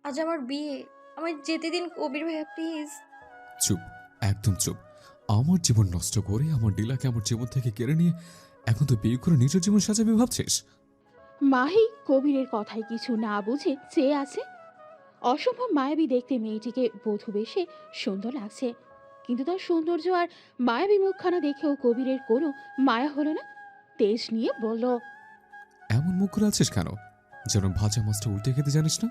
আজ আমার বিয়ে, আমায় যেতে দিন কবির ভাইয়া প্লিজ। চুপ, একদম চুপ। আমার জীবন নষ্ট করে আমার ডিলাকে আমার জীবন থেকে কেড়ে নিয়ে এখন তো বিয়ে করে নিজের জীবন সাজাবে ভাবছিস? মাহি কবিরের কথায় কিছু না বুঝে চেয়ে আছে। অসম্ভব মায়াবী দেখতে মেয়েটিকে বধূ বেশে সুন্দর লাগছে, কিন্তু তার সৌন্দর্য আর মায়াবী মুখখানা দেখেও কবিরের কোনো মায়া হলো না। তেজ নিয়ে বলল, এমন মুখ করে আছিস কেন? যেন ভাজা মাছটা উল্টে খেতে জানিস না?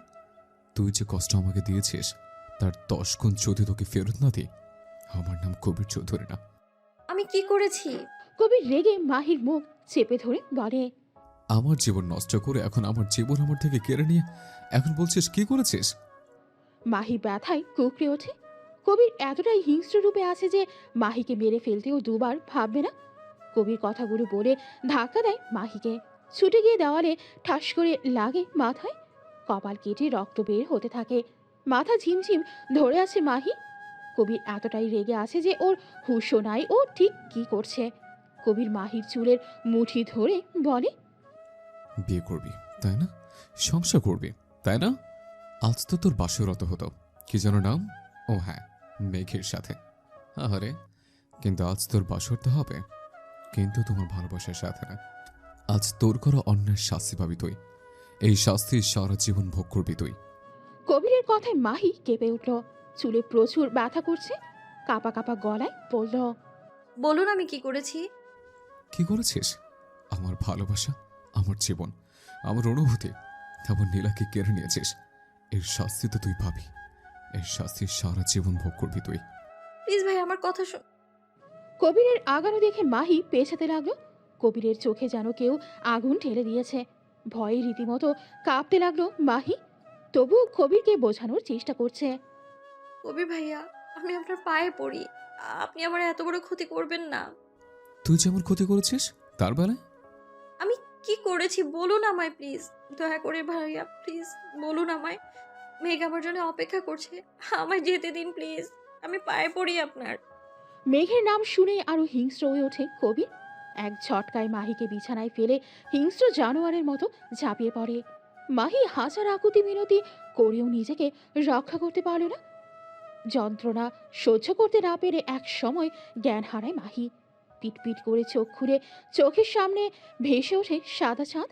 তুই যে কষ্ট আমাকে দিয়েছিস তার 10 গুণ যদি তোকে ফেরত না দিই, আমার নাম কবির চৌধুরী না। আমি কি করেছি? কবির রেগে মাহির মুখ চেপে ধরে বলে, আমার জীবন নষ্ট করে এখন আমার জীবন আমার থেকে কেড়ে নিয়ে এখন বলছিস কি করেছিস? মাহি ব্যথায় কুকড়ে ওঠে। কবির এতটাই হিংস্র রূপে আছে যে মাহিকে মেরে ফেলতেও দুবার ভাববে না। কবির কথাগুলো বলে ধাক্কা দেয় মাহিকে। ছুটে গিয়ে দেওয়ালে ঠাস করে লাগে মাথায়। কপাল কেটে রক্ত বের হতে থাকে। মাথা ঝিমঝিম ধরে আছে মাহি। কবির এতটাই রেগে আছে যে ওর হুঁশও নাই ও ঠিক কি করছে। কবির মাহির চুলের মুঠি ধরে বলে, বিয়ে করবি তাই না? সংসার করবি তাই না? আজ তো তোর বাসরত হতো, কি যেন নাম? ও হ্যাঁ, মেঘের সাথে। আরে, কিন্তু আজ তোর বাসর তো হবে, কিন্তু তোমার ভালোবাসার সাথে না। আজ তোর করা অন্যায় শাস্তি পাবি তুই। এই শাস্তি সারা জীবন ভোগ করবি তুই। কবিরের কথায় মাহি কেঁপে উঠল। চুলে প্রচুর ব্যথা করছে। কাপা কাপা গলায় বলল, বলুন আমি কি করেছি? কি করেছিস? আমার ভালোবাসা, আমার জীবন, আমার অনুভূতি, তেমন নীলাকে কেড়ে নিয়েছিস। এর শাস্তি তো তুই পাবি। এর শাস্তি সারা জীবন ভোগ করবি তুই। প্লিজ ভাই আমার কথা শুন। কবিরের আগানো দেখে মাহি পেছাতে লাগলো। কবিরের চোখে যেন কেউ আগুন ঠেলে দিয়েছে। ভয়ে রীতিমতো কাঁপতে লাগলো মাহি। তবু কবিরকে বোঝানোর চেষ্টা করছে। কবির ভাইয়া, আমি আপনার পায়ে পড়ি, আপনি আমার এত বড় ক্ষতি করবেন না। তুই যেমন ক্ষতি করেছিস তার বেলায়। আমি কি করেছি বলুন আমায় প্লিজ। দয়া করে ভাইয়া প্লিজ বলুন আমায়। মেঘ আমার জন্য অপেক্ষা করছে, আমায় যেতে দিন প্লিজ। আমি পায়ে পড়ি আপনার। মেঘের নাম শুনে আরো হিংস্র হয়ে ওঠে কবির। এক ঝটকায় মাহিকে বিছানায় ফেলে হিংস্র জানোয়ারের মতো ঝাঁপিয়ে পড়ে। মাহি হাজার আকুতি মিনতি করেও নিজেকে রক্ষা করতে পারল না। যন্ত্রণা সহ্য করতে না পেরে এক সময় জ্ঞান হারায় মাহি। পিটপিট করে চোখ খুলে চোখের সামনে ভেসে ওঠে সাদা চাঁদ।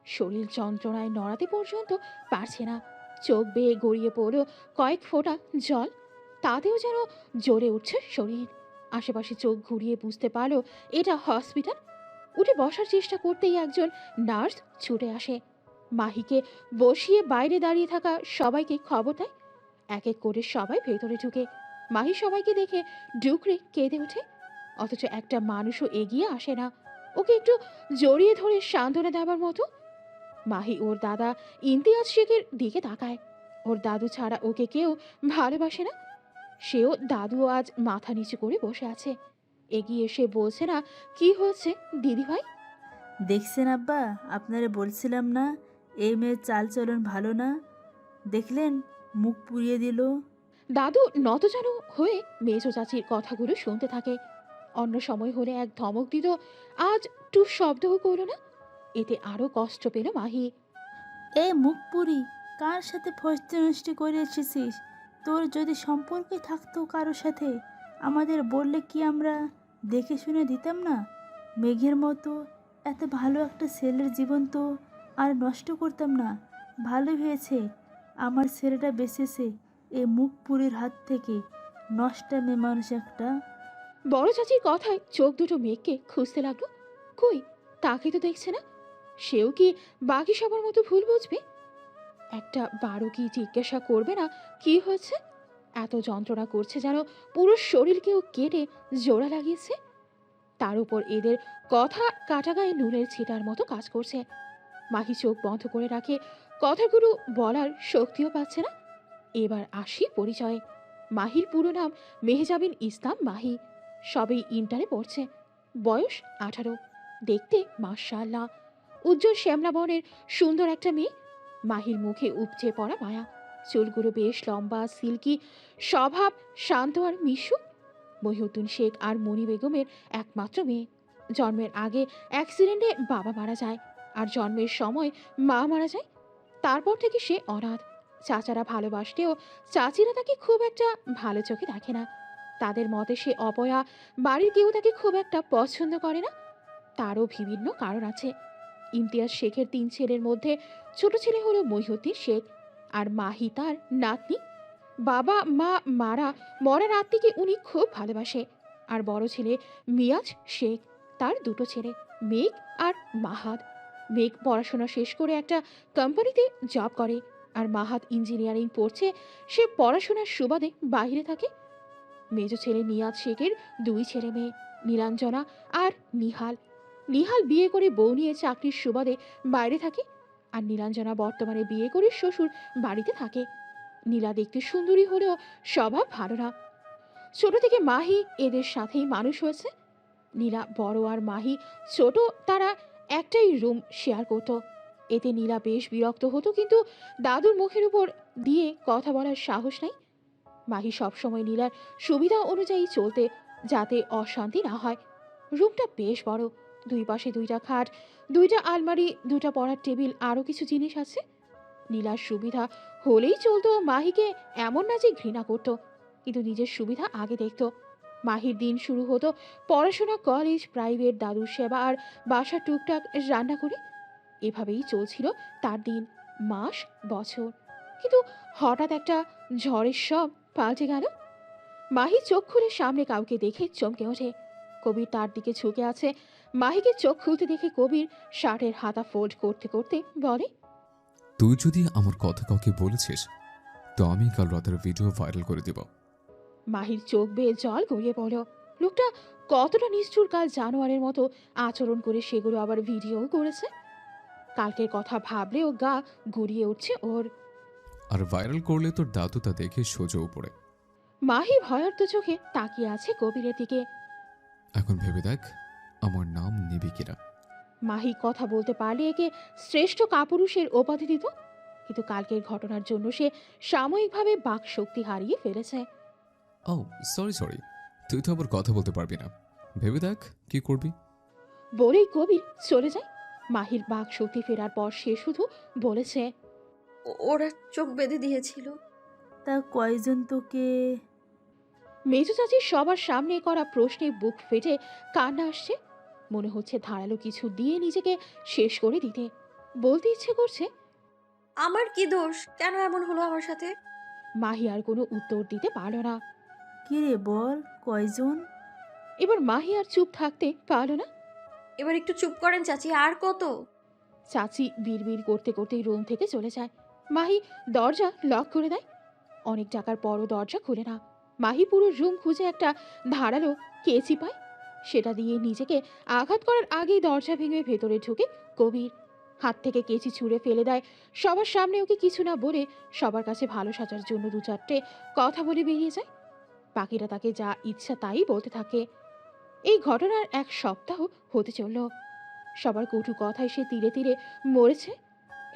শরীর যন্ত্রণায় নড়াতে পর্যন্ত পারছে না। চোখ বেয়ে গড়িয়ে পড়ল কয়েক ফোঁটা জল। তাতেও যেন জ্বলে উঠছে শরীর। আশেপাশে চোখ ঘুরিয়ে বুঝতে পারল এটা হসপিটাল। উঠে বসার চেষ্টা করতেই একজন নার্স ছুটে আসে। মাহিকে বসিয়ে বাইরে দাঁড়িয়ে থাকা সবাইকে খবর দেয়। এক এক করে সবাই ভেতরে ঢুকে। মাহি সবাইকে দেখে ডুকরে কেঁদে ওঠে। অথচ একটা মানুষও এগিয়ে আসে না ওকে একটু জড়িয়ে ধরে সান্ত্বনা দেওয়ার মতো। মাহি ওর দাদা ইমতিয়াজ শেখের দিকে তাকায়। ওর দাদু ছাড়া ওকে কেউ ভালোবাসে না। সেও দাদু আজ মাথা নিচু করে বসে আছে। এগিয়ে এসে বলছে না কি হয়েছে দিদিভাই। দেখছেন আব্বা, আপনারে বলছিলাম না এই মেয়ের চালচলন ভালো না? দেখলেন, মুখ পুড়িয়ে দিল। দাদু নতজানু হয়ে মেজো চাচির কথাগুলো শুনতে থাকে। অন্য সময় হলে এক ধমক দিত, আজ টু শব্দও করলো না। এতে আরো কষ্ট পেল মাহি। এই মুখ পুরি, কার সাথে ফষ্টি নষ্টি করে এসেছিস? তোর যদি সম্পর্কে থাকতো কারোর সাথে আমাদের বললে কি আমরা দেখে শুনে দিতাম না? মেঘের মতো এত ভালো একটা ছেলের জীবন তো আর নষ্ট করতাম না। ভালো হয়েছে আমার ছেলেটা বেঁচেছে এই মুখ পুরীর হাত থেকে। নষ্টা মেয়ে মানুষ একটা। বড় চাচির কথায় চোখ দুটো মেঘকে খুঁজতে লাগলো। কই, তাকে তো দেখছে না। সেও কি বাকি সবার মতো ভুল বুঝবে? একটা বারো কি জিজ্ঞাসা করবে না কি হয়েছে? এত যন্ত্রণা করছে যেন পুরো শরীরকেও কেটে জোড়া লাগিয়েছে। তার উপর এদের কথা কাটা গায়ে নুনের ছিটার মতো কাজ করছে। মাহি চোখ বন্ধ করে রাখে, কথাগুলো বলার শক্তিও পাচ্ছে না। এবার আসি পরিচয়ে। মাহির পুরো নাম মেহজাবিন ইসলাম মাহি। সবেই ইন্টারে পড়ছে। বয়স 18। দেখতে মাশাআল্লাহ উজ্জ্বল শ্যামলা বর্ণের সুন্দর একটা মেয়ে। মাহির মুখে উপচে পড়া মায়া। চুলগুলো বেশ লম্বা, সিল্কি, স্বভাব শান্ত আর মিশু। মহিউদ্দিন শেখ আর মনি বেগমের একমাত্র মেয়ে। জন্মের আগে অ্যাক্সিডেন্টে বাবা মারা যায় আর জন্মের সময় মা মারা যায়। তারপর থেকে সে অনাথ। চাচারা ভালোবাসলেও চাচিরা তাকে খুব একটা ভালো চোখে দেখে না। তাদের মতে সে অপয়া, বাড়ির কেউ তাকে খুব একটা পছন্দ করে না। তারও বিভিন্ন কারণ আছে। ইমতিয়াজ শেখের 3 ছেলের মধ্যে ছোট ছেলে হলো মহিউদ্দিন শেখ, আর মাহি তার নাতনি। বাবা মা মারা মরা নাতনিকে উনি খুব ভালোবাসে। আর বড় ছেলে মিয়াজ শেখ, তার 2টো ছেলে মেঘ আর মাহাদ। মেঘ পড়াশোনা শেষ করে একটা কোম্পানিতে জব করে, আর মাহাদ ইঞ্জিনিয়ারিং পড়ছে। সে পড়াশোনার সুবাদে বাইরে থাকে। মেজ ছেলে নিয়াজ শেখের 2 ছেলে মেয়ে, নীলাঞ্জনা আর নিহাল। নিহাল বিয়ে করে বউ নিয়ে চাকরির সুবাদে বাইরে থাকে, আর নীলাঞ্জনা বর্তমানে বিয়ে করে শ্বশুর বাড়িতে থাকে। নীলা দেখতে সুন্দরী হলেও স্বভাব ভালো না। ছোট থেকে মাহি এদের সাথেই মানুষ হয়েছে। নীলা বড় আর মাহি ছোট, তারা একটাই রুম শেয়ার করত। এতে নীলা বেশ বিরক্ত হতো, কিন্তু দাদুর মুখের উপর দিয়ে কথা বলার সাহস নাই। মাহি সবসময় নীলার সুবিধা অনুযায়ী চলতে, যাতে অশান্তি না হয়। রুমটা বেশ বড়, 2 পাশে 2টা খাট, 2টা আলমারি, 2টা পড়ার টেবিল, আরও কিছু জিনিস আছে। নীলার সুবিধা হলেই চলতো। মাহিকে এমন না যে ঘৃণা করত, কিন্তু নিজের সুবিধা আগে দেখত। মাহির দিন শুরু হতো পড়াশোনা, কলেজ, প্রাইভেট, দাদুর সেবা আর বাসা টুকটাক রান্না করে। এভাবেই চলছিল তার দিন, মাস, বছর। কিন্তু হঠাৎ একটা ঝড়ের সব পাল্টে গেল। মাহি চোখ খুলে সামনে কাউকে দেখে চমকে ওঠে। কবির তার দিকে ঝুঁকে আছে। মাহিকে চোখ খুলতে দেখে কবির শার্টের হাতা ফোল্ড করতে করতে বলে, তুই যদি আমার কথা কাউকে বলেছিস তো আমি কাল রাতের ভিডিও ভাইরাল করে দিব। মাহির চোখ বেয়ে জল গড়িয়ে পড়ল। লোকটা কতটা নিষ্ঠুর, কাল জানোয়ারের মতো আচরণ করে সেগুলো আবার ভিডিও করেছে। কালকের কথা ভাবলেও গা গুড়িয়ে উঠছে ওর। আর ভাইরাল করলে তোর দাদু তা দেখে সোজা উপরে। মাহি ভয়ার্ত চোখে তাকিয়ে আছে কবিরের দিকে। এখন ভেবে দেখ আমার নাম নিবি কিনা। মাহি কথা বলতে পারলে একে শ্রেষ্ঠ কাপুরুষের উপাধি দিত, কিন্তু কালকের ঘটনার জন্য সে সাময়িকভাবে বাক শক্তি হারিয়ে ফেলেছে। ও সরি, তুই তো আবার কথা বলতে পারবি না। ভেবে দেখ কি করবি। বলেই কবির চলে যায়। মাহির বাক শক্তি ফেরার পর সে শুধু বলেছে, ওরা চোখ বেঁধে দিয়েছিল। তা কয়জন তোকে? মেজো চাচি সবার সামনে করা প্রশ্নে বুক ফেটে কান্না আসছে। মনে হচ্ছে ধারালো কিছু দিয়ে নিজেকে শেষ করে দিতে। বলতে ইচ্ছে করছে। আমার কি দোষ? কেন এমন হলো আমার সাথে? মাহি আর কোনো উত্তর দিতে পারল না। কি রে বল, কয়জন? এবার মাহি আর চুপ থাকতে পারল না। এবার একটু চুপ করেন চাচি, আর কত? চাচি বিড়বিড় করতে করতেই রুম থেকে চলে যায়। মাহি দরজা লক করে দেয়। অনেক টাকার পরও দরজা খুলে না। মাহি পুরো রুম খুঁজে একটা ধারালো কেচি পায়। সেটা দিয়ে নিজেকে আঘাত করার আগেই দরজা ভেঙে ভেতরে ঢুকে কবির। হাত থেকে কেচি ছুঁড়ে ফেলে দেয়। সবার সামনে ওকে কিছু না বলে সবার কাছে ভালো সাজার জন্য 2-4টে কথা বলে বেরিয়ে যায়। বাকিরা তাকে যা ইচ্ছা তাই বলতে থাকে। এই ঘটনার 1 সপ্তাহ হতে চলল। সবার কটু কথায় সে তীরে তীরে মরেছে।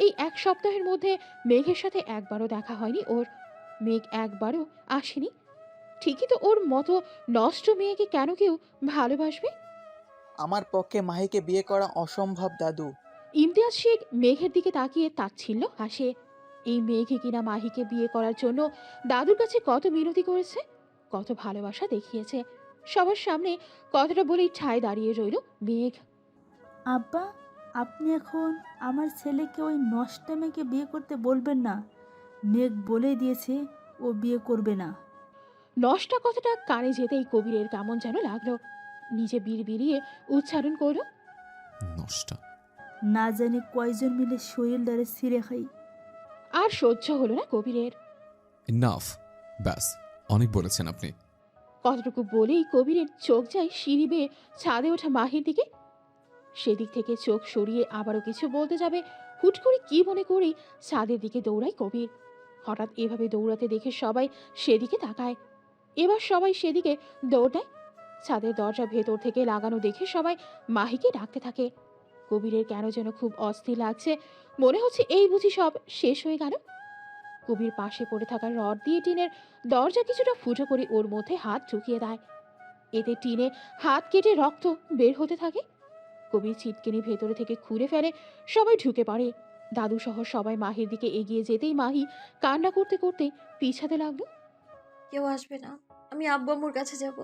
এই 1 সপ্তাহের মধ্যে মেঘের সাথে একবারও দেখা হয়নি ওর। মেঘ একবারও আসেনি। ঠিকই তো, ওর মতো নষ্ট মেয়েকে কেন কেউ ভালোবাসবে? আমার পক্ষে মাহিকে বিয়ে করা অসম্ভব দাদু। ইমতিয়াজ শেখ মেঘের দিকে তাকিয়ে তাচ্ছিল্য হাসে। এই মেঘে কিনা মাহিকে বিয়ে করার জন্য দাদুর কাছে কত মিনতি করেছে, কত ভালোবাসা দেখিয়েছে। সবার সামনে কথাটা বলেই ঠায় দাঁড়িয়ে রইল মেঘ। আব্বা, আপনি এখন আমার ছেলেকে ওই নষ্ট মেয়েকে বিয়ে করতে বলবেন না। মেঘ বলে দিয়েছে ও বিয়ে করবে না। নষ্টা কথাটা কানে যেতেই কবিরের কেমন যেন লাগলো। নিজে বিড়বিড়িয়ে উচ্চারণ করল, নষ্টা। না জানি কয়জন মিলে শরীরটারে ছিঁড়ে খাই। আর সহ্য হলো না কবিরের। নাফ, ব্যাস অনেক বলেছেন আপনি। কতটুকু বলেই কবিরের চোখ যায় সিঁড়ি বেয়ে ছাদে ওঠা মাহির দিকে। সেদিক থেকে চোখ সরিয়ে আবারও কিছু বলতে যাবে, হুট করে কি মনে করেই ছাদের দিকে দৌড়ায় কবির। হঠাৎ এভাবে দৌড়াতে দেখে সবাই সেদিকে তাকায়। এবার সবাই সেদিকে দৌড় দেয়। ছাদের দরজা ভেতর থেকে লাগানো দেখে সবাই মাহিকে ডাকতে থাকে। কবিরের কেন যেন খুব অস্থির লাগছে। মনে হচ্ছে এই বুঝি সব শেষ হয়ে গেল। কবির পাশে পড়ে থাকা রড দিয়ে টিনের দরজা কিছুটা ফুটো করে ওর মধ্যে হাত ঢুকিয়ে দেয়। এতে টিনে হাত কেটে রক্ত বের হতে থাকে। কবির ছিটকিনি ভেতরে থেকে খুলে ফেলে। সবাই ঢুকে পড়ে। দাদু সহ সবাই মাহির দিকে এগিয়ে যেতেই মাহি কান্না করতে করতে পিছাতে লাগলো। কেউ আসবে না, আমি আব্বু আম্মুর কাছে যাব।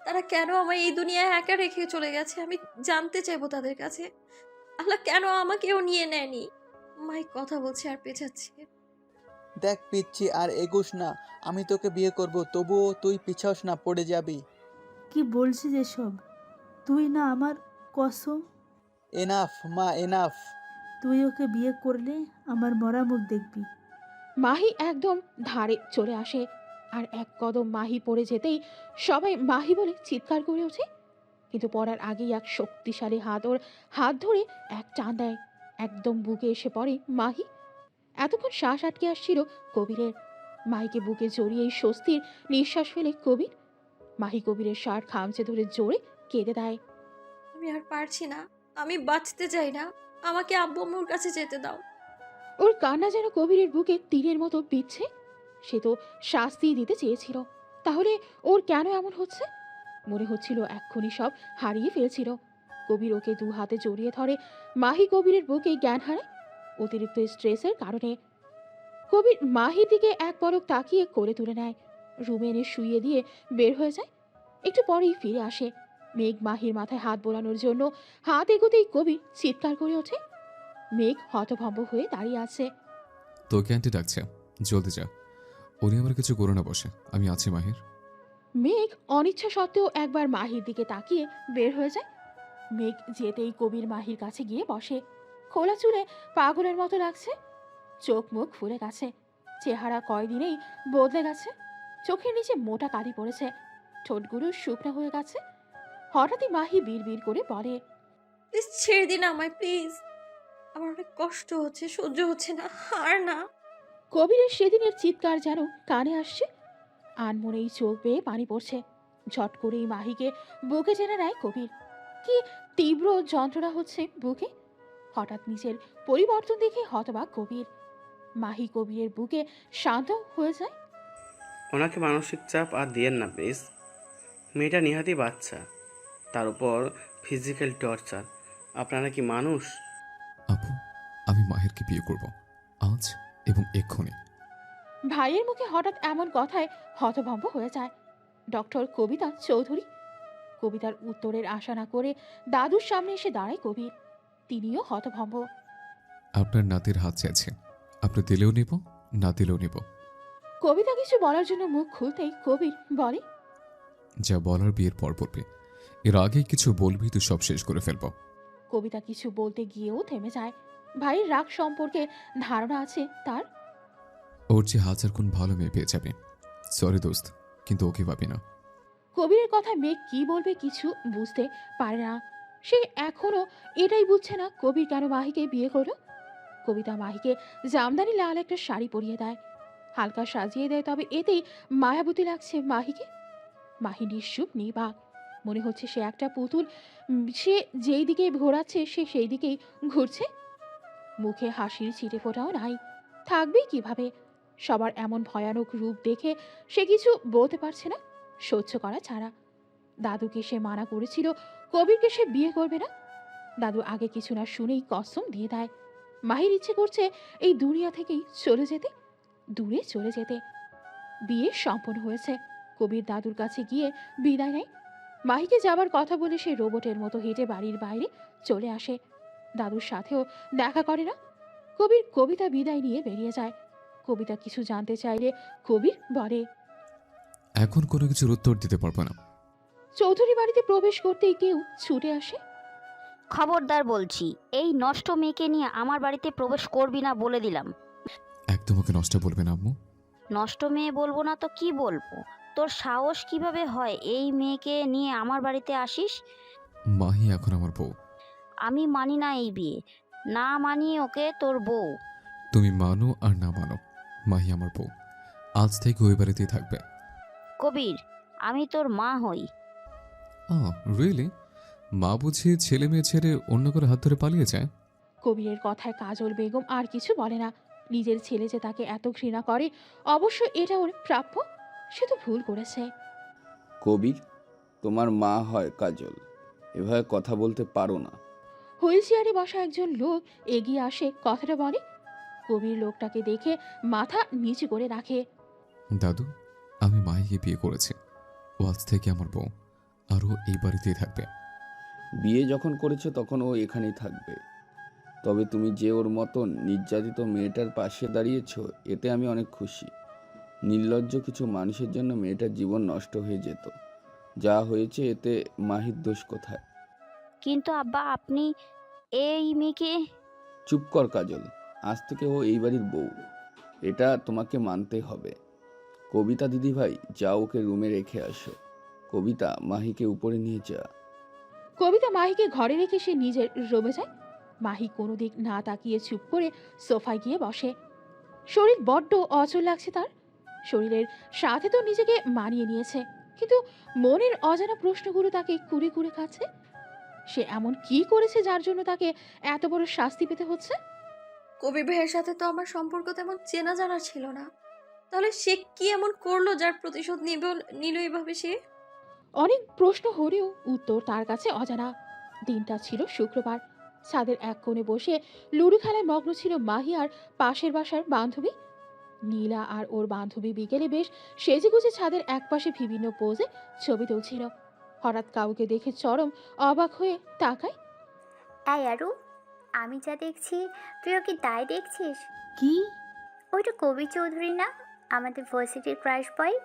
তারা কেন আমায় এই দুনিয়ায় একা রেখে চলে গেছে আমি জানতে চাইবো তাদের কাছে। আল্লাহ কেন আমাকেও নিয়ে নেয়নি। মাই কথা বলছে আর পেছাচ্ছে। দেখ পিচ্ছি, আর এগুস না। আমি তোকে বিয়ে করব, তবুও তুই পিছাস না, পড়ে যাবি। কি বলছিস এসব? তুই না আমার কসম। এনাফ মা, এনাফ। তুই ওকে বিয়ে করলে আমার মরা মুখ দেখবি। মাহি একদম ধারে চলে আসে, আর এক কদম মাহি পড়ে যেতেই সবাই মাহি বলে চিৎকার করে ওঠে। কিন্তু পড়ার আগেই এক শক্তিশালী হাত ওর হাত ধরে এক টান দেয়, একদম বুকে এসে পড়ে মাহি। এতক্ষণ শ্বাস আটকে আসছিল কবিরের। মাহিকে বুকে জড়িয়েই স্বস্তির নিঃশ্বাস ফেলে কবির। মাহি কবিরের শার্ট খামচে ধরে জোরে কেঁদে দেয়। আমি আর পারছি না, আমি বাঁচতে চাই না, আমাকে আব্বু আম্মুর কাছে যেতে দাও। ওর কান্না যেন কবিরের বুকে তীরের মতো বিচ্ছে। সে তো শাস্তি দিতে চেয়েছিল, তাহলে ওর কেন এমন হচ্ছে? মনে হচ্ছিল এক্ষুনি সব হারিয়ে ফেলছিল। কবির ওকে দু হাতে জড়িয়ে ধরে। মাহি কবিরের বুকে জ্ঞান হারায় অতিরিক্ত স্ট্রেসের কারণে। কবির মাহির দিকে এক পলক তাকিয়ে কোলে তুলে নেয়, রুমে এনে শুইয়ে দিয়ে বের হয়ে যায়। একটু পরেই ফিরে আসে। মেঘ মাহির মাথায় হাত বোলানোর জন্য হাত এগোতেই কবির চিৎকার করে ওঠে। মেঘ হতভম্ব হয়ে দাঁড়িয়ে আছে। তোকে আন্টি ডাকছে, জলদি যা। উনি আমার কিছু করো না, বসে আমি আছি মাহির। মেঘ অনিচ্ছা সত্ত্বেও একবার মাহির দিকে তাকিয়ে বের হয়ে যায়। মেঘ যেতেই কবির মাহির কাছে গিয়ে বসে। খোলা চুলে পাগলের মতো লাগছে, চোখ মুখ ফুলে গেছে, চেহারা কয়দিনেই বদলে গেছে। চোখের নিচে মোটা কালি পড়েছে, ঠোঁটগুলো শুকনো হয়ে গেছে। হঠাৎই মাহি বিড়বিড় করে বলে, প্লিজ ছেড়ে দিন আমায়, প্লিজ। আমার অনেক কষ্ট হচ্ছে, সহ্য হচ্ছে না, আর না। কবিরের সেদিনের চিৎকার যেন কানে আসছে। আনমনেই চোখ বেয়ে পানি পড়ছে। ঝট করেই মাহিকে বুকে টেনে নেয় কবির। কি তীব্র যন্ত্রণা হচ্ছে বুকে। হঠাৎ নিজের পরিবর্তন দেখে হতবাক কবির। মাহি কবিরের বুকে শান্ত হয়ে যায়। ওনাকে মানসিক চাপ আর দিয়েন না প্লিজ। মেয়েটা নিহাতি বাচ্চা, তার উপর ফিজিক্যাল টর্চার। আপনারা কি মানুষ? আপু, আমি মাহিরকে বিয়ে করব, আজ এবং এক্ষুনি। ভাইয়ের মুখে হঠাৎ এমন কথায় হতভম্ব হয়ে যায় ডক্টর কবিতা চৌধুরী। কবিতার উত্তরের আশা না করে দাদুর সামনে এসে দাঁড়ায় কবির। তিনিও হতভম্ব। আপনার নাতির হাত চাইছে, আপনি দিলেও নিব, না দিলেও নিব। কবিতা কিছু বলার জন্য মুখ খুলতেই কবির বলে, যা বলার বিয়ের পর বলবি, এর আগে কিছু বলবি তো সব শেষ করে ফেলবো। কবিতা কিছু বলতে গিয়েও থেমে যায়। ভাইয়ের রাগ সম্পর্কে ধারণা আছে তার। ওর যে হাজার গুণ ভালো মেয়ে পেয়ে যাবে। সরি দোস্ত, কিন্তু ওকে পাবি না। কবিরের কথা মেয়ে কি বলবে কিছু বুঝতে পারে না। সে এখনো এটাই বুঝছে না কবির কেন মাহিকে বিয়ে করলো। কবিতা মাহিকে জামদানি লাল একটা শাড়ি পরিয়ে দেয়, হালকা সাজিয়ে দেয়, তবে এতেই মায়াবতী লাগছে মাহিকে। মাহি নিশ্চুপ নির্বাক, মনে হচ্ছে সে একটা পুতুল। সে যেই দিকে ঘোরাচ্ছে সে সেই দিকেই ঘুরছে। মুখে হাসির ছিটে ফোটাও নাই, থাকবেই কিভাবে? সবার এমন ভয়ানক রূপ দেখে সে কিছু বলতে পারছে না, সহ্য করা ছাড়া। দাদুকে সে মানা করেছিল কবিরকে সে বিয়ে করবে না। দাদু আগে কিছু না শুনেই কসম দিয়ে দেয়। মাহির ইচ্ছে করছে এই দুনিয়া থেকেই চলে যেতে, দূরে চলে যেতে। বিয়ে সম্পন্ন হয়েছে। কবির দাদুর কাছে গিয়ে বিদায় নেয়। মাহিকে যাবার কথা বলে সে রোবটের মতো হেঁটে বাড়ির বাইরে চলে আসে। দাদুর সাথেও দেখা করে না। কবির কবিতা বিদায় নিয়ে বেরিয়ে যায়। কবিতা কিছু জানতে চাইলে কবির বলে, এখন কোনো কিছুর উত্তর দিতে পারবো না। চৌধুরী বাড়িতে প্রবেশ করতেই কেউ ছুটে আসে। খবরদার বলছি, এই নষ্ট মেয়েকে নিয়ে আমার বাড়িতে প্রবেশ করবি না বলে দিলাম। একদম ওকে নষ্ট বলবে না আম্মু। নষ্ট মেয়ে বলবো না তো কি বলবো? তোর সাহস কিভাবে হয় এই মেয়েকে নিয়ে আমার বাড়িতে আসিস? মাহি এখন আমার বউ। আমি মানি না এই বিয়ে, না মানিয়ে ওকে তোর বউ। তুমি মানো আর না মানো, মাহি আমার বউ। আজ থেকে ওই বাড়িতেই থাকবে। কবির, আমি তোর মা হই। রিয়েলি? মা বুঝি ছেলে মেয়ে ছেড়ে অন্য করে হাত ধরে পালিয়ে যায়? কবিরের কথায় কাজল বেগম আর কিছু বলে না। নিজের ছেলে যে তাকে এত ঘৃণা করে, অবশ্য এটা ওর প্রাপ্য। সে তো ভুল করেছে। কবির, তোমার মা হয় কাজল, এভাবে কথা বলতে পারো না। হুইল চেয়ারে বসা একজন লোক এগিয়ে আসে কথাটা বলে। কবির লোকটাকে দেখে মাথা নিচু করে রাখে। দাদু, আমি মাহিকে বিয়ে করেছি। ও আজ থেকে আমার বউ, আর ও এই বাড়িতেই থাকবে। বিয়ে যখন করেছে তখন ও এখানেই থাকবে। তবে তুমি যে ওর মতন নির্যাতিত মেয়েটার পাশে দাঁড়িয়েছো, এতে আমি অনেক খুশি। নির্লজ্জ কিছু মানুষের জন্য মেয়েটার জীবন নষ্ট হয়ে যেত। যা হয়েছে এতে মাহির দোষ কোথায়? কিন্তু আব্বা, আপনি এই মেয়েকে... চুপ কর কাজল, আজ থেকে ও এই বাড়ির বউ, এটা তোমাকে মানতে হবে। কবিতা দিদিভাই, যা ওকে রুমে রেখে আসো। কবিতা, মাহিকে উপরে নিয়ে যা। কবিতা মাহিকে ঘরে রেখে সে নিজের রুমে যায়। মাহি কোনো দিক না তাকিয়ে চুপ করে সোফায় গিয়ে বসে। শরীর বড্ড অচল লাগছে তার। শরীরের সাথে তো নিজেকে মানিয়ে নিয়েছে, কিন্তু মনের অজানা প্রশ্নগুলো তাকে কুরে কুরে খাচ্ছে। সে এমন কি করেছে যার জন্য তাকে এত বড় শাস্তি পেতে হচ্ছে? কবির ভাইয়ের সাথে তো আমার সম্পর্ক তেমন চেনা জানা ছিল না, তাহলে সে কি এমন করলো যার প্রতিশোধ নিল এভাবে সে? অনেক প্রশ্ন হলেও উত্তর তার কাছে অজানা। দিনটা ছিল শুক্রবার। ছাদের এক কোণে বসে লুডো খেলায় মগ্ন ছিল মাহি আর পাশের বাসার বান্ধবী নীলা। আর ওর বান্ধবী বিকেলে বেশ সেজেগুজে ছাদের একপাশে বিভিন্ন পোজে ছবি তুলছিল। হঠাৎ কাউকে দেখে চরম অবাক হয়ে তাকায়। এই আরু, আমি যা দেখছি তুইও কি তাই দেখছিস? কি? ওইটা কবি চৌধুরী না, আমাদের ভার্সিটির ক্রাশ বয়?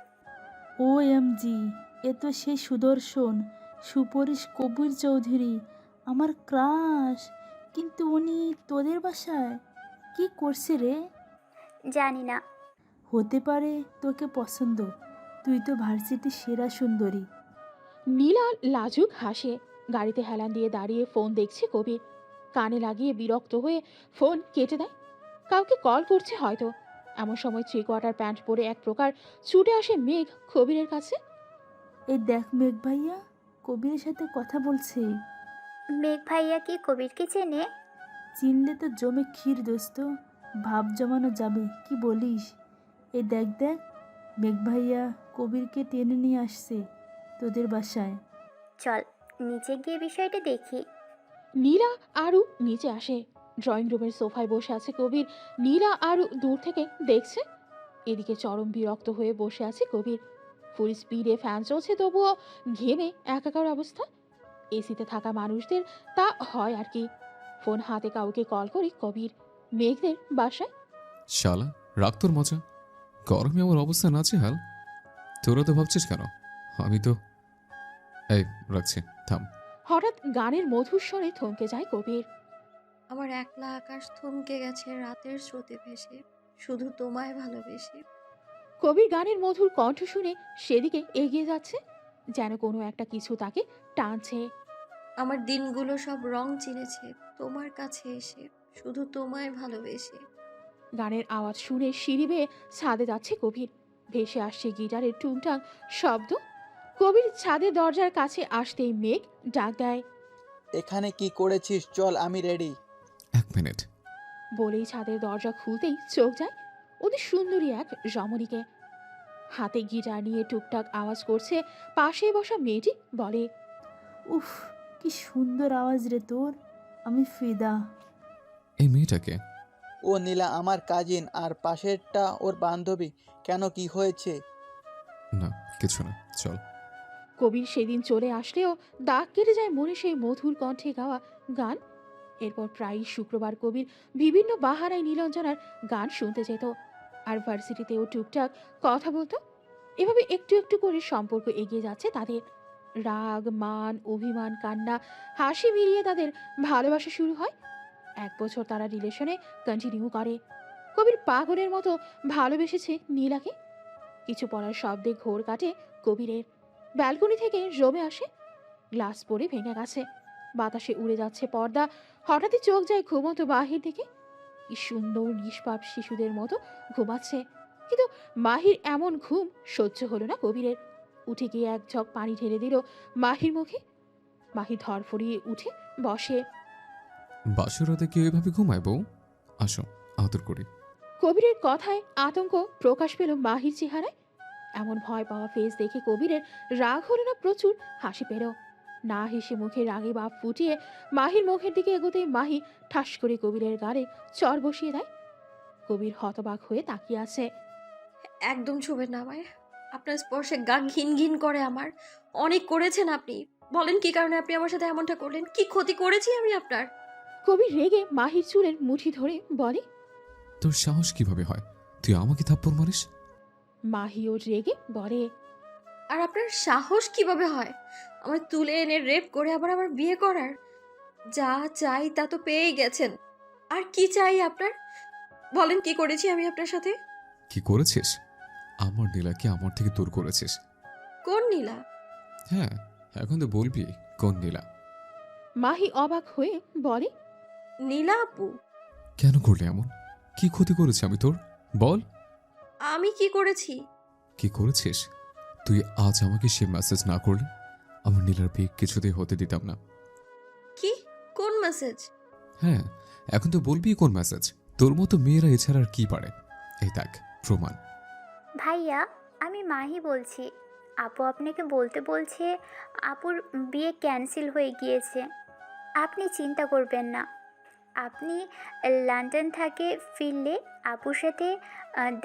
ও এম জি, এ তো সেই সুদর্শন সুপরিশ কবির চৌধুরী, আমার ক্রাশ। কিন্তু উনি তোদের বাসায় কি করছে রে? জানি না। হতে পারে তোকে পছন্দ, তুই তো ভার্সিটির সেরা সুন্দরী। নীলা লাজুক হাসে। গাড়িতে হেলান দিয়ে দাঁড়িয়ে ফোন দেখছে কবির। কানে লাগিয়ে বিরক্ত হয়ে ফোন কেটে দেয়। কাউকে কল করছে হয়তো। এমন সময় থ্রি কোয়ার্টার প্যান্ট পরে এক প্রকার ছুটে আসে মেঘ কবিরের কাছে। এই দেখ মেঘ ভাইয়া, কবিরের সাথে কথা বলছে। মেঘ ভাইয়া কি কবিরকে চেনে? চিনলে তো জমে ক্ষীর দোস্ত, ভাব জমানো যাবে, কি বলিস? এই দেখ দেখ, মেঘ ভাইয়া কবিরকে টেনে নিয়ে আসছে তোদের বাসায়। চল নিচে গিয়ে বিষয়টা দেখি। নীলা আরু নিচে আসে। ড্রয়িং রুমের সোফায় বসে আছে কবির। নীলা আরু দূর থেকে দেখছে। এদিকে চরম বিরক্ত হয়ে বসে আছে কবির। ফুল স্পিডে ফ্যান চলছে, তবুও ঘেমে একাকার অবস্থা। এসিতে থাকা মানুষদের তা হয় আর কি। ফোন হাতে কাউকে কল করি কবির মেঘদের বাসায়। শালা, রাখ তোর মজা। গরমে আমার অবস্থা নাচে হাল। তোরা তো ভাবছিস কেন? আমি তো এই রাখছি, থাম। হঠাৎ গানের মধুর স্বরে থমকে যায় কবির। আমার একলা আকাশ থমকে গেছে রাতের স্রোতে ভেসে, শুধু তোমায় ভালোবেসে। কবির গানের মধুর কণ্ঠ শুনে সেদিকে এগিয়ে যাচ্ছে, যেন কোনো একটা কিছু তাকে টানছে। আমার দিনগুলো সব রং চিনেছে তোমার কাছে এসে, শুধু তোমায় ভালোবেসে। গানের আওয়াজ শুনে সিঁড়ি বেয়ে ছাদে যাচ্ছে কবির। ভেসে আসছে গিটারের টুংটাং শব্দ। কবির ছাদের দরজার কাছে আসতেই মেঘ ডাক দেয়। এখানে কি করেছিস? চল, আমি রেডি। 1 মিনিট। বলেই ছাদের দরজা খুলতেই চোখ যায় ওদের সুন্দরী এক রমণীকে। হাতে গিটার নিয়ে টুকটাক আওয়াজ করছে পাশে বসা মেয়েটি। বলে, উফ, কি সুন্দর আওয়াজ রে তোর, আমি ফিদা। এই মেয়েটাকে? ও নীলা আমার কাজিন, আর পাশেরটা ওর বান্ধবী। কেন, কি হয়েছে? না, কিছু না, চল। কবির সেদিন চলে আসলেও দাগ কেটে যায় মনে সেই মধুর কণ্ঠে গাওয়া গান। এরপর প্রায়ই শুক্রবার কবির বিভিন্ন বাহারায় নীলাঞ্জনার গান শুনতে যেত, আর ভার্সিটিতেও টুকটাক কথা বলতো। এভাবে একটু একটু করে সম্পর্ক এগিয়ে যাচ্ছে তাদের। রাগ, মান, অভিমান, কান্না, হাসি মিলিয়ে তাদের ভালোবাসা শুরু হয়। 1 বছর তারা রিলেশনে কন্টিনিউ করে। কবির পাগলের মতো ভালোবেসেছে নীলাকে। কিছু পড়ার শব্দে ঘোর কাটে কবিরের। ব্যালকনি থেকে জমে আসে। গ্লাস পড়ে ভেঙে গেছে। বাতাসে উড়ে যাচ্ছে পর্দা। হঠাৎই চোখ যায় ঘুমন্ত বাহির দিকে। কি সুন্দর নিষ্পাপ শিশুদের মতো ঘুমাচ্ছে। কিন্তু মাহির এমন ঘুম সহ্য হলো না কবিরের। উঠে গিয়ে এক ঝক পানি ঢেলে দিল মাহির মুখে। মাহি ধরফড়িয়ে উঠে বসে। বাসুরাতে কেউ এভাবে ঘুমায় বউ? আসো, আদর করি। কবিরের কথায় আতঙ্ক প্রকাশ পেল মাহির চেহারায়। এমন ভয় পাওয়া ফেস দেখে কবিরের রাগ হলো না, প্রচুর হাসি পেল। না হেসে মুখে রাগে ভাব ফুটিয়ে মাহির মুখের দিকে এগোতেই মাহি ঠাস করে কবিরের গাড়ে চর বসিয়ে দেয়। কবির হতবাক হয়ে তাকিয়ে আছে। একদম ছুবেন না আমায়। আপনার স্পর্শে গা ঘিন ঘিন করে আমার। অনেক করেছেন আপনি। বলেন কি কারণে আপনি আমার সাথে এমনটা করলেন? কি ক্ষতি করেছি আমি আপনার? কবির রেগে মাহির চুলের মুঠি ধরে বলে। তোর সাহস কিভাবে হয় তুই আমাকে থাপ্পড় মারিস? মাহিও রেগে বলে। আর আপনার সাহস কিভাবে হয় আমার তুলে এনে রেপ করে আবার আমার বিয়ে করার? যা চাই তা তো পেয়েই গেছেন। আর কি চাই আপনার? বলেন কি করেছি আমি আপনার সাথে? কি করেছিস? আমার নীলাকে আমার থেকে দূর করেছিস। কোন নীলা? হ্যাঁ, এখন তো বলবি কোন নীলা। মাহি অবাক হয়ে বলে। নীলা আপু? কেন করলি এমন? কি ক্ষতি করেছি আমি তোর? বল। আমি কি করেছি? কি করেছিস? তুই আজ আমাকে সে মেসেজ না করলে আমার নীলার বিয়ে কিছুতেই হতে দিতাম না। কি? কোন মেসেজ? হ্যাঁ, এখন তো বলবি কোন মেসেজ। তোর মতো মেয়েরা এছাড়া আর কি পারে? এই দেখ প্রমাণ। ভাইয়া, আমি মাহি বলছি। আপু আপনাকে বলতে বলছে আপুর বিয়ে ক্যান্সেল হয়ে গিয়েছে। আপনি চিন্তা করবেন না। আপনি লন্ডন থেকে ফিরলে আপুর সাথে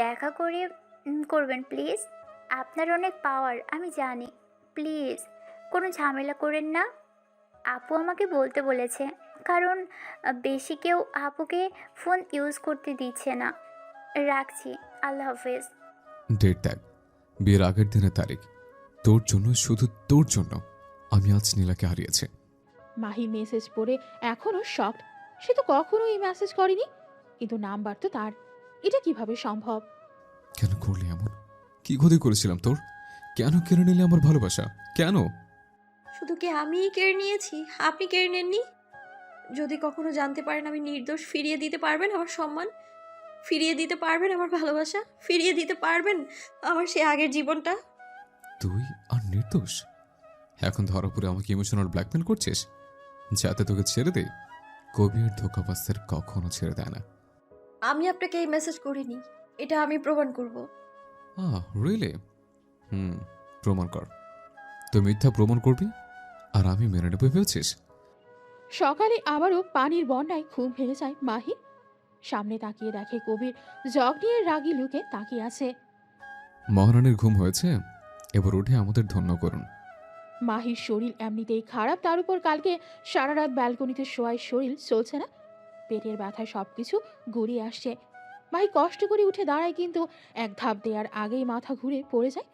দেখা করে করবেন প্লিজ। আপনার অনেক পাওয়ার আমি জানি। প্লিজ কোনো ঝামেলা করেন না। আপু আমাকে বলতে বলেছে, কারণ বেশি কেউ আপুকে ফোন ইউজ করতে দিচ্ছে না। রাখছি, আল্লাহ হাফেজ। ডেট দেখ, বিয়ের আগের দিনের তারিখ। তোর জন্য, শুধু তোর জন্য আমি আজ নীলাকে হারিয়েছি। মাহি মেসেজ পড়ে এখনো শকড। সে তো কখনো এই মেসেজ করেনি, কিন্তু নাম্বার তো তার। এটা কিভাবে সম্ভব? কেন করলি এমন? কি ক্ষতি করেছিলাম তোর? কেন কেড়ে নিলে আমার ভালোবাসা? কেন? শুধু কি আমিই কেড়ে নিয়েছি? আপনি কেড়ে নেননি? যদি কখনো জানতে পারেন আমি নির্দোষ, ফিরিয়ে দিতে পারবেন আমার সম্মান? ফিরিয়ে দিতে পারবেন আমার ভালোবাসা? ফিরিয়ে দিতে পারবেন আমার সে আগের জীবনটা? তুই আর নির্দোষ? এখন ধরা পড়ে আমাকে ইমোশনাল ব্ল্যাকমেল করছিস যাতে তোকে ছেড়ে দে? কবির ধোকাবাজদের কখনো ছেড়ে দেয় না। আমি আপনাকে এই মেসেজ করিনি, এটা আমি প্রমাণ করব। রিয়েলি? প্রমাণ কর। তুই মিথ্যা প্রমাণ করবি আর আমি মেনে নেবো ভেবেছিস? সকালে আবারও পানির বন্যায় ঘুম ভেঙে যায় মাহি। সামনে তাকিয়ে দেখে কবির জগ নিয়ে রাগী লুকে তাকিয়ে আছে। মহারানীর ঘুম হয়েছে, এবার উঠে আমাদের ধন্য করুন। মাহির শরীর এমনিতেই খারাপ, তার উপর কালকে সারা রাত ব্যালকনিতে শোয়ায় শরীর চলছে না। পেটের ব্যথায় সবকিছু গুড়িয়ে আসছে। মাহি কষ্ট করে উঠে দাঁড়ায়, কিন্তু এক ধাপ দেওয়ার আগেই মাথা ঘুরে পড়ে যায়।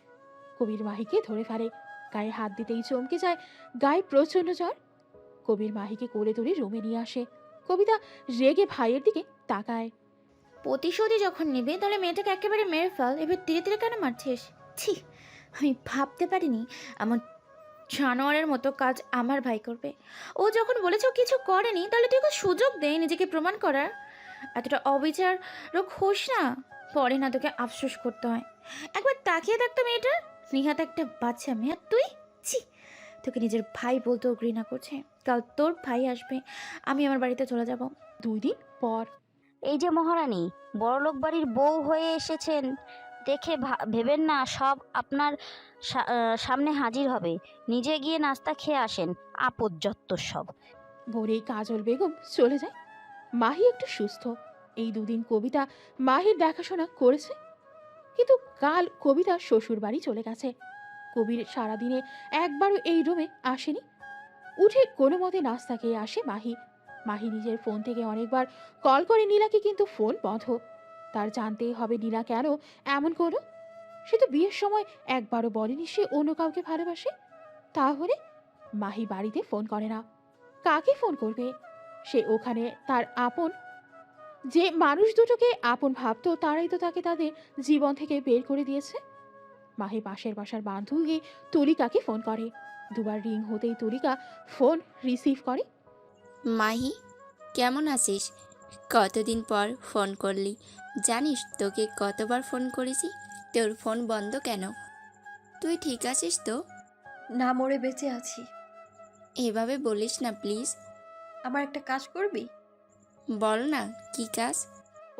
কবির মাহিকে ধরে ফেলে, গায়ে হাত দিতেই চমকে যায়। গায়ে প্রচন্ড জ্বর। কবির মাহিকে কোলে তুলে রুমে নিয়ে আসে। কবিতা রেগে ভাইয়ের দিকে তাকায়। প্রতিশোধই যখন নেবে তাহলে মেয়েটাকে একেবারে মেরে ফেল। এবার ধীরে ধীরে কেন মারছিস? ছি, আমি ভাবতে পারিনি এমন জানোয়ারের মতো কাজ আমার ভাই করবে। ও যখন বলেছে ও কিছু করেনি, তাহলে তুই ওকে সুযোগ দে নিজেকে প্রমাণ করার। এতটা অবিচারক হোস না, পরে না তোকে আফসোস করতে হয়। একবার তাকিয়ে দেখতো মেয়েটার, নিহাত একটা বাচ্চা মেয়ে, আর তুই ছি, তোকে নিজের ভাই বলতেও ঘৃণা করছে। কাল তোর ভাই আসবে, আমি আমার বাড়িতে চলে যাব। 2 দিন পর। এই যে মহারানী, বড়লোক বাড়ির বউ হয়ে এসেছেন দেখে ভেবেন না সব আপনার সামনে হাজির হবে। নিজে গিয়ে নাস্তা খেয়ে আসেন, আপদ যত্তর সব। ভোরেই কাজল বেগম চলে যায়। মাহি একটু সুস্থ। এই 2 দিন কবিতা মাহির দেখাশোনা করেছে, কিন্তু কাল কবিতা শ্বশুর বাড়ি চলে গেছে। কবির সারাদিনে একবারও এই রুমে আসেনি। উঠে কোনো মতে নাস্তা খেয়ে আসে মাহি। মাহি নিজের ফোন থেকে অনেকবার কল করে নীলাকে, কিন্তু ফোন বন্ধ। তার জানতেই হবে নীলা কেন এমন করলো। সে তো বিয়ের সময় একবারও বলেনি সে অন্য কাউকে ভালোবাসে। তাহলে মাহি বাড়িতে ফোন করে না, কাকে ফোন করবে? সে ওখানে তার আপন, যে মানুষ দুটোকে আপন ভাবতো তারাই তো তাকে তাদের জীবন থেকে বের করে দিয়েছে। মাহি পাশের বাসার বান্ধবী তুলিকাকে ফোন করে। 2 বার রিং হতেই তুলিকা ফোন রিসিভ করে। মাহি, কেমন আছিস? কতদিন পর ফোন করলি। জানিস তোকে কতবার ফোন করেছি, তোর ফোন বন্ধ কেন? তুই ঠিক আছিস তো? না, মরে বেঁচে আছি। এভাবে বলিস না প্লিজ। আমার একটা কাজ করবি? বল না, কি কাজ?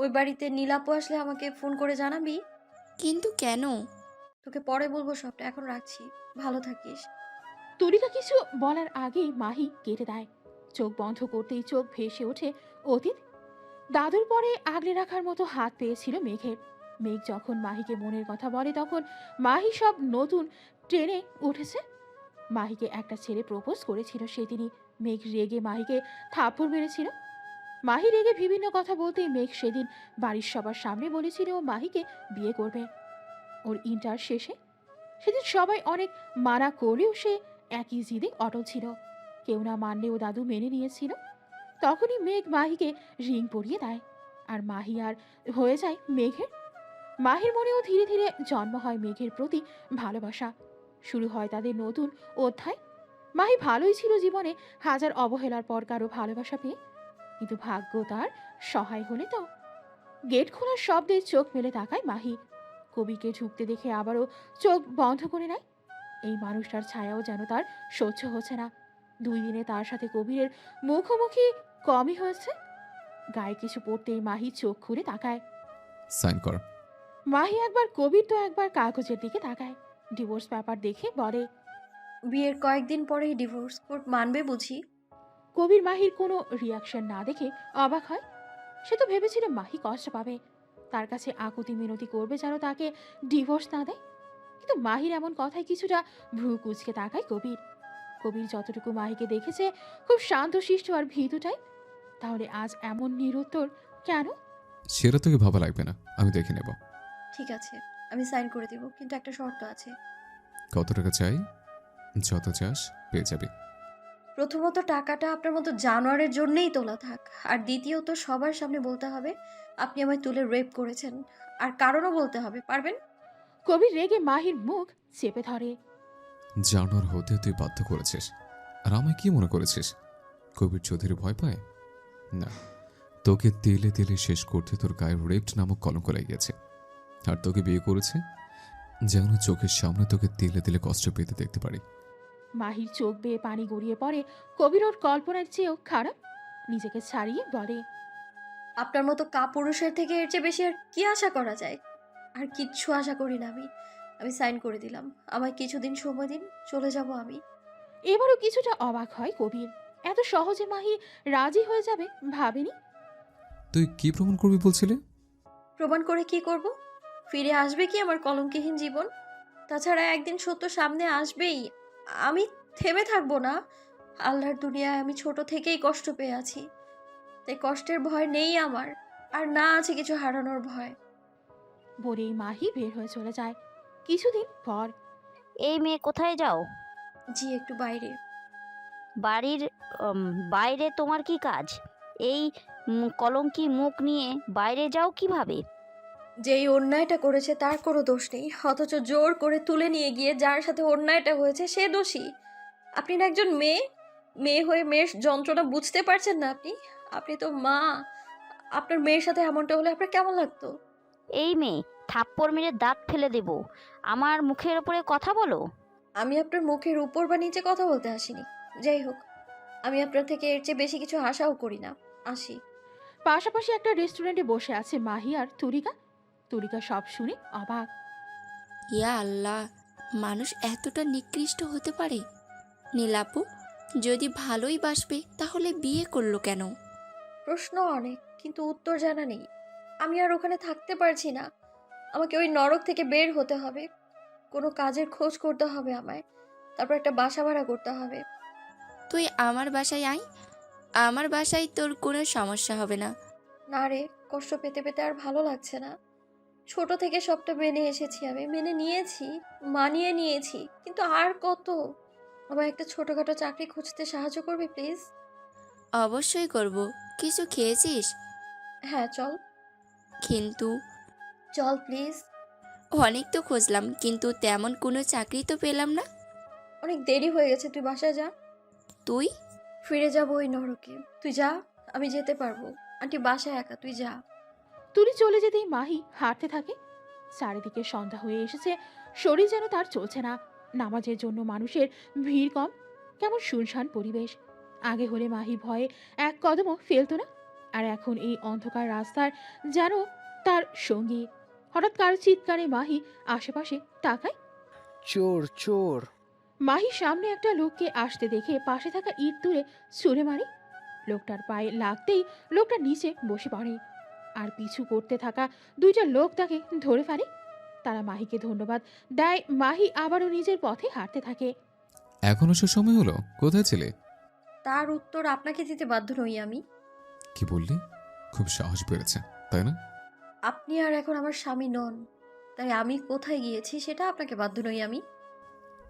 ওই বাড়িতে নীলাপু আসলে আমাকে ফোন করে জানাবি। কিন্তু কেন? তোকে পরে বলবো সবটা, এখন রাখছি। ভালো থাকিস। তুলিকা কিছু বলার আগেই মাহি কেটে দেয়। চোখ বন্ধ করতেই চোখ ভেসে ওঠে অতীত। দাদুর পরে আগলে রাখার মতো হাত পেয়েছিল মেঘের। মেঘ যখন মাহিকে মনের কথা বলে তখন মাহি সব নতুন ট্রেনে উঠেছে। মাহিকে একটা ছেলে প্রপোজ করেছিল সেদিনই। মেঘ রেগে মাহিকে থাপ্পড় মেরেছিল। মাহি রেগে বিভিন্ন কথা বলতেই মেঘ সেদিন বাড়ির সবার সামনে বলেছিল ও মাহিকে বিয়ে করবে ওর ইন্টার শেষে। সেদিন সবাই অনেক মানা করলেও সে একই জিদে অটল ছিল। কেউ না মানলেও দাদু মেনে নিয়েছিল। তখনই মেঘ মাহিকে রিং পরিয়ে দেয় আর মাহি আর হয়ে যায় মেঘের। মাহির মনেও ধীরে ধীরে জন্ম হয় মেঘের প্রতি ভালোবাসা। শুরু হয় তাদের নতুন অধ্যায়। মাহি ভালোই ছিল জীবনে, হাজার অবহেলার পর কারো ভালোবাসা পেয়ে। কিন্তু ভাগ্য তার সহায় হলে তো। গেট খোলার শব্দে চোখ মেলে তাকায় মাহি। কবিকে ঢুকতে দেখে আবারও চোখ বন্ধ করে নেয়। এই মানুষটার ছায়াও যেন তার সহ্য হচ্ছে না। 2 দিনে তার সাথে কবিরের মুখোমুখি কমই হয়েছে। গায়ে কিছু পড়তেই মাহি চোখ খুলে তাকায়। সাইন কর। মাহি একবার কবির তো একবার কাগজের দিকে তাকায়। ডিভোর্স পেপার দেখে বলে, বিয়ের কয়েকদিন পরেই ডিভোর্স কোর্ট মানবে বুঝি? কবির মাহির কোনো রিয়াকশন না দেখে অবাক হয়। সে তো ভেবেছিল মাহি কষ্ট পাবে, তার কাছে আকুতি মিনতি করবে যেন তাকে ডিভোর্স না দেয়। কিন্তু মাহির এমন কথায় কিছুটা ভ্রু কুচকে তাকায় কবির। কবির যতটুকু মাহিকে দেখেছে খুব শান্তশিষ্ট আর ভীতু টাইপ। তাহলে আজ এমন নিরুত্তর কেন? সেটা তোকে ভাবা লাগবে না, আমি দেখে নেব। ঠিক আছে, আমি সাইন করে দিব, কিন্তু একটা শর্ত আছে। কত টাকা চাই? যত চাস পেয়ে যাবি। প্রথমত টাকাটা আপনার মতো জানোয়ারের জন্যই তোলা থাক, আর দ্বিতীয়ত সবার সামনে বলতে হবে আপনি আমায় তুলে রেপ করেছেন, আর কারণও বলতে হবে। পারবেন? কবির রেগে মাহির মুখ চেপে ধরে। জানোয়ার হতে তুই বাধ্য করেছিস, আর আমায় কি মনে করেছিস কবির চৌধুরী ভয় পায়? না, তোকে তেলে তেলে শেষ করতে তোর গায়ে রেপড নামক কলঙ্ক লেগেছে। আর তোকে বিয়ে করেছে যেন চোখের সামনে তোকে তেলে তেলে কষ্ট পেতে দেখতে পারি। মাহির চোখ বেয়ে পানি গড়িয়ে পড়ে। কবির ওর কল্পনার চেয়েও খারাপ। নিজেকে ছাড়িয়ে বলে, আপনার মতো কাপুরুষের থেকে এর চেয়ে বেশি আর কি আশা করা যায়? আর কিচ্ছু আশা করি না আমি। আমি সাইন করে দিলাম, আমায় কিছুদিন সময় দিন, চলে যাব আমি। এবারও কিছুটা অবাক হয় কবির। এত সহজে মাহি রাজি হয়ে যাবে ভাবেনি। তুই কি প্রমাণ করবি বলছিলি? প্রমাণ করে কি করব? ফিরে আসবে কি আমার কলঙ্কহীন জীবন? তাছাড়া একদিন সত্য সামনে আসবেই। আমি থেমে থাকবো না। আল্লাহর দুনিয়ায় আমি ছোট থেকেই কষ্ট পেয়ে আছি, তাই কষ্টের ভয় নেই আমার, আর না আছে কিছু হারানোর ভয়। বলেই মাহি বের হয়ে চলে যায়। কিছুদিন পর এই মেয়ে কোথায় যাও? জি, একটু বাইরে। বাড়ির বাইরে তোমার কি কাজ? এই কলঙ্কি মুখ নিয়ে বাইরে যাও কিভাবে? যেই অন্যায়টা করেছে তার কোনো দোষ নেই, অথচ জোর করে তুলে নিয়ে গিয়ে যার সাথে অন্যায়টা হয়েছে সে দোষী। আপনি না একজন মেয়ে, মেয়ে হয়ে মেয়ের যন্ত্রণা বুঝতে পারছেন না? আপনি তো মা। আপনার মেয়ের সাথে এমনটা হলে আপনার কেমন লাগতো? এই মেয়ে, থাপ্পড় মেরে দাঁত ফেলে দেব। আমার মুখের ওপরে কথা বলো? আমি আপনার মুখের উপর বা নিচে কথা বলতে আসিনি। যাই হোক, আমি আপনার থেকে এর চেয়ে বেশি কিছু আশাও করি না। আসি। পাশাপাশি একটা রেস্টুরেন্টে বসে আছে মাহি আর তুরিকা। তুরিকা সব শুনে অবাক। ইয়া আল্লাহ, মানুষ এতটা নিকৃষ্ট হতে পারে? নীলাপু, যদি ভালোই বাসবে তাহলে বিয়ে করলো কেন? প্রশ্ন অনেক, কিন্তু উত্তর জানা নেই। আমি আর ওখানে থাকতে পারছি না। আমাকে ওই নরক থেকে বের হতে হবে। কোনো কাজের খোঁজ করতে হবে আমায়, তারপর একটা বাসা ভাড়া করতে হবে। তুই আমার বাসায় আয়, আমার বাসায় তোর কোনো সমস্যা হবে না। না রে, কষ্ট পেতে পেতে আর ভালো লাগছে না। ছোট থেকে সবটা মেনে এসেছি, আমি মেনে নিয়েছি, মানিয়ে নিয়েছি, কিন্তু আর কত? আমার একটা ছোটখাটো চাকরি খুঁজতে সাহায্য করবি প্লিজ? অবশ্যই করব। কিছু খেয়েছিস? হ্যাঁ, চল। কিন্তু চল প্লিজ। অনেক তো খুঁজলাম, কিন্তু তেমন কোনো চাকরি তো পেলাম না। অনেক দেরি হয়ে গেছে, তুই বাসায় যা। তুই? ফিরে যাবো ওই নরকে। তুই যা, আমি যেতে পারবো। আন্টি বাসায় একা, তুই যা। তুলি চলে যেতেই মাহি হাঁটতে থাকে। চারিদিকে সন্ধ্যা হয়ে এসেছে, শরীর যেন তার চলছে না। নামাজের জন্য মানুষের ভিড় কম, কেমন শুনশান পরিবেশ। আগে হলে মাহি ভয়ে এক কদমও ফেলতো না, আর এখন এই অন্ধকার রাস্তার যেন তার সঙ্গী। হঠাৎ কারো চিৎকারে মাহি আশেপাশে তাকায়। চোর চোর! মাহি সামনে একটা লোককে আসতে দেখে পাশে থাকা ইট তুলে ছুঁড়ে মারে। লোকটার পায়ে লাগতেই লোকটা নিচে বসে পড়ে, আর পিছু করতে থাকা দুইটা লোক তাকে ধরে ফেলে। তারা মাহিকে ধন্যবাদ দেয়। মাহি আবারও নিজের পথে হাঁটতে থাকে। এখন আসার সময় হলো, কোথায় ছিলে? তার উত্তর আপনাকে দিতে বাধ্য নই আমি। কি বললি? খুব সাহস বেড়েছে, তাই না? আপনি আর এখন আমার স্বামী নন, তাই আমি কোথায় গিয়েছি সেটা আপনাকে বাধ্য নই আমি।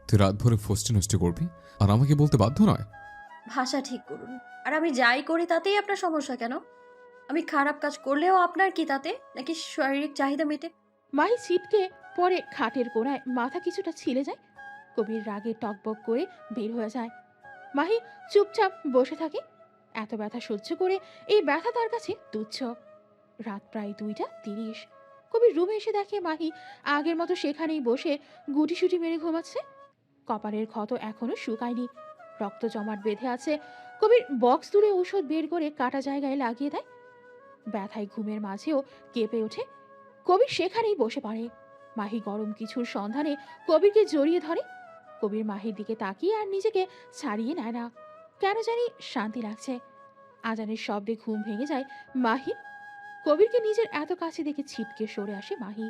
তুই রাত ভরে ফষ্টি নষ্ট করবি আর আমাকে বলতে বাধ্য নয়? ভাষা ঠিক করুন। আর আমি যাই করি তাতেই আপনার সমস্যা কেন? আমি খারাপ কাজ করলেও আপনার কি তাতে? নাকি শারীরিক চাহিদা মেটে? মাহি ছিটকে পরে খাটের কোণায় মাথা কিছুটা ছিলে যায়। কবির রাগে টকবক করে বের হয়ে যায়। মাহি চুপচাপ বসে থাকে। এত ব্যথা সহ্য করে এই ব্যথা তার কাছে তুচ্ছ। রাত প্রায় 2:30। কবির রুমে এসে দেখে মাহি আগের মতো সেখানেই বসে গুটিসুটি মেরে ঘুমাচ্ছে। কপালের ক্ষত এখনো শুকায়নি, রক্ত জমাট বেঁধে আছে। কবির বক্স তুলে ঔষধ বের করে কাটা জায়গায় লাগিয়ে দেয়। ব্যথায় ঘুমের মাঝেও কেঁপে ওঠে। কবির সেখানেই বসে পড়ে। মাহি গরম কিছুর সন্ধানে কবিরকে জড়িয়ে ধরে। কবির মাহির দিকে তাকিয়ে আর নিজেকে ছাড়িয়ে নেয় না। কেন জানি শান্তি লাগছে। আজানের শব্দে ঘুম ভেঙে যায় মাহির। কবিরকে নিজের এত কাছে দেখে ছিটকে সরে আসে মাহি।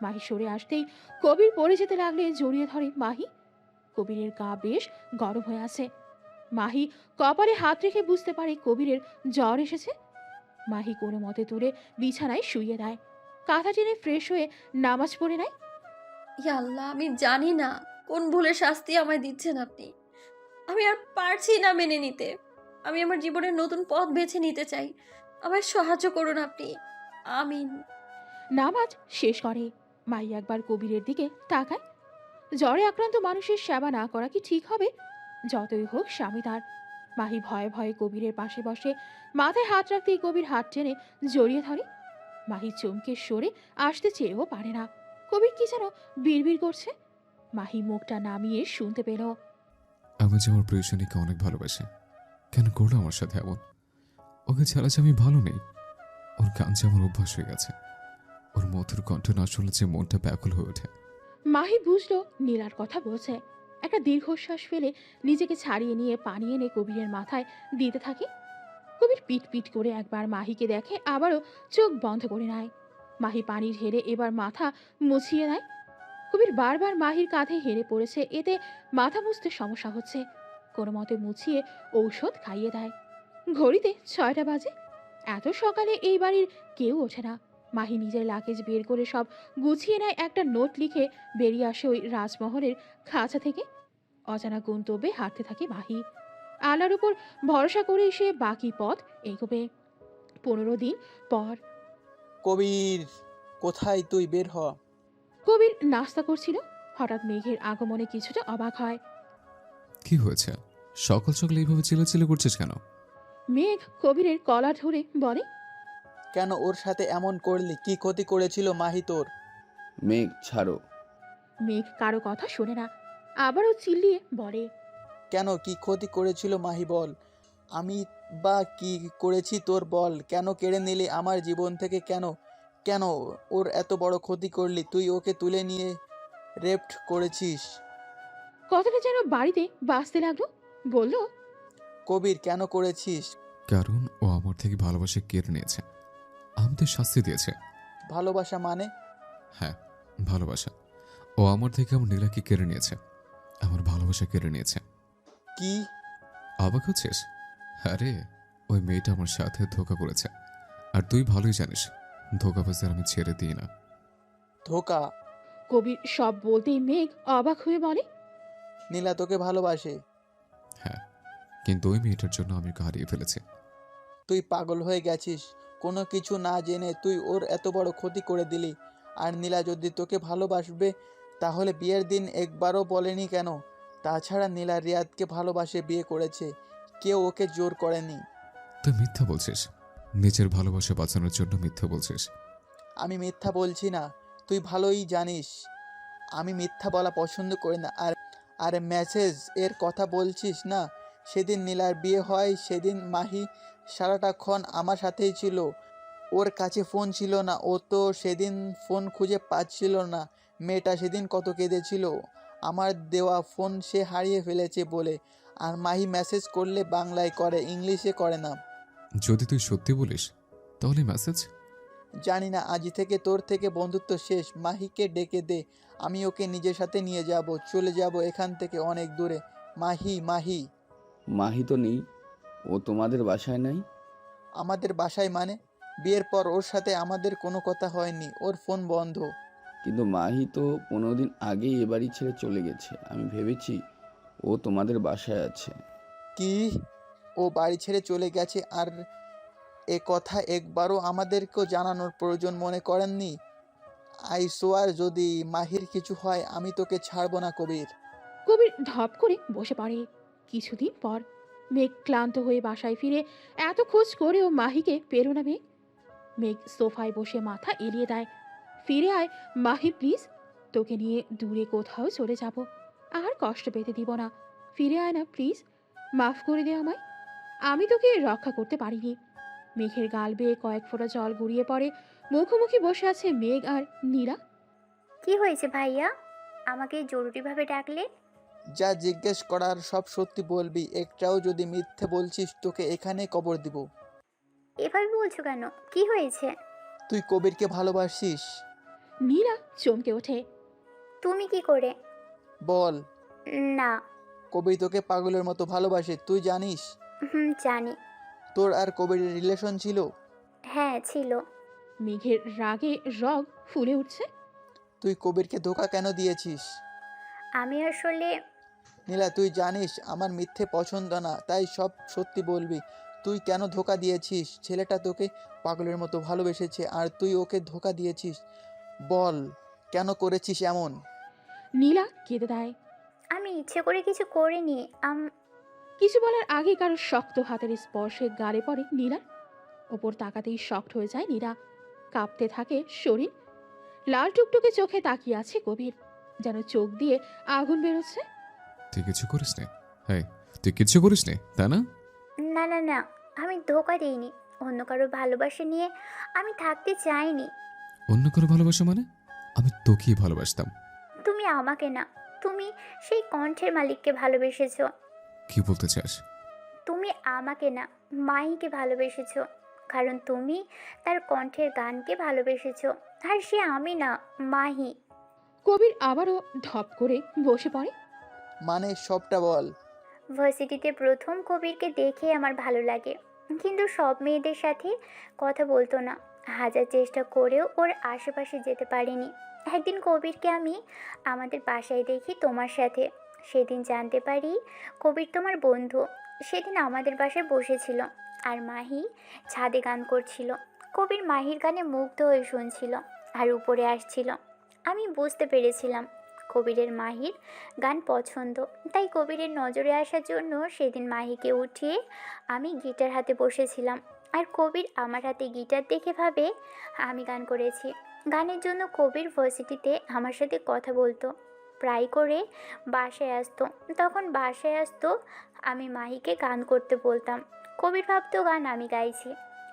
মাহি সরে আসতেই কবির পড়ে যেতে লাগলে জড়িয়ে ধরে মাহি। কবিরের গা বেশ গরম হয়ে আছে। মাহি কপালে হাত রেখে বুঝতে পারে কবিরের জ্বর এসেছে। মাহি কোনো মতে তুলে বিছানায় শুইয়ে দেয়। কাঁথা টেনে ফ্রেশ হয়ে নামাজ পড়ে নেয়। ইয়া আল্লাহ, আমি জানি না কোন ভুলের শাস্তি আমায় দিচ্ছেন আপনি। আমি আর পারছি না মেনে নিতে। আমি আমার জীবনের নতুন পথ বেছে নিতে চাই। আমায় সাহায্য করুন আপনি। আমিন। নামাজ শেষ করে মাহি একবার কবিরের দিকে তাকায়। জ্বরে আক্রান্ত মানুষের সেবা না করা কি ঠিক হবে? যতই হোক স্বামী তার। মাহি ভয়ে ভয়ে কবিরের পাশে বসে। মাথায় হাত রাখতেই কবির হাত টেনে জড়িয়ে ধরে। মাহি চমকে সরে আসতে চেয়েও পারে না। কবির কি যেন বিড়বিড় করছে। মাহি মুখটা নামিয়ে শুনতে পেল। আমি যে আমার প্রিয়জনীকে অনেক ভালোবাসি, কেন করলো আমার সাথে এমন? ওকে ছাড়া যে আমি ভালো নেই। ওর গান যে আমার অভ্যাস হয়ে গেছে। ওর মধুর কণ্ঠ না শুনলে যে মনটা ব্যাকুল হয়ে ওঠে। মাহি বুঝলো নীলার কথা বলছে। একটা দীর্ঘশ্বাস ফেলে নিজেকে ছাড়িয়ে নিয়ে পানি এনে কবিরের মাথায় দিতে থাকে। কবির পিট পিট করে একবার মাহিকে দেখে, আবারও চোখ বন্ধ করে নেয়। মাহি পানি ঢেলে এবার মাথা মুছিয়ে নেয়। কবির বারবার মাহির কাঁধে হেরে পড়েছে, এতে মাথা মুছতে সমস্যা হচ্ছে। কোনো মতে মুছিয়ে ঔষধ খাইয়ে দেয়। ঘড়িতে 6টা বাজে। এত সকালে এই বাড়ির কেউ ওঠে না। মাহি নিজের লাগেজ বের করে সব গুছিয়ে নেয়। একটা নোট লিখে বেরিয়ে আসে ওই রাজমহলের খাঁচা থেকে। অজানা গন্তব্যে হাঁটতে থাকে মাহি। আল্লাহর উপর ভরসা করে সে বাকি পথ এগোবে। 15 দিন পর। কবির, কোথায় তুই? বের হ। কবির নাস্তা করছিল। হঠাৎ মেঘের আগমনে কিছুটা অবাক হয়। কি হয়েছে? সকাল সকাল এইভাবে চিল্লাচিল্লি করছিস কেন? মেঘ কবিরের কলা ধরে বলে। কেন ওর সাথে এমন করলি? কি ক্ষতি করেছিল মাহি তোর? মেঘ ছাড়ো। মেঘ কারো কথা শোনে না, আবারও চিল্লিয়ে বলে। কেন, কি ক্ষতি করেছিল মাহি বল? আমি বা কি করেছি তোর বল? কেন কেড়ে নিলি আমার জীবন থেকে? কেন কেন ওর এত বড় ক্ষতি করলি? তুই ওকে তুলে নিয়ে রেপ্ট করেছিস। কথাটা যেন বাড়িতে বাজতে লাগলো। বলল, কবির, কেন করেছিস? কারণ ও আমার থেকে ভালোবাসা কেড়ে নিয়েছে, আমাদের শাস্তি দিয়েছে। ভালোবাসা মানে? হ্যাঁ, ভালোবাসা। ও আমার থেকে আমার নীলাকে কেড়ে নিয়েছে, আমার ভালোবাসা কেড়ে নিয়েছে। কি? অবাক হচ্ছিস? আরে ওই মেয়েটা আমার সাথে ধোঁকা করেছে, আর তুই ভালোই জানিস ধোঁকাবাজদের আমি ছেড়ে দিই না। ধোকা? কবির সব বলতেই মেঘ অবাক হয়ে বলে, নীলা তোকে ভালোবাসে? হ্যাঁ, কিন্তু ওই মেয়েটার জন্য আমি ওকে হারিয়ে ফেলেছি। তুই পাগল হয়ে গেছিস। কোনো কিছু না জেনে তুই ওর এত বড় ক্ষতি করে দিলি। আর নীলা যদি তোকে ভালোবাসবে তাহলে বিয়ের দিন একবারও বলেনি কেন? তাছাড়া নীলা রিয়াদকে ভালোবাসে বিয়ে করেছে, কেউ ওকে জোর করেনি। তুই মিথ্যা বলছিস, নিজের ভালোবাসা বাঁচানোর জন্য মিথ্যা বলছিস। আমি মিথ্যা বলছি না, তুই ভালোই জানিস আমি মিথ্যা বলা পছন্দ করি না। আর মেসেজ এর কথা বলছিস না, সেদিন নীলার বিয়ে হয়, সেদিন মাহি সারাটাক্ষণ আমার সাথেই ছিল। ওর কাছে ফোন ছিল না, ও তো সেদিন ফোন খুঁজে পাচ্ছিল না। মেয়েটা সেদিন কত কেঁদেছিল। আমার দেওয়া ফোন সে হারিয়ে ফেলেছে বলে। আর মাহি মেসেজ করলে বাংলায় করে, ইংলিশে করে না। যদি তুই সত্যি বলিস তাহলে মেসেজ। জানি না, আজ থেকে তোর থেকে বন্ধুত্ব শেষ। মাহিকে ডেকে দে, আমি ওকে নিজের সাথে নিয়ে যাব, চলে যাব এখান থেকে অনেক দূরে। মাহি, মাহি। মাহি তো নেই, ও তোমাদের বাসায় নাই? আমাদের বাসায় মানে? বিয়ের পর ওর সাথে আমাদের কোনো কথা হয়নি, ওর ফোন বন্ধ। কিন্তু মাহি তো 15 দিন আগেই এ বাড়ি ছেড়ে চলে গেছে, আমি ভেবেছি ও তোমাদের বাসায় আছে। কি? ও বাড়ি ছেড়ে চলে গেছে আর এ কথা একবারও আমাদেরকেও জানানোর প্রয়োজন মনে করেননি? আই সোয়ার, যদি মাহির কিছু হয় আমি তোকে ছাড়বো না কবির। কবির ধপ করে বসে পড়ে। কিছুদিন পর মেঘ ক্লান্ত হয়ে বাসায় ফিরে এত খোঁজ করেও মাহিকে পেরো না মেঘ। মেঘ সোফায় বসে মাথা এলিয়ে দেয়। ফিরে আয় মাহি প্লিজ, তোকে নিয়ে দূরে কোথাও চলে যাব, আর কষ্ট পেতে দিব না। ফিরে আয় না প্লিজ, মাফ করে দে আমায়, আমি তোকে রক্ষা করতে পারিনি। মেঘের গাল বেয়ে কয়েক ফোঁটা জল গড়িয়ে পড়ে। মুখোমুখি বসে আছে মেঘ আর নীরা। কি হয়েছে ভাইয়া, আমাকে জরুরিভাবে ডাকলে? যা জিজ্ঞেস করার সব সত্যি বলবি, একটাও যদি মিথ্যে বলছিস তোকে এখানে কবর দিব। এভাবে বলছো কেন, কি হয়েছে? তুই কবিরকে ভালোবাসিস? নীরা চমকে ওঠে। তুমি কি করে? বল। না। কবির তোকে পাগলের মতো ভালোবাসে, তুই জানিস? জানি। তোর আর কবিরের রিলেশন ছিল? হ্যাঁ ছিল। মেঘের রাগে রগ ফুলে উঠছে। তুই কবিরকে ধোকা কেন দিয়েছিস? আমি আসলে নীলা, তুই জানিস আমার মিথ্যে পছন্দ না, তাই সব সত্যি বলবি। তুই কেন ধোকা দিয়েছিস? ছেলেটা তোকে পাগলের মতো ভালোবেসেছে আর তুই ওকে ধোকা দিয়েছিস। বল, কেন করেছিস এমন? নীলা কেঁদে দেয়। আমি ইচ্ছে করে কিছু করিনি। কিছু বলার আগে কারো শক্ত হাতের স্পর্শে গালে পড়ে নীলার। ওপর তাকাতেই শক্ট হয়ে যায় নীরা। কাঁপতে থাকে শরীর। লাল টুকটুকে চোখে তাকিয়ে আছে কবির, যেন চোখ দিয়ে আগুন বেরোচ্ছে। তুই কিছু করিস নে? হ্যাঁ, তুই কিছু করিস নে, তাই না? না না না, আমি ধোকা দিইনি। অন্য কারো ভালোবাসা নিয়ে আমি থাকতে চাইনি। অন্য কারো ভালোবাসা মানে? আমি তোকেই ভালোবাসতাম। তুমি আমাকে না, তুমি সেই কণ্ঠের মালিককে ভালোবেসেছো। কি বলতে চাস? তুমি আমাকে না, মাহিকে ভালোবেসেছো। কারণ তুমি তার কণ্ঠের গানকে ভালোবেসেছো। আর সে আমি না, মাহি। কবির আবারও ঢপ করে বসে পড়ে। মানে সবটা বল। ভার্সিটিতে প্রথম কবিরকে দেখে আমার ভালো লাগে, কিন্তু সব মেয়েদের সাথে কথা বলতো না। হাজার চেষ্টা করেও ওর আশেপাশে যেতে পারিনি। একদিন কবিরকে আমি আমাদের বাসায় দেখি তোমার সাথে। সেদিন জানতে পারি কবির তোমার বন্ধু। সেদিন আমাদের বাসায় বসেছিল আর মাহি ছাদে গান করছিল। কবির মাহির গানে মুগ্ধ হয়ে শুনছিল আর উপরে আসছিল। আমি বুঝতে পেরেছিলাম কবিরের মাহির গান পছন্দ, তাই কবিরের নজরে আসার জন্য সেদিন মাহিকে উঠিয়ে আমি গিটার হাতে বসেছিলাম। আর কবির আমার হাতে গিটার দেখে ভাবে আমি গান করেছি। গানের জন্য কবির ভার্সিটিতে আমার সাথে কথা বলতো, প্রায় করে বাসায় আসতো। তখন বাসায় আসতো, আমি মাহিকে গান করতে বলতাম, কবির ভাবতো গান আমি গাইছি।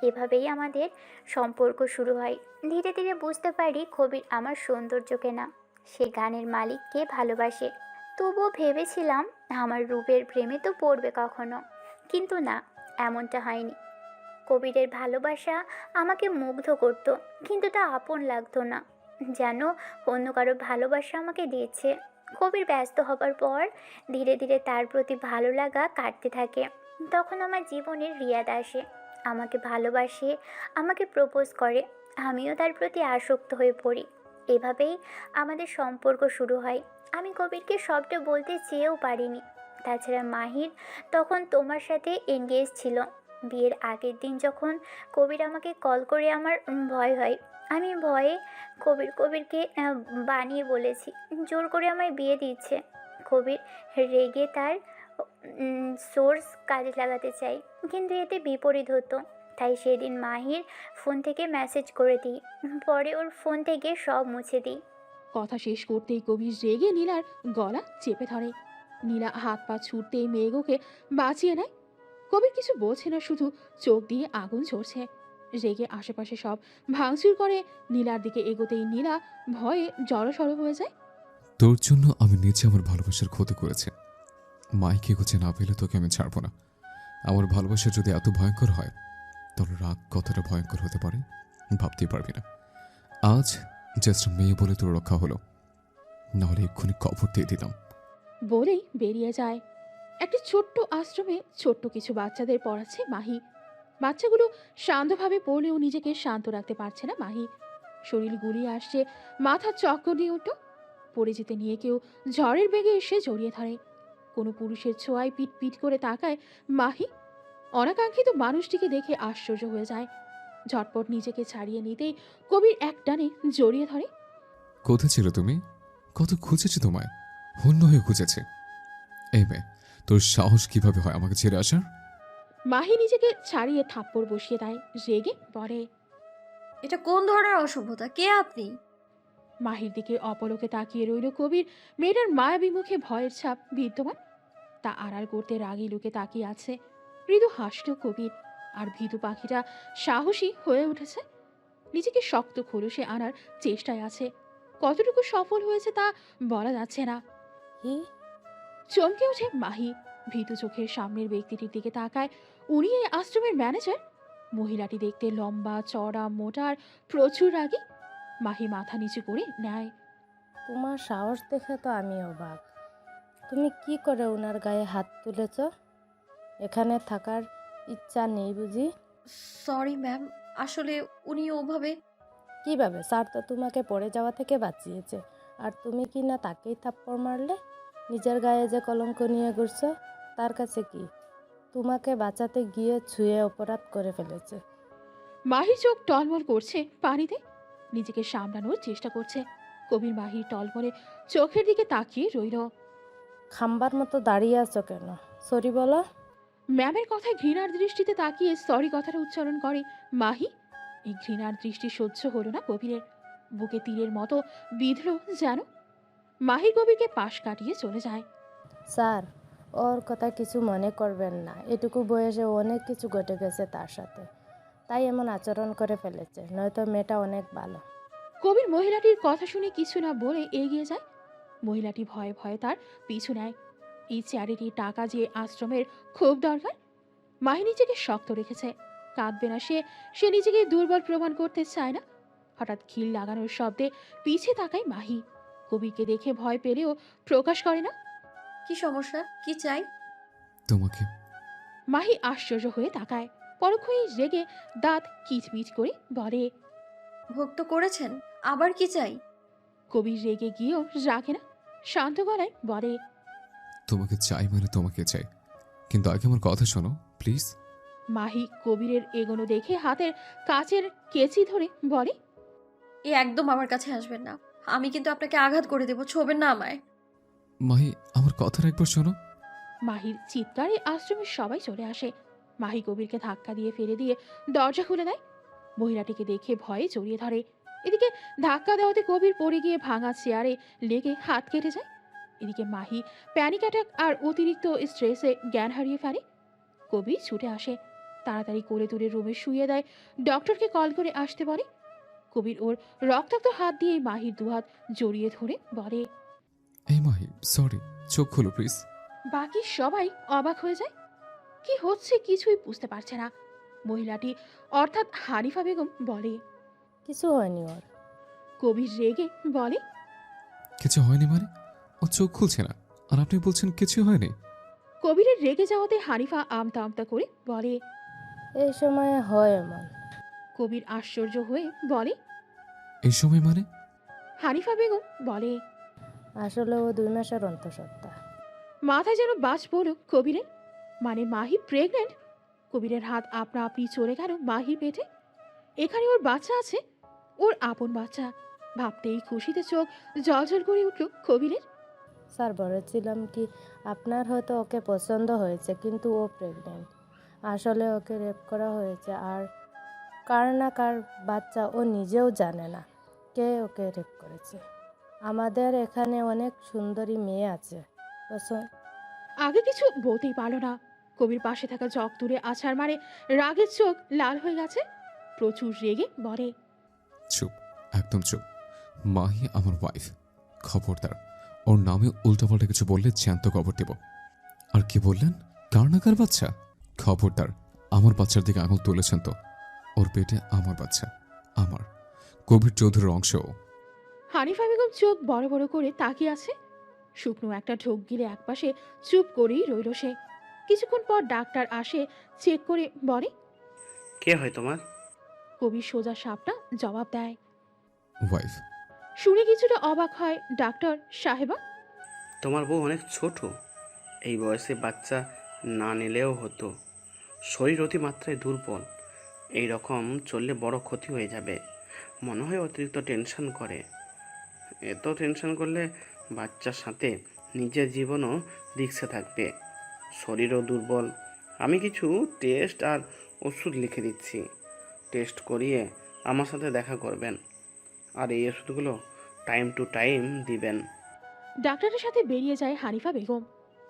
এভাবেই আমাদের সম্পর্ক শুরু হয়। ধীরে ধীরে বুঝতে পারি কবির আমার সৌন্দর্যকে না, সে গানের মালিককে ভালোবাসে। তবুও ভেবেছিলাম আমার রূপের প্রেমে তো পড়বে কখনো, কিন্তু না, এমনটা হয়নি। কবিরের ভালোবাসা আমাকে মুগ্ধ করত, কিন্তু তা আপন লাগতো না, যেন অন্য কারো ভালোবাসা আমাকে দিয়েছে। কবির ব্যস্ত হবার পর ধীরে ধীরে তার প্রতি ভালো লাগা কাটতে থাকে। তখন আমার জীবনের রিয়াদ আসে, আমাকে ভালোবাসে, আমাকে প্রপোজ করে। আমিও তার প্রতি আসক্ত হয়ে পড়ি। এভাবেই আমাদের সম্পর্ক শুরু হয়। আমি কবিরকে সবটা বলতে চেয়েও পারিনি। তাছাড়া মাহির তখন তোমার সাথে এনগেজ ছিল। বিয়ের আগের দিন যখন কবির আমাকে কল করে আমার ভয় হয়। আমি ভয়ে কবিরকে বানিয়ে বলেছি জোর করে আমায় বিয়ে দিচ্ছে। কবির রেগে তার সোর্স কাজে লাগাতে চাই, কিন্তু এতে বিপরীত হতো। তাই সেদিন মাহির ফোন থেকে মেসেজ করে দিই, পরে ওর ফোন থেকে সব মুছে দিই। কথা শেষ করতেই কবির রেগে নীলার গলা চেপে ধরে। নীলা হাত পা ছুটতেই মেঘ ওকে বাঁচিয়ে নেয়। কবির কিছু বলছে না, শুধু চোখ দিয়ে আগুন ঝরছে। রেগে আশেপাশে সব ভাঙচুর করে নীলার দিকে এগোতেই নীলা ভয়ে জড়সড় হয়ে যায়। তোর জন্য আমি নিজে আমার ভালোবাসার ক্ষতি করেছি। মাইকে খুঁজে না পেলে তোকে আমি ছাড়বো না। আমার ভালোবাসা যদি এত ভয়ঙ্কর হয়, তাহলে রাগ কতটা ভয়ঙ্কর হতে পারে ভাবতেই পারবি না। আজ জাস্ট মেয়ে বলে তোর রক্ষা হলো, নাহলে এক্ষুনি কবর দিয়ে দিতাম। বলেই বেরিয়ে যায়। একটি ছোট্ট আশ্রমে ছোট্ট কিছু বাচ্চাদের পড়াচ্ছে মাহি। বাচ্চাগুলো শান্তভাবে পড়লেও নিজেকে শান্ত রাখতে পারছে না মাহি। শরীর গুলিয়ে আসছে, মাথা চক্কর দিয়ে উঠল। পড়ে যেতে নিয়ে কেউ ঝড়ের বেগে এসে জড়িয়ে ধরে। কোনো পুরুষের ছোঁয়ায় পিট পিট করে তাকায় মাহি। অনাকাঙ্ক্ষিত মানুষটিকে দেখে আশ্চর্য হয়ে যায়। ঝটপট নিজেকে ছাড়িয়ে নিতেই কবির এক টানে জড়িয়ে ধরে। কোথায় ছিল তুমি? কত খুঁজেছি তোমায়, হন্য হয়ে খুঁজেছে। এই মেয়ে, তোর সাহস কিভাবে হয় আমাকে ছেড়ে আসার? মাহি নিজেকে ছাড়িয়ে থাপ্পড় বসিয়ে দেয়, রেগে বলে। এটা কোন ধরনের অসভ্যতা? কে আপনি? মাহির দিকে অপলকে তাকিয়ে রইল কবির। মেয়েটার মায়াবী মুখে ভয়ের ছাপ বিদ্যমান। তা আড়াল করতে রাগী লোকে তাকিয়ে আছে। মৃদু হাসল কবির। আর ভীতু পাখিটা সাহসী হয়ে উঠেছে। নিজেকে শক্ত খোলসে আনার চেষ্টায় আছে। কতটুকু সফল হয়েছে তা বলা যাচ্ছে না। চমকে ওঠে মাহি। ভীতু চোখের সামনের ব্যক্তিটির দিকে তাকায়। উনি এই আশ্রমের ম্যানেজার। মহিলাটি দেখতে লম্বা, চড়া, মোটা আর প্রচুর রাগী। মাহি মাথা নিচু করে নেয়। তোমার সাহস দেখে তো আমি অবাক। তুমি কি করে ওনার গায়ে হাত তুলেছ? এখানে থাকার ইচ্ছা নেই বুঝি? সরি ম্যাম, আসলে উনি ওভাবে। কিভাবে? স্যার তো তোমাকে পড়ে যাওয়া থেকে বাঁচিয়েছে, আর তুমি কি না তাকেই থাপ্পড় মারলে? নিজের গায়ে যে কলঙ্ক নিয়ে ঘুরছো, তার কাছে কি? তোমাকে বাঁচাতে গিয়ে ছুঁয়ে অপরাধ করে ফেলেছে। মাহি চোখ টলমল করছে পানিতে। নিজেকে সামলানোর চেষ্টা করছে। কবির মাহির টলমলে চোখের দিকে তাকিয়ে রইল। খাম্বার মতো দাঁড়িয়ে আছো কেন? সরি বলো। ম্যামের কথায় ঘৃণার দৃষ্টিতে তাকিয়ে সরি কথাটা উচ্চারণ করে মাহি। এই ঘৃণার দৃষ্টি সহ্য হলো না কবিরের। বুকে তীরের মতো বিঁধল যেন। মাহি কবিরকে পাশ কাটিয়ে চলে যায়। স্যার, ওর কথা কিছু মনে করবেন না। এটুকু বয়সে অনেক কিছু ঘটে গেছে তার সাথে, তাই এমন আচরণ করে ফেলেছে, নয়তো মেয়েটা অনেক ভালো। কবির মহিলাটির কথা শুনে কিছু না বলে এগিয়ে যায়। মহিলাটি ভয়ে ভয়ে তার পিছু নেয়। এই চ্যারিটির টাকা যে আশ্রমের খুব দরকার। মাহি নিজেকে শক্ত রেখেছে। কাঁদবে না সে। সে নিজেকে দুর্বল প্রমাণ করতে চায় না। হঠাৎ খিল লাগানোর শব্দে পিছে তাকায় মাহি। কবিরকে দেখে ভয় পেলেও প্রকাশ করে না। কি সমস্যা? কি চাই? তোমাকে। মাহি আশ্চর্য হয়ে তাকায়। পরক্ষণেই রেগে দাঁত কিচমিচ করে বলে। ভক্ত করেছেন, আবার কি চাই? কবির রেগে গিয়েও রাখে না। শান্ত গলায় বলে। তোমাকে চাই মানে তোমাকে চাই, কিন্তু আগে আমার কথা শোনো প্লিজ। মাহি কবিরের এগোনো দেখে হাতের কাচের কেচি ধরে বলে। এ একদম আমার কাছে আসবেন না। আমি কিন্তু আপনাকে আঘাত করে দেবো, ছোবেন না আমায়। মাহি, আমার কথাটা একবার শোনো। মাহির চিৎকারে আশ্রমের সবাই চলে আসে। মাহি কবিরকে ধাক্কা দিয়ে ফেলে দিয়ে দরজা খুলে দেয়। মহিলাটিকে দেখে ভয়ে জড়িয়ে ধরে। এদিকে ধাক্কা দেওয়াতে কবির পড়ে গিয়ে ভাঙা চেয়ারে লেগে হাত কেটে যায়। এদিকে মাহি প্যানিক অ্যাটাক আর অতিরিক্ত স্ট্রেসে জ্ঞান হারিয়ে ফেলে। কবির ছুটে আসে। তাড়াতাড়ি করে তুলে রুমে শুইয়ে দেয়। ডক্টরকে কল করে আসতে বলে। কবির ওর রক্তাক্ত হাত দিয়ে মাহির দুহাত জড়িয়ে ধরে বলে। এই মাহি, সরি, চোখ খোলো প্লিজ। বাকি সবাই অবাক হয়ে যায়। কি হচ্ছে কিছুই বুঝতে পারছে না। মহিলাটি অর্থাৎ হানিফা বেগম বলে। কিছু হয়নি ওর। কবির রেগে বলে। কিছু হয়নি মানে? ও চোখ খুলছে না, আর আপনি বলছেন কিছু হয়নি? কবিরের রেগে যাওয়াতে হানিফা আমতা আমতা করে বলে। এই সময়ে হয় এমন। কবির আশ্চর্য হয়ে বলে। এই সময় মানে? হানিফা বেগম বলে। আসলে ও 2 মাসের অন্তঃসত্ত্বা। মাথায় যেন বাজ পড়ল কবিরের। মানে মাহি প্রেগনেন্ট? কবিরের হাত আপনা আপনি চলে গেল মাহির পেটে। এখানে ওর বাচ্চা আছে, ওর আপন বাচ্চা। ভাবতেই খুশিতে চোখ জলজল করে উঠল কবিরের। স্যার, বলেছিলাম কি আপনার হয়তো ওকে পছন্দ হয়েছে, কিন্তু ও প্রেগনেন্ট। আসলে ওকে রেপ করা হয়েছে, আর কার না কার বাচ্চা ও নিজেও জানে না কে ওকে রেপ করেছে। আমাদের এখানে অনেক সুন্দরী মেয়ে আছে। আগে কিছু বলতেই পারল না। কবির পাশে থাকা জগ তুলে আছাড় মারে। রাগের চোখ লাল হয়ে গেছে। প্রচুর রেগে বলে। চুপ, একদম চুপ। মাহি আমার ওয়াইফ, খবরদার ওর নামে উল্টাপাল্টা কিছু বললে জ্যান্ত কবর দেব। আর কি বললেন? কার না কার বাচ্চা? খবরদার আমার বাচ্চার দিকে আঙুল তুলেছেন তো। ওর পেটে আমার বাচ্চা, আমার কবির চৌধুরীর অংশ। হানিফা বেগম চোখ বড় বড় করে তাকিয়ে আছে। শুকনো একটা ঢোক গিলে একপাশে চুপ করেই রইল সে। কিছুক্ষণ পর ডাক্তার আসে, চেক করে বলে। কে হয় তোমার? কবির সোজা সাপটা জবাব দেয়। ওয়াইফ। শুনে কিছুটা অবাক হয় ডাক্তার সাহেবা। তোমার বউ অনেক ছোট, এই বয়সে বাচ্চা না নিলেও হতো। শরীর অতিমাত্রায় দুর্বল, এই রকম চললে বড় ক্ষতি হয়ে যাবে। মনে হয় অতিরিক্ত টেনশন করে। এত টেনশন করলে বাচ্চার সাথে নিজের জীবনও রিস্কে থাকবে। শরীরও দুর্বল। আমি কিছু টেস্ট আর ওষুধ লিখে দিচ্ছি, টেস্ট করিয়ে আমার সাথে দেখা করবেন। আর এই ওষুধগুলো টাইম টু টাইম দিবেন। ডাক্তারের সাথে বেরিয়ে যায় হানিফা বেগম।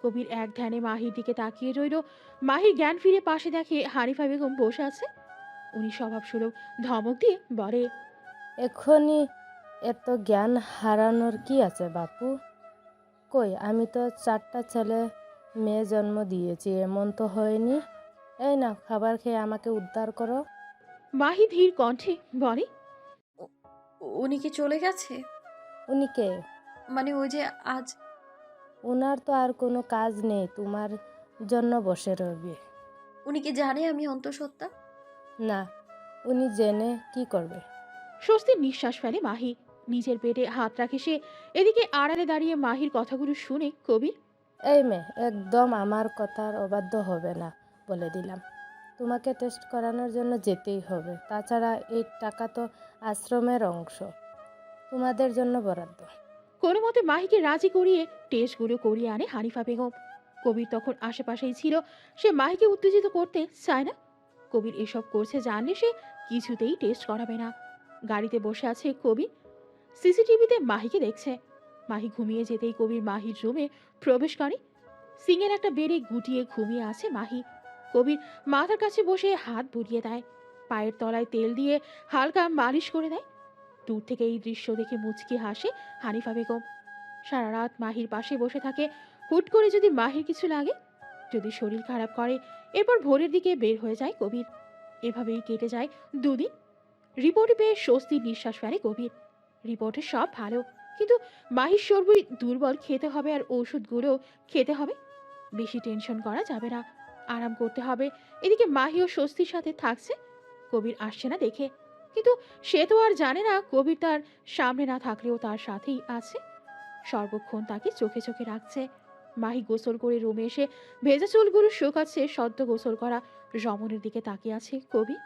কবির এক ধ্যানে মাহির দিকে তাকিয়ে রইল। মাহির জ্ঞান ফিরে পাশে দেখে হানিফা বেগম বসে আছে। উনি স্বভাবসুলভ ধমক দিয়ে বলে। এখনই এত জ্ঞান হারানোর কি আছে বাপু? কই, আমি তো 4টা ছেলে মেয়ে জন্ম দিয়েছি, এমন তো হয়নি। এই না, খাবার খেয়ে আমাকে উদ্ধার করো। মাহি ধীর কণ্ঠে বলে। উ- উনি কি চলে গেছে? উনি কে? মানে ওই যে আজ। ওনার তো আর কোনো কাজ নেই, তোমার জন্য বসে রইবে। উনি কি জানে আমি অন্তঃসত্ত্বা? না, উনি জেনে কি করবে? স্বস্তির নিঃশ্বাস ফেলে মাহি। নিজের পেটে হাত রাখে সে। এদিকে আড়ালে দাঁড়িয়ে মাহির কথাগুলো শুনে কবির। এই মেয়ে, একদম আমার কথার অবাধ্য হবে না, বলে দিলাম। তোমাকে টেস্ট করানোর জন্য যেতেই হবে। তাছাড়া এই টাকা তো আশ্রমের অংশ, তোমাদের জন্য বরাদ্দ। কোনো মতে মাহিকে রাজি করিয়ে টেস্টগুলো করিয়ে আনে হানিফা বেগম। কবির তখন আশেপাশেই ছিল। সে মাহিকে উত্তেজিত করতে চায় না। কবির এসব করছে জানলে সে কিছুতেই টেস্ট করাবে না। গাড়িতে বসে আছে কবির, সিসিটিভিতে মাহিকে দেখছে। মাহি ঘুমিয়ে যেতেই কবির মাহির রুমে প্রবেশ করে। সিংয়ের একটা বেডে গুটিয়ে ঘুমিয়ে আছে মাহি। কবির মাথার কাছে বসে হাত বুলিয়ে দেয়, পায়ের তলায় তেল দিয়ে হালকা মালিশ করে দেয়। দূর থেকে এই দৃশ্য দেখে মুচকি হাসে হানিফা বেগম। সারা রাত মাহির পাশে বসে থাকে। হুট করে যদি মাহির কিছু লাগে, যদি শরীর খারাপ করে, এরপর ভোরের দিকে বের হয়ে যায় কবির। এভাবেই কেটে যায় 2 দিন। রিপোর্টে পেয়ে স্বস্তির নিঃশ্বাস ফেলে কবির। রিপোর্টে সব ভালো, কিন্তু মাহির শরীর দুর্বল, খেতে হবে আর ওষুধগুলো খেতে হবে। বেশি টেনশন করা যাবে না, আরাম করতে হবে। এদিকে মাহিও স্বস্তির সাথে থাকছে। কবির আসছে না দেখে, কিন্তু সে তো আর জানে না কবির তার সামনে না থাকলেও তার সাথেই আছে, সর্বক্ষণ তাকে চোখে চোখে রাখছে। মাহি গোসল করে রুমে এসে ভেজা চুলগুলো শুকাচ্ছে। সদ্য গোসল করা রমনের দিকে তাকিয়ে আছে কবির।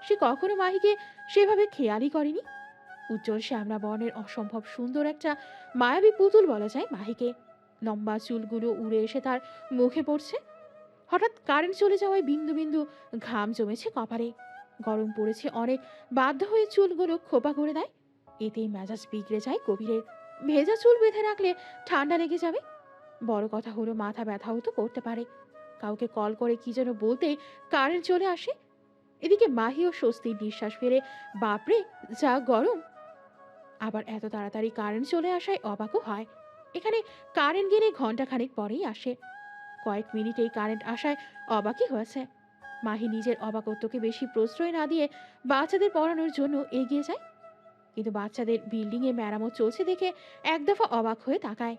সে কখনো মাহিকে সেভাবে খেয়ালই করেনি। উজ্জ্বল শ্যামলা বর্ণের অসম্ভব সুন্দর একটা মায়াবী পুতুল বলা যায় মাহিকে। লম্বা চুলগুলো উড়ে এসে তার মুখে পড়ছে। হঠাৎ কারেন্ট চলে যাওয়ায় বিন্দু বিন্দু ঘাম জমেছে কপালে। গরম পড়েছে অনেক, বাধ্য হয়ে চুলগুলো খোপা করে দেয়। এতেই মেজাজ বিগড়ে যায় কবিরের। ভেজা চুল বেঁধে রাখলে ঠান্ডা লেগে যাবে। বড় কথা হলো মাথা ব্যথাও তো করতে পারে। কাউকে কল করে কি যেন বলতেই কারেন্ট চলে আসে। এদিকে মাহি ও স্বস্তির নিঃশ্বাস ফেলে, বাপরে যা গরম। আবার এত তাড়াতাড়ি কারেন্ট চলে আসায় অবাকও হয়। এখানে কারেন্ট গেলে ঘন্টাখানেক পরেই আসে। কয়েক মিনিটেই কারেন্ট আসায় অবাকই হয়েছে। মাহি নিজের অবাকত্বকে বেশি প্রশ্রয় না দিয়ে বাচ্চাদের পড়ানোর জন্য এগিয়ে যায়। কিন্তু বাচ্চাদের বিল্ডিংয়ে মেরামত চলছে দেখে এক দফা অবাক হয়ে তাকায়।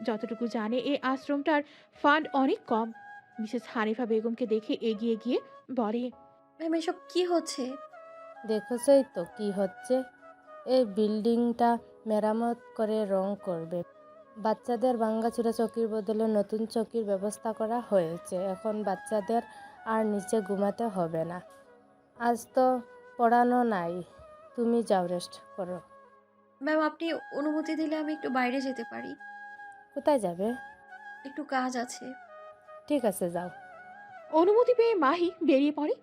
যতটুকু জানে এই আশ্রমটার ফান্ড অনেক কম। মিসেস হানিফা বেগমকে দেখে এগিয়ে গিয়ে বলে। ম্যাম এসব কি হচ্ছে? দেখোছই তো কি হচ্ছে। এই বিল্ডিংটা মেরামত করে রং করবে। বাচ্চাদের ভাঙাচোরা চৌকির বদলে নতুন চৌকির ব্যবস্থা করা হয়েছে। এখন বাচ্চাদের আর নিচে ঘুমাতে হবে না। আজ তো পড়ানো নাই, তুমি যাও, রেস্ট করো। ম্যাম আপনি অনুমতি দিলে আমি একটু বাইরে যেতে পারি। কোথায় যাবে? একটু কাজ আছে। ঠিক আছে, যাও। অনুমতি পেয়ে মাহি বেরিয়ে পড়ে।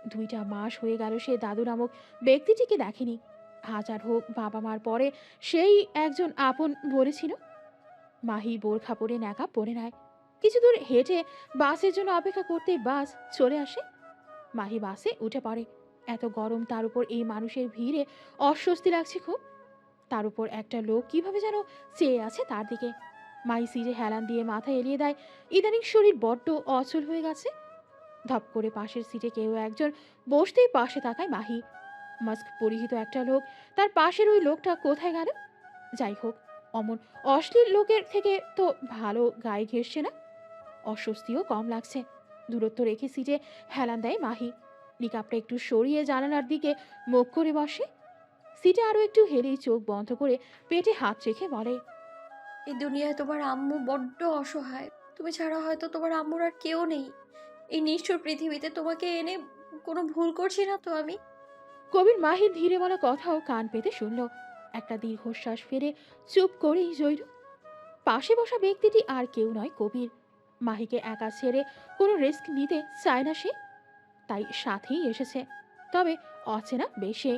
2টা মাস হয়ে গেল সে দাদু নামক ব্যক্তিটিকে দেখেনি। হাজার হোক বাবা মার পরে সেই একজন আপন বলেছিল। মাহি বোরখা পরে ন্যাকা পরে নেয়। কিছু দূর হেঁটে বাসের জন্য অপেক্ষা করতেই বাস চলে আসে। মাহি বাসে উঠে পড়ে। এত গরম, তার উপর এই মানুষের ভিড়ে অস্বস্তি লাগছে খুব। তার উপর একটা লোক কিভাবে যেন চেয়ে আছে তার দিকে। মাহি সিটে হেলান দিয়ে মাথা এলিয়ে দেয়। ইদানিং শরীর বড্ড অচল হয়ে গেছে। ধপ করে পাশের সিটে কেউ একজন বসতেই পাশে তাকায় মাহি। মাস্ক পরিহিত একটা লোক, তার পাশের ওই লোকটা কোথায় গেল? যাই হোক, অমন অশ্লীল লোকের থেকে তো ভালো গায়ে ঘেঁষছে না। অস্বস্তিও কম লাগছে। দূরত্ব রেখে সিটে হেলান দেয় মাহি। নিকাপটা একটু সরিয়ে জানালার দিকে মুখ করে বসে। সিটে আরো একটু হেলেই চোখ বন্ধ করে পেটে হাত রেখে বলে, এই দুনিয়ায় তোমার আম্মু বড্ড অসহায়। তুমি ছাড়া হয়তো তোমার আম্মুর আর কেউ নেই। এই নিষ্ঠুর পৃথিবীতে তোমাকে এনে কোনো ভুল করছি না তো আমি? কবির মাহির ধীরে বলা কথাও কান পেতে শুনল। একটা দীর্ঘশ্বাস ফেলে চুপ করেই রইল। পাশে বসা ব্যক্তিটি আর কেউ নয়, কবির। মাহিকে একা ছেড়ে কোনো রিস্ক নিতে চায় না সে, তাই সাথেই এসেছে। তবে অচেনা বেশে।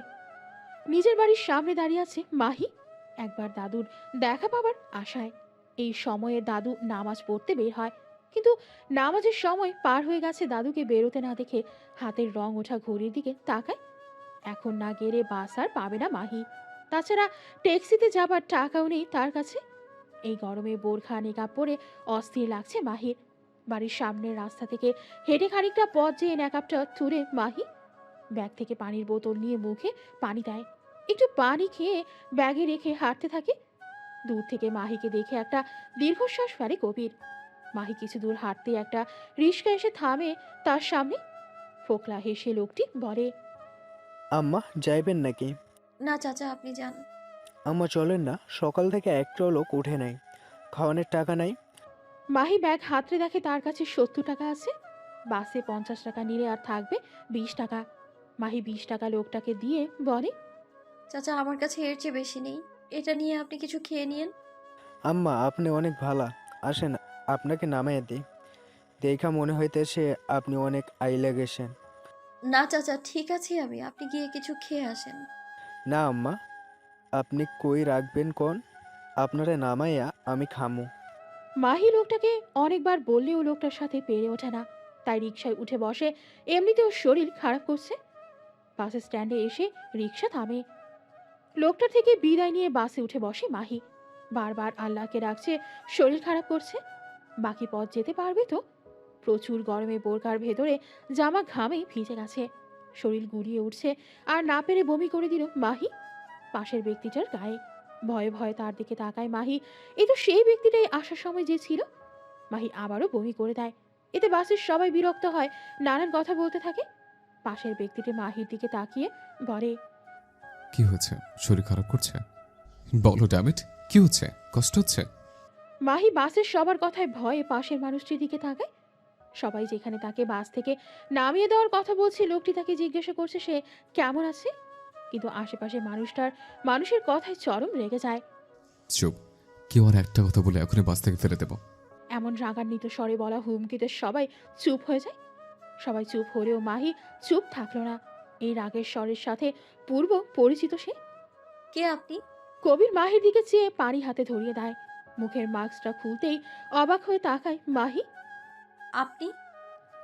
নিজের বাড়ির সামনে দাঁড়িয়ে আছে মাহি, একবার দাদুর দেখা পাবার আশায়। এই সময়ে দাদু নামাজ পড়তে বের হয়, কিন্তু নামাজের সময় পার হয়ে গেছে। দাদুকে বেরোতে না দেখে হাতের রং ওঠা ঘড়ির দিকে তাকায়। এখন না গেলে বাস আর পাবে না মাহি। তাছাড়া ট্যাক্সিতে যাবার টাকাও নেই তার কাছে। এই গরমে বোরখা নেকাব পরে অস্থির লাগছে মাহির। বাড়ির সামনের রাস্তা থেকে হেঁটে খানিকটা পথ যেয়ে নেকাবটা তুলে মাহি ব্যাগ থেকে পানির বোতল নিয়ে মুখে পানি দেয়। একটু পানি খেয়ে ব্যাগে রেখে হাঁটতে থাকে। দূর থেকে মাহিকে দেখে একটা দীর্ঘশ্বাস ফেলে কবির। মাহি কিছু দূর হাঁটতে একটা রিস্কা এসে থামে তার সামনে। ফোকলা হেসে লোকটি বলে, আম্মা যাইবেন নাকি? না চাচা, আপনি যান। আম্মা চলেন না, সকাল থেকে একটাও লোক উঠে নাই, খাওয়ানোর টাকা নাই। মাহি ব্যাগ হাতড়ে দেখে তার কাছে 70 টাকা আছে। বাসে 50 টাকা নিলে আর থাকবে 20 টাকা। মাহি 20 টাকা লোকটাকে দিয়ে বলে, চাচা, আমার কাছে এর চেয়ে বেশি নেই। এটা নিয়ে আপনি কিছু খেয়ে নিন। আম্মা আপনি অনেক ভালা, আসেন আপনাকে নামাইয়া দিই। দেখা মনে হইতেছে আপনি অনেক আইলা গেছেন। না চাচা, ঠিক আছে আমি। আপনি গিয়ে কিছু খেয়ে আসেন। না আম্মা, আপনি কই রাখবেন কোন, আপনারে নামাইয়া আমি খামু। মাহি লোকটাকে অনেকবার বললেও লোকটার সাথে পেরে ওঠে না, তাই রিকশায় উঠে বসে। এমনিতেও শরীর খারাপ করছে। বাস স্ট্যান্ডে এসে রিকশা থামে। লোকটার থেকে বিদায় নিয়ে বাসে উঠে বসে মাহি। বারবার আল্লাহকে ডাকছে, শরীর খারাপ করছে। বাকি পথ যেতে পারবে তো? প্রচুর গরমে বোরকার ভেতরে জামা ঘামে ভিজে গেছে। শরীর গুড়িয়ে উঠছে, আর না পেরে বমি করে দিল মাহি পাশের ব্যক্তিটার গায়ে। ভয়ে ভয়ে তার দিকে তাকায় মাহি। এই তো সেই ব্যক্তিটাই আসার সময় যে ছিল। মাহি আবারও বমি করে দেয়। এতে বাসের সবাই বিরক্ত হয়, নানান কথা বলতে থাকে। পাশের ব্যক্তিটি মাহির দিকে তাকিয়ে বলে, কি হয়েছে? শরীর খারাপ করছে? বলো ড্যামিট, কি হচ্ছে? কষ্ট হচ্ছে? মাহি বাসের সবার কথায় ভয়ে পাশের মানুষটির দিকে তাকায়। সবাই যেখানে তাকে বাস থেকে নামিয়ে দেওয়ার কথা বলছে, লোকটি তাকে জিজ্ঞাসা করছে সে কেমন আছে। কিন্তু আশেপাশে মানুষের কথায় চরম রেগে যায়। চুপ, কেউ আর একটা কথা বলে এখনই বাস থেকে ফেলে দেবো। এমন রাগান্বিত স্বরে বলা হুমকিতে সবাই চুপ হয়ে যায়। সবাই চুপ হলেও মাহি চুপ থাকলো না। এই রাগের স্বরের সাথে পূর্ব পরিচিত সে। কে আপনি? কবির মাহির দিকে চেয়ে পানি হাতে ধরিয়ে দেয়। মুখের মাস্কটা খুলতেই অবাক হয়ে তাকায় মাহি। আপনি?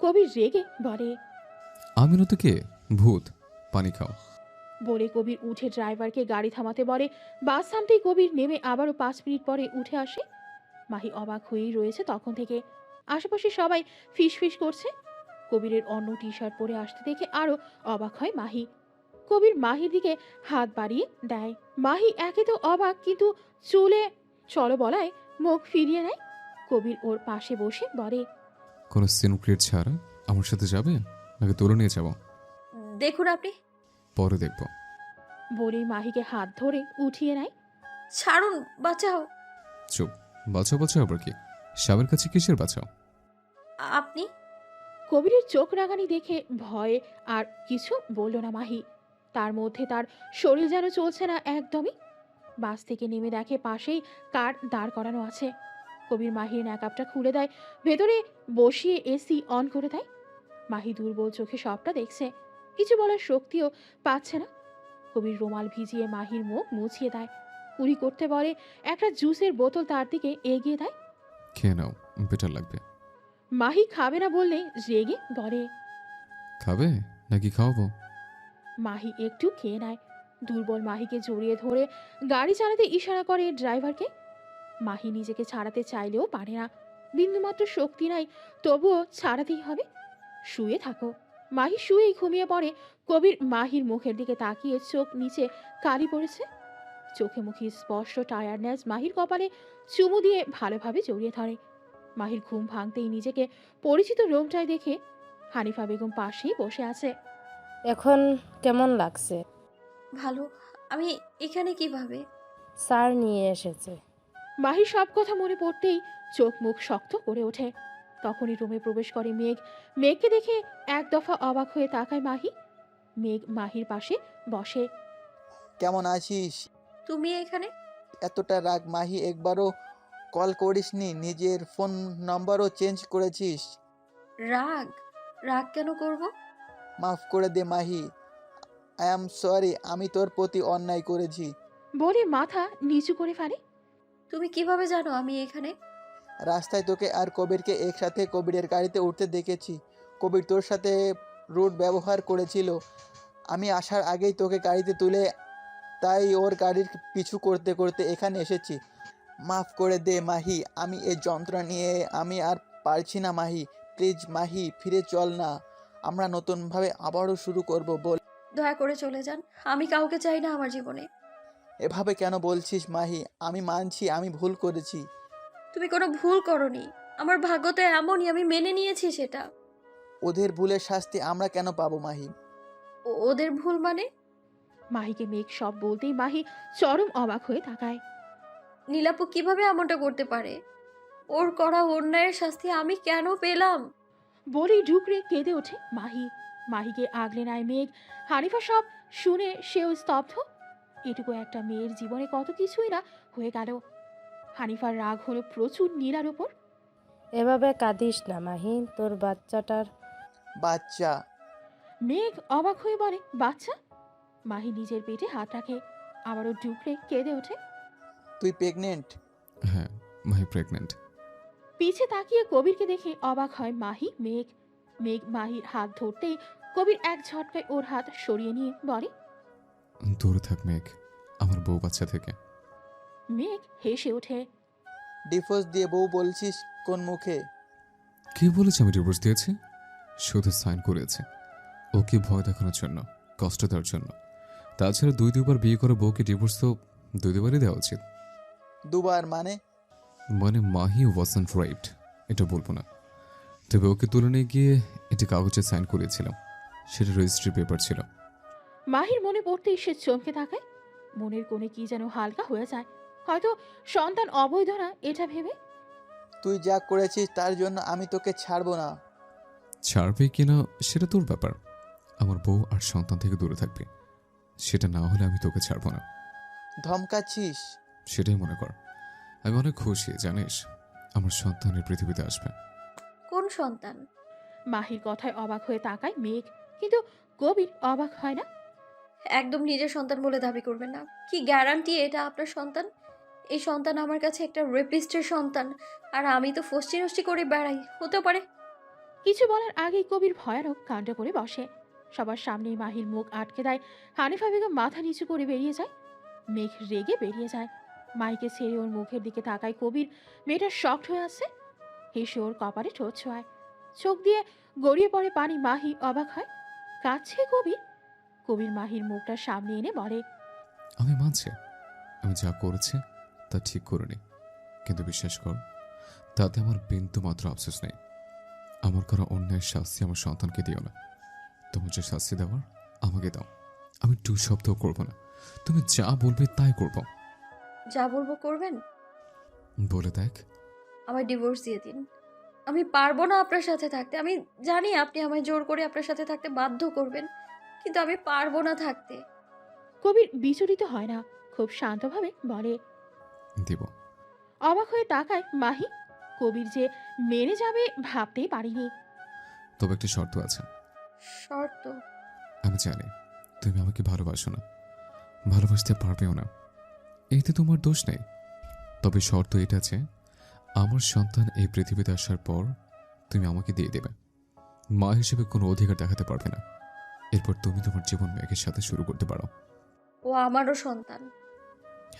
কবির রেগে বলে, আমি না তো কে? ভূত। পানি খাও। বলে কবির উঠে ড্রাইভারকে গাড়ি থামাতে বলে। বাস থামতেই কবির নেমে আবারও 5 মিনিট পরে উঠে আসে। মাহি অবাক হয়েই রয়েছে তখন থেকে। আশেপাশে সবাই ফিসফিস করছে। কবিরের অন্য টি শার্ট পরে আসতে দেখে আরো অবাক হয় মাহি। কবির মাহির দিকে হাত বাড়িয়ে দেয়। মাহি একে তো অবাক, কিন্তু চুলে চলো বলায় মুখ ফিরিয়ে নেয়। কবির ওর পাশে বসে বলে, কোনো সিন ক্রিয়েট ছাড়া আমার সাথে যাবে নাকি তুলে নিয়ে যাবো? দেখুন আপনি। পরে দেখবো। বলেই মাহিকে হাত ধরে উঠিয়ে নেয়। ছাড়ুন, বাঁচাও। চুপ। বাঁচাও বাঁচাও আবার কি? স্বামীর কাছে কিসের বাঁচাও? আপনি? কবিরের চোখ রাগানি দেখে ভয়ে আর কিছু বলল না মাহি। তার মধ্যে তার শরীর যেন চলছে না একদমই। বাস থেকে নেমে দেখে পাশেই কার দাঁড় করানো আছে। কবির মাহির ন্যাকাপটা খুলে দেয়, ভেতরে বসিয়ে এসি অন করে দেয়। মাহি দুর্বল চোখে সবটা দেখছে, কিছু বলার শক্তিও পাচ্ছে না। কবির রুমাল ভিজিয়ে মাহির মুখ মুছিয়ে দেয়। কুড়ি করতে বলে একটা জুসের বোতল তার দিকে এগিয়ে দেয়। খেয়ে নাও, বেটার লাগবে। মাহি খাবে না বললে রেগে বলে, খাবে নাকি খাওয়াবো? মাহি একটু খেয়ে নেয়। দুর্বল মাহিকে জড়িয়ে ধরে গাড়ি চালাতে ইশারা করে ড্রাইভারকে। মাহি নিজেকে ছাড়াতে চাইলেও পারে না, বিন্দুমাত্র শক্তি নাই, তবুও ছাড়াতেই হবে। শুয়ে থাকো। মাহি শুয়েই ঘুমিয়ে পড়ে। কবির মাহির মুখের দিকে তাকিয়ে চোখ নিচে কালি পড়েছে। চোখে মুখে স্পষ্ট টায়ার্ডনেস। মাহির কপালে চুমু দিয়ে ভালোভাবে জড়িয়ে ধরে। মাহির ঘুম ভাঙতেই নিজেকে পরিচিত রুমটায় দেখে হানিফা বেগম পাশেই বসে আছে। এখন কেমন লাগছে? ভালো। আমি এখানে কিভাবে? স্যার নিয়ে এসেছে। মাহির সব কথা মনে পড়তেই চোখ মুখ শক্ত করে ওঠে। তখনই রুমে প্রবেশ করে মেঘ। মেঘকে দেখে এক দফা অবাক হয়ে তাকায় মাহি। মেঘ মাহির পাশে বসে। কেমন আছিস? তুমি এখানে? এতটা রাগ মাহি, একবারও কল করিসনি, নিজের ফোন নম্বরও চেঞ্জ করেছিস। রাগ? রাগ কেন করব? মাফ করে দে মাহি, আই অ্যাম সরি, আমি তোর প্রতি অন্যায় করেছি। বলে মাথা নিচু করে ফেলে। তুমি কিভাবে জানো আমি এখানে? রাস্তায় তোকে আর কবিরকে একসাথে কবিরের গাড়িতে উঠতে দেখেছি। কবির তোর সাথে রুড ব্যবহার করেছিল। আমি আসার আগেই তোকে গাড়িতে তুলে, তাই ওর গাড়ির পিছু করতে করতে এখানে এসেছি। মাফ করে দে মাহি, আমি এই যন্ত্রণা নিয়ে আমি আর পারছি না মাহি। প্লিজ মাহি, ফিরে চল না, আমরা নতুনভাবে আবারও শুরু করব। বল। দয়া করে চলে যান। আমি কাউকে চাই না আমার জীবনে। এভাবে কেন বলছিস মাহি? আমি মানছি আমি ভুল করেছি। তুমি কোনো ভুল করনি। আমার ভাগ্য তো এমনই, আমি মেনে নিয়েছি সেটা। ওদের ভুলের শাস্তি আমরা কেন পাবো মাহি? ওদের ভুল মানে? মাহিকে মেঘ সব বলতেই মাহি চরম অবাক হয়ে তাকায়। নীলাপু কিভাবে এমনটা করতে পারে? ওর করা অন্যায়ের শাস্তি আমি কেন পেলাম? বলেই ঢুকরে কেঁদে ওঠে মাহি। মাহিকে আগলে নেয় মেঘ। হানিফা সব শুনে সেও স্তব্ধ। এটুকু একটা মেয়ের জীবনে কত কিছুই না হয়ে গেল। হানিফার রাগ হলো প্রচুর নীলার ওপর। এভাবে কাঁদিস না মাহি, তোর বাচ্চাটার। বাচ্চা? মেঘ অবাক হয়ে বলে, বাচ্চা? মাহি নিজের পেটে হাত রাখে, আবারও ঢুকরে কেঁদে ওঠে। তুই প্রেগনেন্ট? হ্যাঁ, মাহি প্রেগনেন্ট। পিছে তাকিয়ে কবিরকে দেখে অবাক হয় মাহি মেঘ। মেঘ মাহির হাত ধরতেই কবির এক ঝটকায় ওর হাত সরিয়ে নিয়ে বলে, দূরে থাক মেঘ আমার বউ বাচ্চা থেকে। মেঘ হেসে ওঠে। ডিভোর্স দিয়ে বউ বলছিস কোন মুখে? কে বলেছে আমি ডিভোর্স দিয়েছি? শুধু সাইন করেছে ওকে ভয় দেখানোর জন্য, কষ্ট দেওয়ার জন্য। তাছাড়া দুইবার বিয়ে করে বউকে ডিভোর্স তো দুইবারই দেওয়া উচিত। দুবার মানে? মানে মাহি ওয়াজন্ট রাইট এটা বলবো না, তবে ওকে তুলে নিয়ে গিয়ে এটি কাগজে সাইন করেছিলাম, সেটা রেজিস্ট্রি পেপার ছিল। মাহির মনে পড়তেই সে চমকে তাকায়। মনের কোণে কি যেন হালকা হয়ে যায়, হয়তো সন্তান অবৈধ না এটা ভেবে। তুই যা করেছিস তার জন্য আমি তোকে ছাড়বো না। ছাড়বে কিনা সেটা তোর ব্যাপার, আমার বউ আর সন্তান থেকে দূরে থাকবে, সেটা না হলে আমি তোকে ছাড়বো না। ধমকাচ্ছিস? সেটাই মনে কর। আমি অনেক খুশি জানিস, আমার সন্তানের পৃথিবীতে আসবে। কোন সন্তান? মাহির কথায় অবাক হয়ে তাকায় মেঘ, কিন্তু কবির অবাক হয় না। একদম নিজের সন্তান বলে দাবি করবেন না। কি গ্যারান্টি এটা আপনার সন্তান? এই সন্তান আমার কাছে একটা রেপিস্টের সন্তান, আর আমি তো ফষ্টি নষ্টি করে বেড়াই। হতে পারে। কিছু বলার আগেই কবির ভয়ানক কাণ্ড করে বসে। সবার সামনেই মাহির মুখ আটকে দেয়। হানিফা বেগম মাথা নিচু করে বেরিয়ে যায়। মেঘ রেগে বেরিয়ে যায়। মাইকে ছেড়ে ওর মুখের দিকে তাকায় কবির। মেয়েটা শকড হয়ে আছে। হেসে ওর কপালে ঠোঁট ছোঁয়ায়। চোখ দিয়ে গড়িয়ে পড়ে পানি। মাহি অবাক হয়। কাছে কবির। কবির মাহির মুখটা সামনে এনে বলে, আমি মানছি আমি যা করেছি তা ঠিক করিনি, কিন্তু বিশ্বাস কর তাতে আমার বিন্দু মাত্র আফসোস নেই। আমার করা অন্যায়ের শাস্তি আমার সন্তানকে দিও না। তোমার যে শাস্তি দেওয়ার আমাকে দাও, আমি টু শব্দও করবো না। তুমি যা বলবে তাই করব। যা বলবো করবেন? বলে দেখ। আমায় ডিভোর্স দিয়ে দিন। আমি পারবো না আপনার সাথে থাকতে। আমি জানি আপনি আমায় জোর করে আপনার সাথে থাকতে বাধ্য করবেন, কিন্তু আমি পারবো না থাকতে। কবির বিচলিত হয় না, খুব শান্তভাবে বলে, দিব। অবাক হয়ে তাকায় মাহি। কবির যে মেনে যাবে ভাবতেই পারিনি। তবে একটা শর্ত আছে। শর্ত? আমি জানি তুমি আমাকে ভালোবাসো না, ভালোবাসতে পারবেও না, এতে তোমার দোষ নেই। তবে শর্ত এটা আছে, আমার সন্তান এই পৃথিবীতে আসার পর তুমি আমাকে দিয়ে দেবে। মা হিসেবে কোনো অধিকার দেখাতে পারবে না। এরপর তুমি তোমার জীবন মেঘের সাথে শুরু করতে পারো। ও আমারও সন্তান।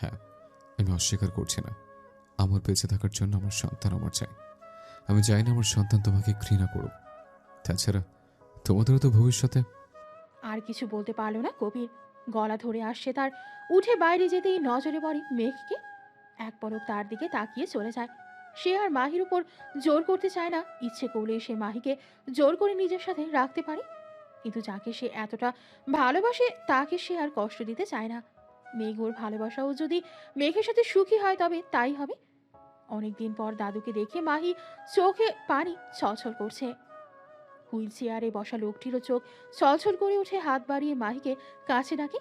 হ্যাঁ, আমি অস্বীকার করছি না, আমার বেঁচে থাকার জন্য আমার সন্তান আমার চাই। আমি চাই না আমার সন্তান তোমাকে ঘৃণা করুক। তাছাড়া তোমাদেরও তো ভবিষ্যতে। আর কিছু বলতে পারল না কবির। গলা ধরে আসছে তার। উঠে বাইরে যেতেই নজরে পড়ে মেঘকে। এক পলক তার দিকে তাকিয়ে চলে যায়। সে আর মাহির উপর জোর করতে চায় না। ইচ্ছে করলে সে মাহিকে জোর করে নিজের সাথে রাখতে পারে, কিন্তু যাকে সে এতটা ভালোবাসে তাকে সে আর কষ্ট দিতে চায় না। মেঘ ওর ভালোবাসাও যদি মেঘের সাথে সুখী হয় তবে তাই হবে। অনেকদিন পর দাদুকে দেখে মাহি চোখে পানি ছলছল করছে। হুইল চেয়ারে বসা লোকটিরও চোখ ছলছল করে উঠে হাত বাড়িয়ে মাহিকে কাছে ডাকে।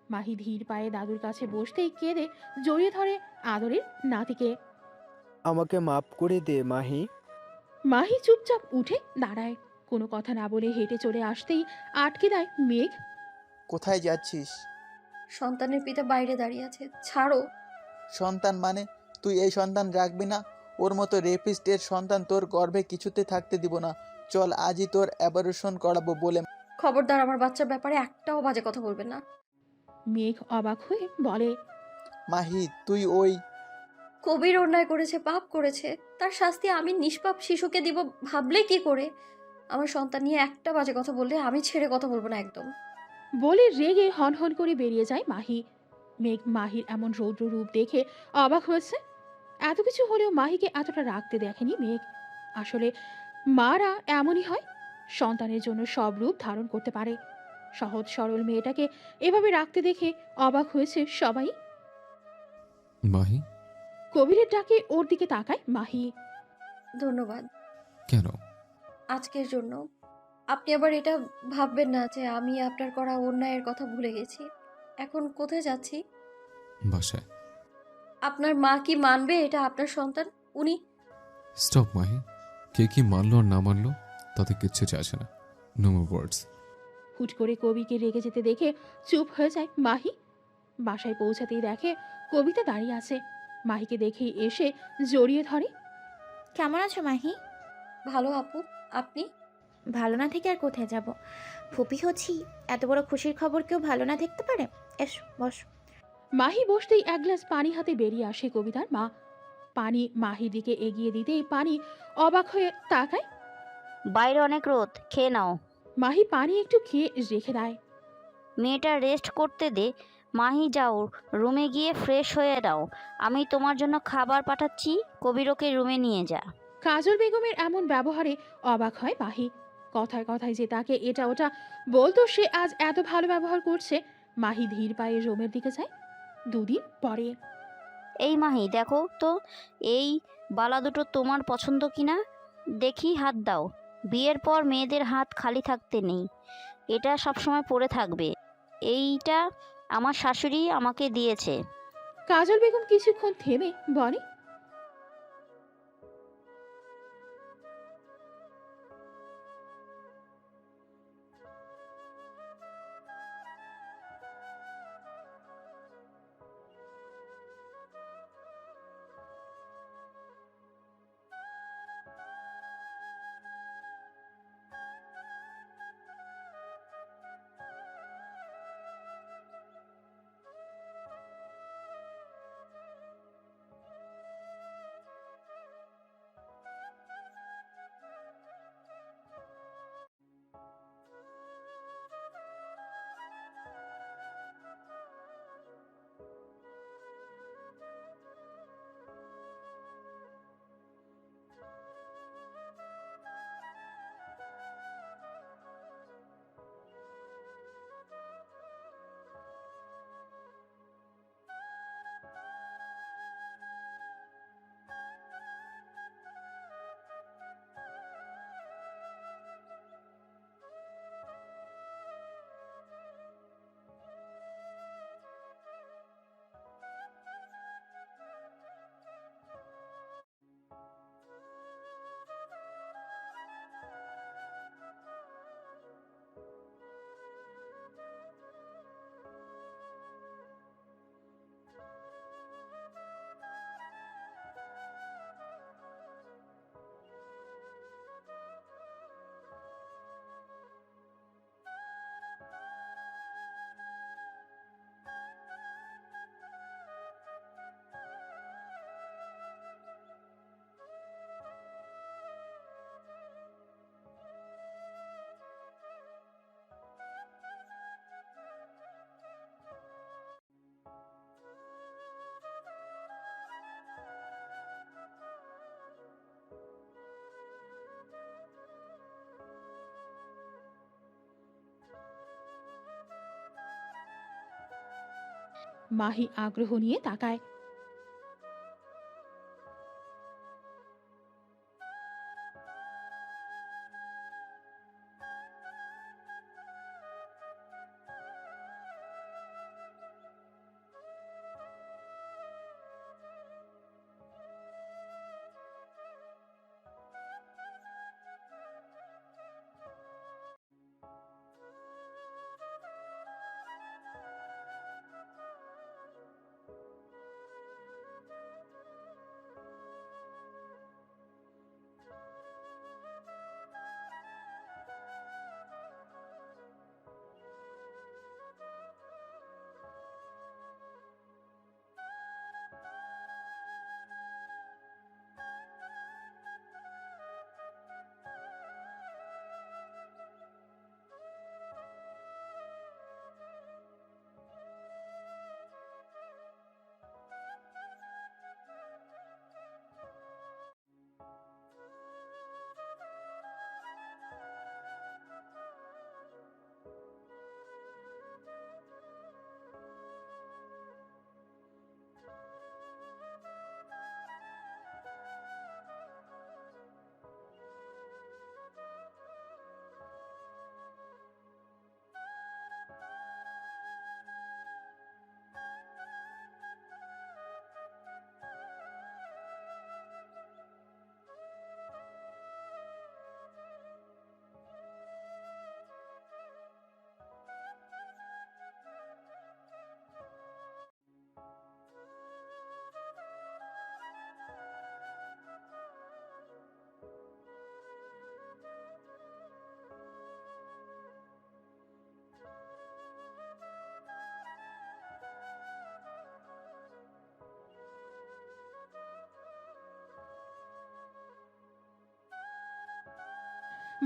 মাহি ধীর পায়ে দাদুর কাছে বসতেই কেঁদে জড়িয়ে ধরে আদরের নাতিকে। আমাকে মাফ করে দে মাহি। মাহি চুপচাপ উঠে দাঁড়ায়। কোনো কথা না বলে হেঁটে চলে আসতেই আটকে দেয় মেঘ। কোথায় যাচ্ছিস? সন্তানের পিতা বাইরে দাঁড়িয়ে আছে, ছাড়ো। সন্তান মানে? তুই এই সন্তান রাখবি না? ওর মতো রেপিস্টের সন্তান তোর গর্ভে কিছুতে থাকতে দিব না। চল আজই তোর অ্যাবর্শন করাবো বলে। খবরদার আমার বাচ্চার ব্যাপারে একটাও বাজে কথা বলবেন না। মেঘ অবাক হয়ে বলে, মাহি তুই ওই কবির অন্যায় করেছে, পাপ করেছে, তার শাস্তি আমি নিষ্পাপ শিশুকে দিব ভাবলে কি করে? আমার সন্তান নিয়ে একটা বাজে কথা বললে আমি ছেড়ে কথা বলবো না একদম। বলে রেগে হনহন করে বেরিয়ে যায় মাহি। মেঘ মাহির এমন রৌদ্র রূপ দেখে অবাক হয়েছে। এত কিছু হলেও মাহিকে এতটা রাখতে দেখেনি মেঘ। আসলে মারা এমনই হয়, সন্তানের জন্য সব রূপ ধারণ করতে পারে। সহজ সরল মেয়েটাকে এভাবে রাখতে দেখে অবাক হয়েছে সবাই। মাহি? কবিরের ডাকে ওর দিকে তাকায় মাহি। ধন্যবাদ কেন? আজকের জন্য। আপনি আবার এটা ভাববেন না যে আমি আপনার করা অন্যায়ের কথা ভুলে গেছি। এখন কোথায় যাচ্ছি? বাসায়। আপনার মা কি মানবে এটা আপনার সন্তান? উনি স্টপ মাহি। কে কি মানলো আর না মানলো তাতে কিচ্ছু চাইছে না। নো মোর ওয়ার্ডস। হুট করে কবিকে রেগে যেতে দেখে চুপ হয়ে যায় মাহি। বাসায় পৌঁছাতেই দেখে কবিতা দাঁড়িয়ে আছে। মাহিকে দেখেই এসে জড়িয়ে ধরে। কেমন আছো মাহি? ভালো আপু, আপনি? ভালো না থেকে আর কোথায় যাব? ফুপি হচ্ছি, এত বড় খুশির খবর কেউ ভালো না দেখতে পারে? এসো বস। মাহি বসতেই এক গ্লাস পানি হাতে বেরিয়ে আসে কবিতার মা। পানি মাহির দিকে এগিয়ে দিতেই পানি অবাক হয়ে তাকায়। বাইরে অনেক রোদ, খেয়ে নাও। মাহি পানি একটু খেয়ে রেখে দেয়। মেয়েটা রেস্ট করতে দে। মাহি যাও, রুমে গিয়ে ফ্রেশ হয়ে নাও। আমি তোমার জন্য খাবার পাঠাচ্ছি, কবিরকে রুমে নিয়ে যা। কাজল বেগমের এমন ব্যবহারে অবাক হয় মাহি। কথায় কথায় যে তাকে এটা ওটা বলতো সে আজ এত ভালো ব্যবহার করছে। মাহি ধীর পায়ে রুমের দিকে যায়। দুদিন পরে। এই মাহি দেখো তো, এই বালা দুটো তোমার পছন্দ কিনা দেখি, হাত দাও। বিয়ের পর মেয়েদের হাত খালি থাকতে নেই, এটা সবসময় পরে থাকবে। এইটা আমার শাশুড়ি আমাকে দিয়েছে। কাজল বেগম কিছুক্ষণ থেমে বলে, মাহি আগ্রহ নিয়ে তাকায়।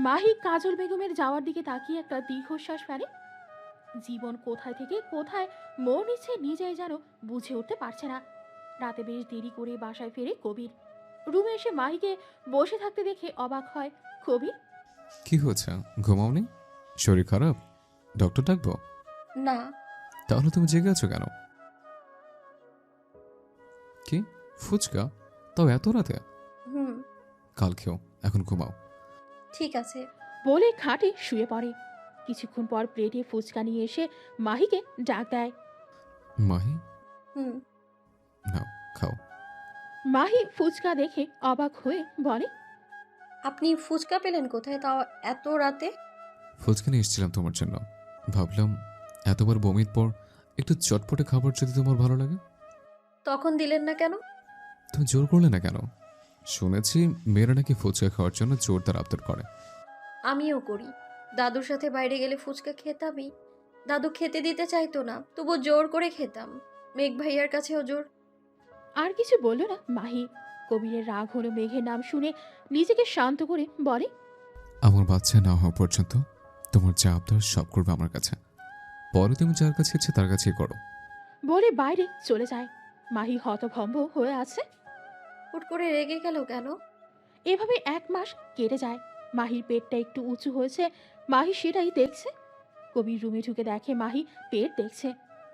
মাহি কাজল বেগমের যাওয়ার দিকে তাকিয়ে একটা দীর্ঘশ্বাস ফেলে। জীবন কোথায় থেকে কোথায় মোড় নিচ্ছে নিজেই যেন বুঝে উঠতে পারছে না। রাতে বেশ দেরি করে বাসায় ফেরে কবির। রুমে এসে মাহিকে বসে থাকতে দেখে অবাক হয় কবির। কি হয়েছে, ঘুমাওনি? শরীর খারাপ? ডক্টর ডাকবো? না, তাহলে তুমি জেগে আছো কেন? কি ফুচকা, তাও এত রাতে? হুম, কাল খেও, এখন ঘুমাও। ঠিক আছে। বলে খাটে শুয়ে পড়ে। কিছুক্ষণ পর প্লেটে ফুচকা নিয়ে এসে মাহিকে ডাক দেয়। মাহি, হুম, নাও খাও। মাহি ফুচকা দেখে অবাক হয়ে বলে, আপনি ফুচকা পেলেন কোথায়, তাও এত রাতে? ফুচকা নিয়ে এসেছিলাম তোমার জন্য। ভাবলাম এতবার বমির পর একটু চটপটে খাবার যদি তোমার ভালো লাগে। তখন দিলেন না কেন? তুমি জোর করলে না কেন? শুনেছি মেয়েরা নাকি ফুচকা খাওয়ার জন্য জোরদার আবদার করে। আমিও করি। দাদুর সাথে বাইরে গেলে ফুচকা খেতামই। দাদু খেতে দিতে চাইতো না, তবু জোর করে খেতাম। মেঘ ভাইয়ার কাছেও জোর। আর কিছু বলল না মাহি। কবিরের রাগ হলো মেঘের নাম শুনে নিজেকে শান্ত করে বলে, আমার বাচ্চা না হওয়া পর্যন্ত তোমার যা আবদার সব করবে আমার কাছে। পরে তুমি যার কাছে ইচ্ছে তার কাছেই করো। বলে বাইরে চলে যায়। মাহি হতভম্ব হয়ে আছে। হুট করে রেগে গেল কেন? এভাবে 1 মাস কেটে যায়। মাহির পেটটা একটু উঁচু হয়েছে, মাহি সেটাই দেখছে। কবির রুমে ঢুকে দেখে মাহি পেট দেখছে।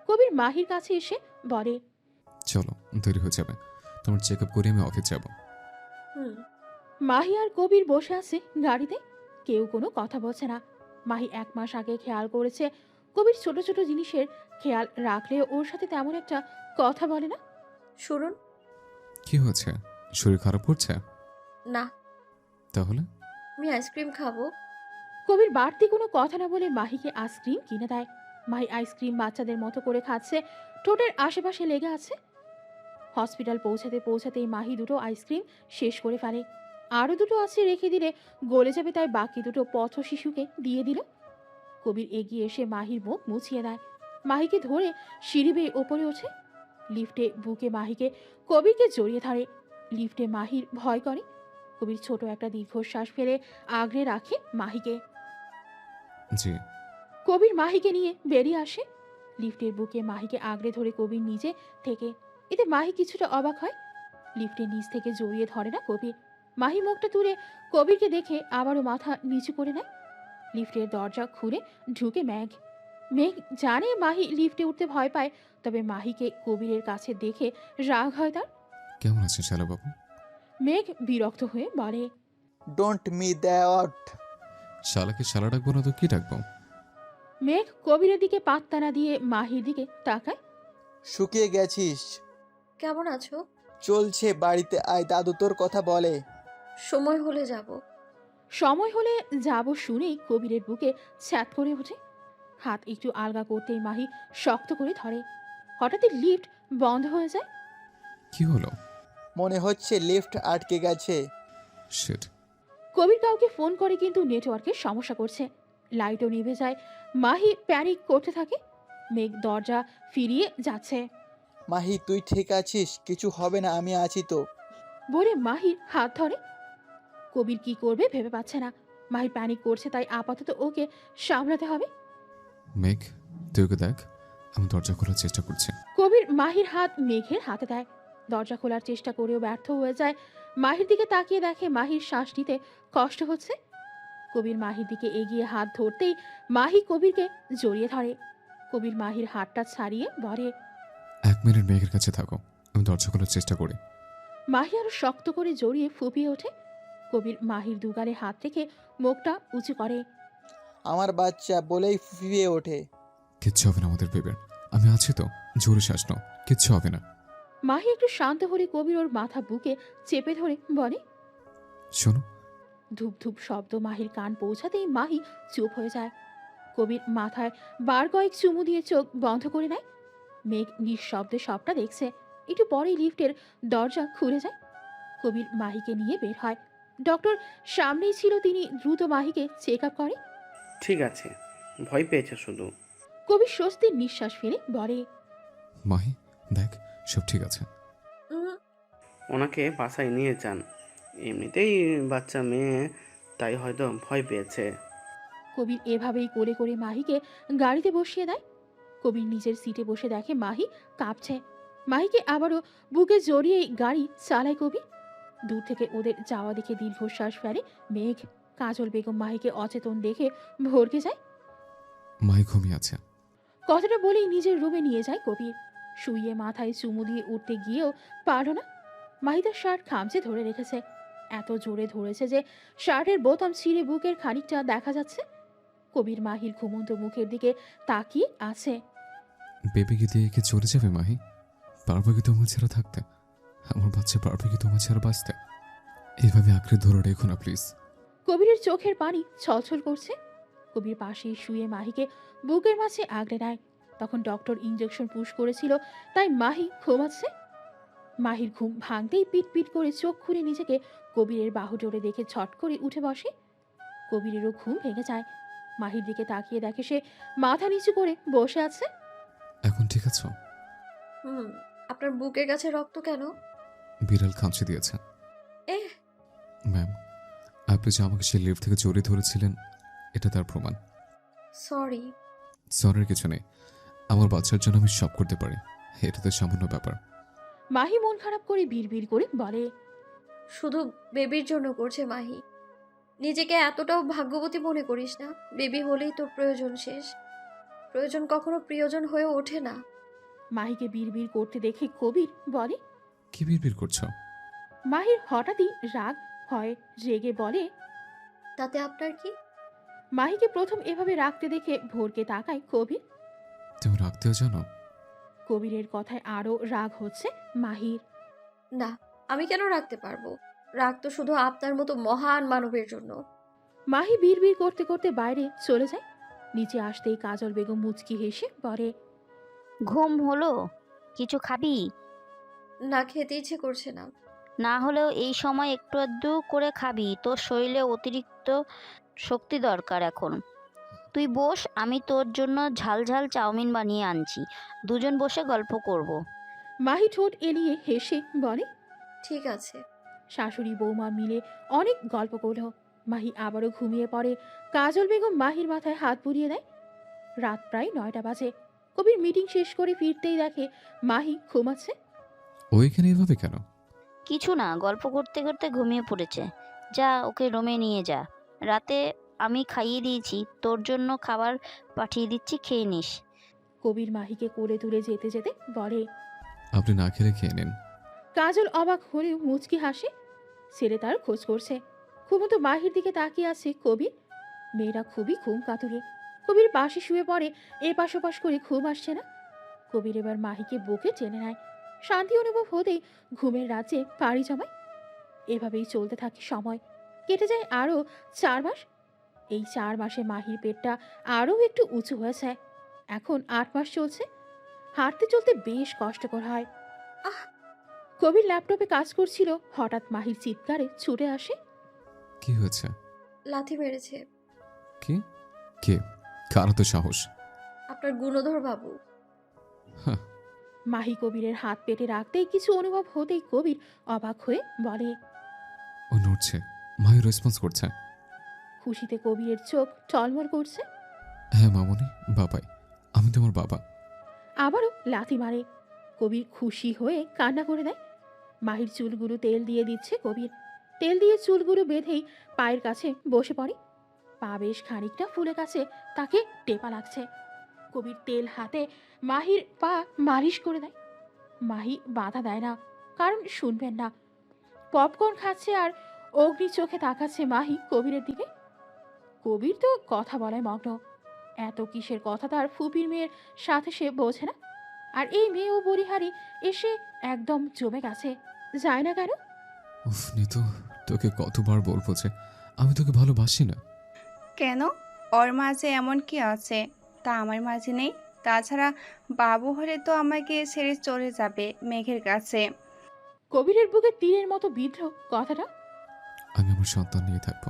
কবির মাহির কাছে এসে বলে, চলো, দেরি হয়ে যাবে। তোমার চেক আপ করে আমি অফিস যাব। হুম, মাহি আর কবির বসে আছে গাড়িতে। কেউ কোনো কথা বলছে না। মাহি 1 মাস আগে খেয়াল করেছে কবির ছোট ছোট জিনিসের খেয়াল রাখলেও ওর সাথে তেমন একটা কথা বলে না। শুনুন। কি হয়েছে, শরীর খারাপ করছে? না, তাহলে আমি আইসক্রিম খাবো। কবির বাড়তি কোনো কথা না বলে মাহিকে আইসক্রিম কিনে দেয়। মাহি আইসক্রিম বাচ্চাদের মতো করে খাচ্ছে, ঠোঁটের আশেপাশে লেগে আছে। হসপিটাল পৌঁছাতে পৌঁছাতেই মাহি দুটো আইসক্রিম শেষ করে ফেলে। আরও দুটো আছে রেখে দিলে গলে যাবে, তাই বাকি দুটো পথ শিশুকে দিয়ে দিল। কবির এগিয়ে এসে মাহির মুখ মুছিয়ে দেয়। মাহিকে ধরে সিঁড়ি বেয়ে ওপরে ওঠে। লিফটে বুকে মাহিকে কবিরকে জড়িয়ে ধরে। লিফটে মাহির ভয় করে। কবির ছোট একটা দীর্ঘশ্বাস ফেলে আগলে রাখে মাহিকে। জি। কবির মাহিকে নিয়ে বেরিয়ে আসে। লিফটের বুকে মাহিকে আগলে ধরে কবির নিজে থেকে। এতে মাহি কিছুটা অবাক হয়। লিফটের নিচ থেকে জড়িয়ে ধরে না কবির। মাহি মুখটা তুলে কবিরকে দেখে আবারও মাথা নিচু করে নেয়। লিফটের দরজা খুলে ঢুকে ম্যাঘ। মেঘ জানে মাহি লিফটে উঠতে ভয় পায়, তবে মাহিকে কবিরের কাছে দেখে রাগ হয় তার। কেমন আছেন শালাবাবু? মেঘ বিরক্ত হয়ে বলে, ডোন্ট মি দ্যাট। শালাকে শালা ডাকবো না তো কি ডাকবো? মেঘ কবিরের দিকে পাত্তা না দিয়ে মাহির দিকে তাকায়। শুকিয়ে গেছিস। কেমন আছো? চলছে, বাড়িতে আয়, দাদু তোর কথা বলে। সময় হলে যাব। সময় হলে যাব শুনেই কবিরের বুকে ছ্যাত করে ওঠে। হাত একটু আলগা করতেই মাহি শক্ত করে ধরে। হঠাৎই লিফট বন্ধ হয়ে যায়। কি হলো? মনে হচ্ছে লিফট আটকে গেছে। শিট। কবির কাউকে ফোন করে কিন্তু নেটওয়ার্কের সমস্যা করছে। লাইটও নিভে যায়। মাহি প্যানিক করতে থাকে। মেঘ দরজা ফিরিয়ে যাচ্ছে। মাহি তুই ঠিক আছিস? কিছু হবে না, আমি আছি তো। বলে মাহির হাত ধরে। কবির কি করবে ভেবে পাচ্ছে না। মাহি প্যানিক করছে, তাই আপাতত ওকে সামলাতে হবে। মেঘ, তুই ওকে দেখ, আমি দরজা খোলার চেষ্টা করছি। কবির মাহির হাত মেঘের হাতে দেয়। দরজা খোলার চেষ্টা করেও ব্যর্থ হয়ে যায়। মাহির দিকে তাকিয়ে দেখে মাহির শ্বাস নিতে কষ্ট হচ্ছে। কবির মাহির দিকে এগিয়ে হাত ধরতেই মাহি কবিরকে জড়িয়ে ধরে। কবির মাহির হাতটা ছাড়িয়ে বলে, 1 মিনিট মেঘের কাছে থাকো, আমি দরজা খোলার চেষ্টা করি। মাহি আরো শক্ত করে জড়িয়ে ফুপিয়ে ওঠে। কবির মাহির দুগালে হাত রেখে মুখটা উঁচু করে। আমার বাচ্চা বলেই ফুপিয়ে ওঠে। কিচ্ছু হবে না আমাদের বেবের, আমি আছি তো, জোরে শ্বাস নাও, কিচ্ছু হবে না। মাহি একটু শান্ত হলে কবির ওর মাথা বুকে চেপে ধরে বলে। শোনো। ধূপ ধূপ শব্দ মাহির কান পৌঁছাতেই মাহি চুপ হয়ে যায়। কবির মাথায় বার কয়েক চুমু দিয়ে চোখ বন্ধ করে নেয়। মেঘ নিঃশব্দে সবটা দেখছে। একটু পরেই লিফটের দরজা খুলে যায়। কবির মাহিকে নিয়ে বের হয়। ডক্টর সামনেই ছিল, তিনি দ্রুত মাহিকে চেক আপ করে। ঠিক আছে, ভয় পেয়েছে শুধু। কবির স্বস্তির নিঃশ্বাস ফেলে বলে, মাহি দেখ, সব ঠিক আছে। উম, ওনাকে বাসায় নিয়ে যান, এমনিতেই বাচ্চা মেয়ে, তাই হয়তো ভয় পেয়েছে। কবির এভাবেই কোলে করে মাহিকে গাড়িতে বসিয়ে দেয়। কবির নিজের সিটে বসে দেখে মাহি কাঁপছে। মাহিকে আবারও বুকে জড়িয়ে গাড়ি চালায় কবির। দূর থেকে ওদের যাওয়া দেখে দীর্ঘশ্বাস ফেলে মেঘ। কাজল বেগম মাহিকে অচেতন দেখে ভরকে যায়। মাহি ঘুমিয়ে আছে। কথাটা বলেই নিজের রুমে নিয়ে যায় কবির। শুইয়ে মাথায় চুমু দিয়ে উঠতে গিয়েও পারল না। মাহি তার শার্ট খামচে ধরে রেখেছে। এত জোরে ধরেছে যে শার্টের বোতাম ছিঁড়ে বুকের খানিকটা দেখা যাচ্ছে। কবির মাহির ঘুমন্ত মুখের দিকে তাকিয়ে আছে। বেবিকে দিয়ে কি চলে যাবে মাহি? পারবে কি তোমার ছাড়া থাকতে? আমার বাচ্চা পারবে কি তোমার ছাড়া বাঁচতে? এইভাবে আঁকড়ে ধরে রেখো না প্লিজ। কবিরের চোখের পানি ছলছল করছে। কবির পাশে শুয়ে মাহিকে বুকের মাঝে আগলে নেয়। তখন ডক্টর ইঞ্জেকশন পুশ করেছিল, তাই মাহি ঘুমাচ্ছে। মাহির ঘুম ভাঙতেই পিট পিট করে চোখ খুলে নিজেকে কবিরের বাহু জোরে দেখে ছট করে উঠে বসে। কবিরেরও ঘুম ভেঙে যায়। মাহির দিকে তাকিয়ে দেখে সে মাথা নিচু করে বসে আছে। এখন ঠিক আছো? আপনার বুকের কাছে রক্ত কেন? বিড়াল খামচে দিয়েছে। এ ম্যাম, আপনি যে আমাকে সেই লিফট থেকে জড়িয়ে ধরেছিলেন, এটা তার প্রমাণ। সরি। সরির কিছু নেই, আমার বাচ্চার জন্য আমি সব করতে পারি, এটা তো সামান্য ব্যাপার। মাহি মন খারাপ করে বিড়বিড় করে বলে, শুধু বেবির জন্য করছে মাহি। নিজেকে এতটাও ভাগ্যবতী মনে করিস না। বেবি হলেই তোর প্রয়োজন শেষ। প্রয়োজন কখনো প্রিয়জন হয়ে ওঠে না। মাহিকে বিড়বিড় করতে দেখে কবির বলে। কি বিড়বিড় করছো? মাহির হঠাৎই রাগ হয়, রেগে বলে, তাতে আপনার কি? মাহিকে প্রথম এভাবে রাখতে দেখে ভোরকে তাকায় কবির। তুমি রাখতেও জানো? কবিরের কথায় আরো রাগ হচ্ছে মাহির। না, আমি কেন রাখতে পারবো? রাগ তো শুধু আপনার মতো মহান মানবের জন্য। মাহি বিড়বিড় করতে করতে বাইরে চলে যায়। নিচে আসতেই কাজল বেগম মুচকি হেসে বলে, ঘুম হলো? কিছু খাবি? না, খেতে ইচ্ছে করছে না। না হলেও এই সময় একটু আধটু করে খাবি, তোর শরীরে অতিরিক্ত শক্তি দরকার এখন। তুই বস, আমি তোর জন্য ঝাল ঝাল চাউমিন বানিয়ে আনছি, দুজন বসে গল্প করব। মাহি ঠোঁট এলিয়ে হেসে বলে। ঠিক আছে। শাশুড়ি বৌমা মিলে অনেক গল্প করল। মাহি আবারও ঘুমিয়ে পড়ে। কাজল বেগম মাহির মাথায় হাত বুলিয়ে দেয়। রাত প্রায় 9টা বাজে। কবির মিটিং শেষ করে ফিরতেই দেখে মাহি ঘুমাচ্ছে। ওইখানে এভাবে কেন? কিছু না, গল্প করতে করতে ঘুমিয়ে পড়েছে। যা ওকে রুমে নিয়ে যা, রাতে আমি খাইয়ে দিয়েছি, তোর জন্য খাবার পাঠিয়ে দিচ্ছি, খেয়ে নিস। কবির মাহিকে কোলে তুলে যেতে যেতে বলে। আপনি না খেলে খেয়ে নিন। কাজল অবাক হলেও মুচকি হাসে। ছেলে তার খোঁজ করছে। ঘুমন্ত মাহির দিকে তাকিয়ে আছে কবির। মেয়েরা খুবই ঘুম কাতুরে। কবির পাশে শুয়ে পড়ে, এপাশ ওপাশ করে ঘুম আসছে না। কবির এবার মাহিকে বুকে টেনে নেয়। শান্তি অনুভব হতেই ঘুমের রাজ্যে পাড়ি জমায়। এভাবেই চলতে থাকে সময়। কেটে যায় আরও 4 মাস। এই 4 মাসে মাহির পেটটা আরও একটু উঁচু হয়েছে। এখন 8 মাস চলছে। হাঁটতে চলতে বেশ কষ্টকর হয়। আহ! কবির ল্যাপটপে কাজ করছিল, হঠাৎ মাহির চিৎকারে ছুটে আসে। কি হয়েছে? লাথি মেরেছে কি? কে? কার তো সাহস? আপনার গুণধর বাবু। হাহ, মাহি কবিরের হাত পেটে রাখতেই কিছু অনুভব হতেই কবির অবাক হয়ে বলে। ও নড়ছে, মায়ের রেসপন্স করছে। খুশিতে কবিরের চোখ টলমল করছে। হ্যাঁ মামনি, বাবাই, আমি তোমার বাবা। আবারও লাথি মারে। কবির খুশি হয়ে কান্না করে দেয়। মাহির চুলগুলো তেল দিয়ে দিচ্ছে কবির। তেল দিয়ে চুলগুলো বেঁধেই পায়ের কাছে বসে পড়ে। পা বেশ খানিকটা ফুলে গেছে, তাকে টেপা লাগছে। কবির তেল হাতে মাহির পা মালিশ করে দেয়। মাহি বাধা দেয় না, কারণ শুনবেন না। পপকর্ন খাচ্ছে আর অগ্নি চোখে তাকাচ্ছে মাহি কবিরের দিকে। কবির তো কথা বলায় মগ্ন। এত কিসের কথা তার ফুপির মেয়ের সাথে সে বোঝে না। আর এই মেয়ে ও বলিহারি এসে একদম জমে গেছে। যায় না কেন? উফ নিতু, তোকে কতবার বলবো যে আমি তোকে ভালোবাসি না। কেন? ওর মাঝে এমন কি আছে তা আমার মাঝে নেই? তাছাড়া বাবু হলে তো আমাকে ছেড়ে চলে যাবে মেঘের কাছে। কবিরের বুকে তীরের মতো বিদ্ধ কথাটা। আমি আমার সন্তান নিয়ে থাকবো,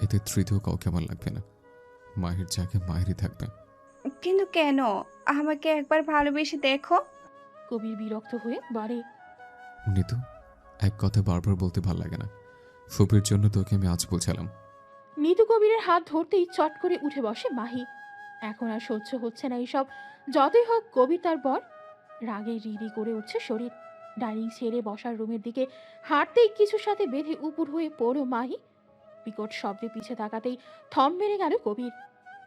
এতে তৃতীয় কাউকে আমার লাগবে না। মায়ের জায়গায় মায়েরই থাকবে। কিন্তু কেন? আমাকে একবার ভালোবেসে দেখো। কবির বিরক্ত হয়ে বলে। নিতু, এক কথা বারবার বলতে ভাল লাগে না। ফুপির জন্য তোকে আমি আজ বোঝালাম। নিতু কবিরের হাত ধরতেই চট করে উঠে বসে মাহি। এখন আর সহ্য হচ্ছে না এইসব। যতই হোক কবির তার বর। রাগে রিরি করে উঠছে শরীর। ডাইনিং ছেড়ে বসার রুমের দিকে হাঁটতেই কিছুর সাথে বেঁধে উপুর হয়ে পড়ো মাহি। বিকট শব্দে পিছে তাকাতেই থম মেরে গেল কবির।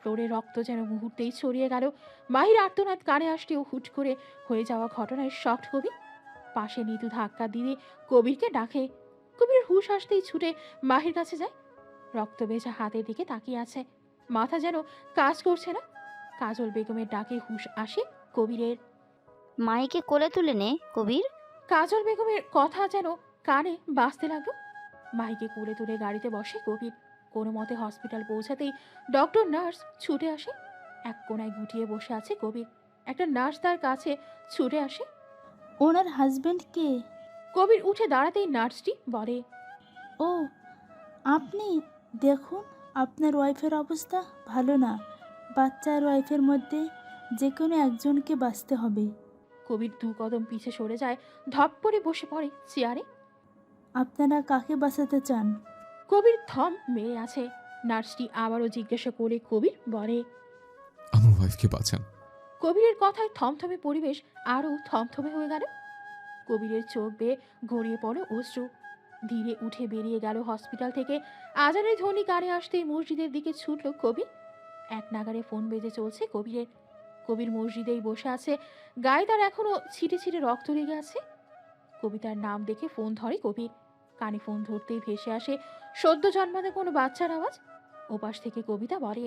ফ্লোরে রক্ত যেন মুহূর্তেই ছড়িয়ে গেল। মাহির আর্তনাদ কানে আসতেও হুট করে হয়ে যাওয়া ঘটনায় শক্ট কবি। পাশে নিতু ধাক্কা দিয়ে কবিরকে ডাকে। কবির হুঁশ আসতেই ছুটে মাহির কাছে যায়। রক্ত ভেজা হাতের দিকে তাকিয়ে আছে, মাথা যেন কাজ করছে না। কাজল বেগমের ডাকে হুঁশ আসে কবিরের। মাইকে কোলে তুলে নে কবির। কাজল বেগমের কথা যেন কানে বাজতে লাগলো। মাহিকে কুলে তুলে গাড়িতে বসে কবির। কোনো মতে হসপিটাল পৌঁছাতেই ডক্টর নার্স ছুটে আসে। এক কোনায় গুটিয়ে বসে আছে কবির। একটা নার্স তার কাছে ছুটে আসে। ওনার হাজবেন্ড কে? কবির উঠে দাঁড়াতেই নার্সটি বলে। ও আপনি, দেখুন আপনার ওয়াইফের অবস্থা ভালো না। বাচ্চা আর ওয়াইফের মধ্যে যে কোনো একজনকে বাঁচতে হবে। কবির 2 কদম পিছে সরে যায়, ধপ করে বসে পড়ে চেয়ারে। আপনারা কাকে বাঁচাতে চান? কবির থম মেরে আছে। নার্সটি আবারও জিজ্ঞাসা করে কবির বলে। আমার ওয়াইফকে বাঁচান। কবিরের কথায় থমথমে পরিবেশ আরও থমথমে হয়ে গেল। কবিরের চোখ বেয়ে গড়িয়ে পড়ে অশ্রু। ধীরে উঠে বেরিয়ে গেল হসপিটাল থেকে। আজানের ধ্বনি কানে আসতেই মসজিদের দিকে ছুটল কবির। এক নাগারে ফোন বেজে চলছে কবিরের। কবির মসজিদেই বসে আছে, গায়ে তার এখনো ছিটে ছিটে রক্ত লেগে আছে। কবিতার নাম দেখে ফোন ধরে কবির। কানে ফোন ধরতেই ভেসে আসে সদ্য জন্মানো কোনো বাচ্চার আওয়াজ। ওপাশ থেকে কবিতা বলে।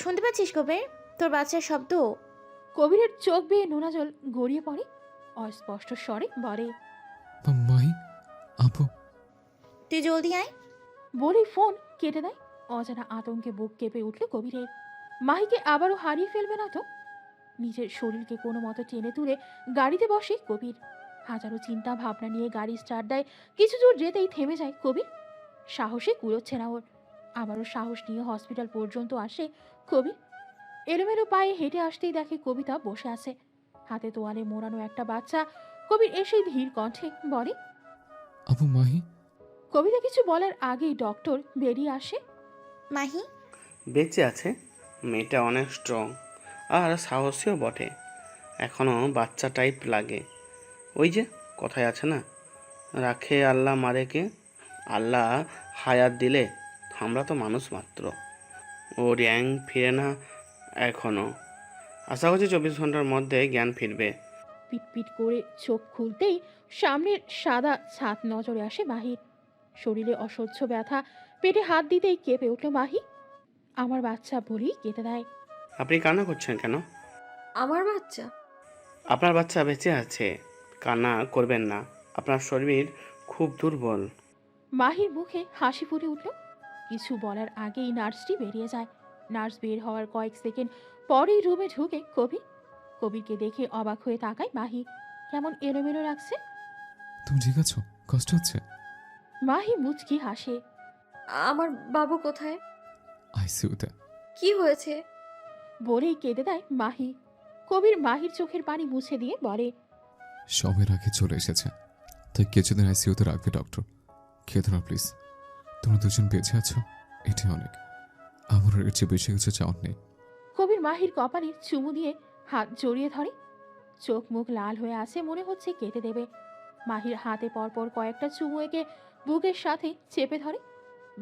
শুনতে পাচ্ছিস কবির? তোর বাচ্চার শব্দ। কবিরের চোখ বেয়ে নোনা জল গড়িয়ে পড়ে। অস্পষ্ট স্বরে বলে। মাহি, আপু। তুই জলদি আয়। বলেই ফোন কেটে দেয়। অজানা আতঙ্কে বুক কেঁপে উঠল কবিরের। মাহিকে আবারও হারিয়ে ফেলবে না তো? নিজের শরীরকে কোনো মতো টেনে তুলে গাড়িতে বসে কবির। হাজারো চিন্তা ভাবনা নিয়ে গাড়ি স্টার্ট দেয়। কিছু দূর যেতেই থেমে যায় কবির। সাহসে কুলোচ্ছে না ওর। আবারও সাহস নিয়ে হসপিটাল পর্যন্ত আসে কবির। এলোমেলো পায়ে হেঁটে আসতেই দেখে কবিতা বসে আছে, হাতে তোয়ালে মোড়ানো একটা বাচ্চা। কবির এসেই ধীর কণ্ঠে বলে। আপু, মাহি। কবিতা কিছু বলার আগেই ডক্টর বেরিয়ে আসে। মাহি বেঁচে আছে। মেয়েটা অনেক স্ট্রং আর সাহসীও বটে। এখনও বাচ্চা টাইপ লাগে। ওই যে কথায় আছে না, রাখে আল্লাহ মারেকে। আল্লাহ হায়াত দিলে আমরা তো মানুষ মাত্র। ও জ্ঞান ফিরে না এখনও। আশা করছি 24 ঘন্টার মধ্যে জ্ঞান ফিরবে। পিটপিট করে চোখ খুলতেই সামনের সাদা ছাদ নজরে আসে মাহির। শরীরে অসহ্য ব্যথা, পেটে হাত দিতেই কেঁপে উঠল মাহি। আমার বাচ্চা বলেই কেঁদে দেয়। আপনি কান্না করছেন কেন? আমার বাচ্চা? আপনার বাচ্চা বেঁচে আছে, কান্না করবেন না। আপনার শরীর খুব দুর্বল। মাহির মুখে হাসি ফুটে উঠল। কিছু বলার আগেই নার্সটি বেরিয়ে যায়। নার্স বের হওয়ার কয়েক সেকেন্ড পরেই রুমে ঢুকে কবির। কবিরকে দেখে অবাক হয়ে তাকায় মাহি। কেমন এলোমেলো লাগছে। তুমি ঠিক আছো? কষ্ট হচ্ছে? মাহি মুচকি হাসে। আমার বাবু কোথায়? আইসিইউতে। কি হয়েছে? বলেই কেঁদে দেয় মাহি। কবির মাহির চোখের পানি মুছে দিয়ে বলে, সময়ের আগে চলে এসেছে, তাই কিছুদিন আইসিইউতে রাখবে ডক্টর। খেয়ে না প্লিজ। তোমরা দুজন বেঁচে আছো, এটি অনেক। আমার আর এর চেয়ে বেশি কিছু চাওয়ার নেই। কবির মাহির কপালে চুমু দিয়ে হাত জড়িয়ে ধরে। চোখ মুখ লাল হয়ে আসে, মনে হচ্ছে কেটে দেবে। মাহির হাতে পরপর কয়েকটা চুমু এঁকে বুকের সাথে চেপে ধরে।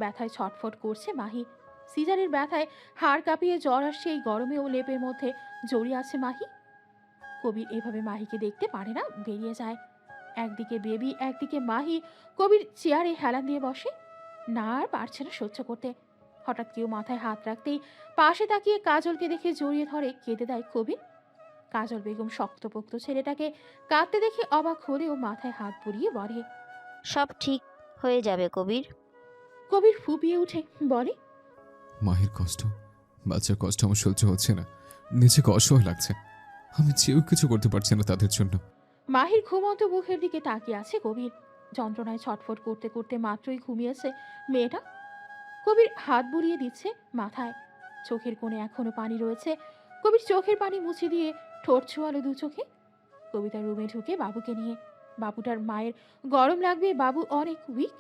ব্যথায় ছটফট করছে মাহি। সিজারের ব্যথায় হাড় কাঁপিয়ে জ্বর আসছে, এই গরমেও লেপের মধ্যে জড়িয়ে আছে মাহি। কবির এভাবে মাহিকে দেখতে পারে না, বেরিয়ে যায়। একদিকে বেবি, একদিকে মাহি। কবির চেয়ারে হেলান দিয়ে বসে, না আর পারছে না সহ্য করতে। হঠাৎ কেউ মাথায় হাত রাখতেই পাশে তাকিয়ে কাজলকে দেখে জড়িয়ে ধরে কেঁদে দেয় কবির। কাজল বেগম শক্তপোক্ত ছেলেটাকে কাঁদতে দেখে অবাক হলেও মাথায় হাত বুলিয়ে বলে, সব ঠিক হয়ে যাবে কবির। কবির ফুপিয়ে উঠে বলে, মাহির কষ্ট, বাচ্চার কষ্ট আমার সহ্য হচ্ছে না। নিজেকে অসহায় লাগছে। আমি চেয়েও কিছু করতে পারছি না তাদের জন্য। মাহির ঘুমন্ত মুখের দিকে তাকিয়ে আছে কবির। যন্ত্রণায় ছটফট করতে করতে মাত্রই ঘুমিয়েছে মেয়েটা। কবির হাত বুলিয়ে দিচ্ছে মাথায়। চোখের কোণে এখনো পানি রয়েছে। কবির চোখের পানি মুছে দিয়ে ঠোঁট ছোঁয়ালো দু চোখে। কবিতা রুমে ঢুকে বাবুকে নিয়ে। বাবুটার মায়ের গরম লাগবে, বাবু অনেক উইক।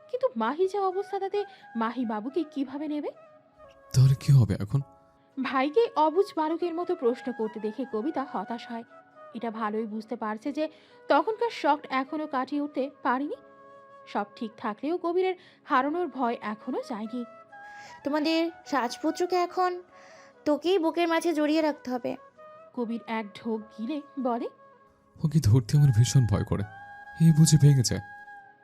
কিন্তু মাহি যা অবস্থা, তাতে মাহি বাবুকে কিভাবে নেবে? তাহলে কি হবে এখন? ভাইকে অবুঝ বালকের মতো প্রশ্ন করতে দেখে কবিতা হতাশ হয়। এটা ভালোই বুঝতে পারছে যে তখনকার শক এখনো কাটিয়ে উঠতে পারিনি। সব ঠিক থাকলেও কবিরের হারানোর ভয় এখনো যায়নি। তোমাদের রাজপুত্রকে এখন তোকেই বুকের মাঝে জড়িয়ে রাখতে হবে। কবির এক ঢোক গিলে বলে, ওকে ধরতে আমার ভীষণ ভয় করে। এই বুঝে ভেঙে যায়।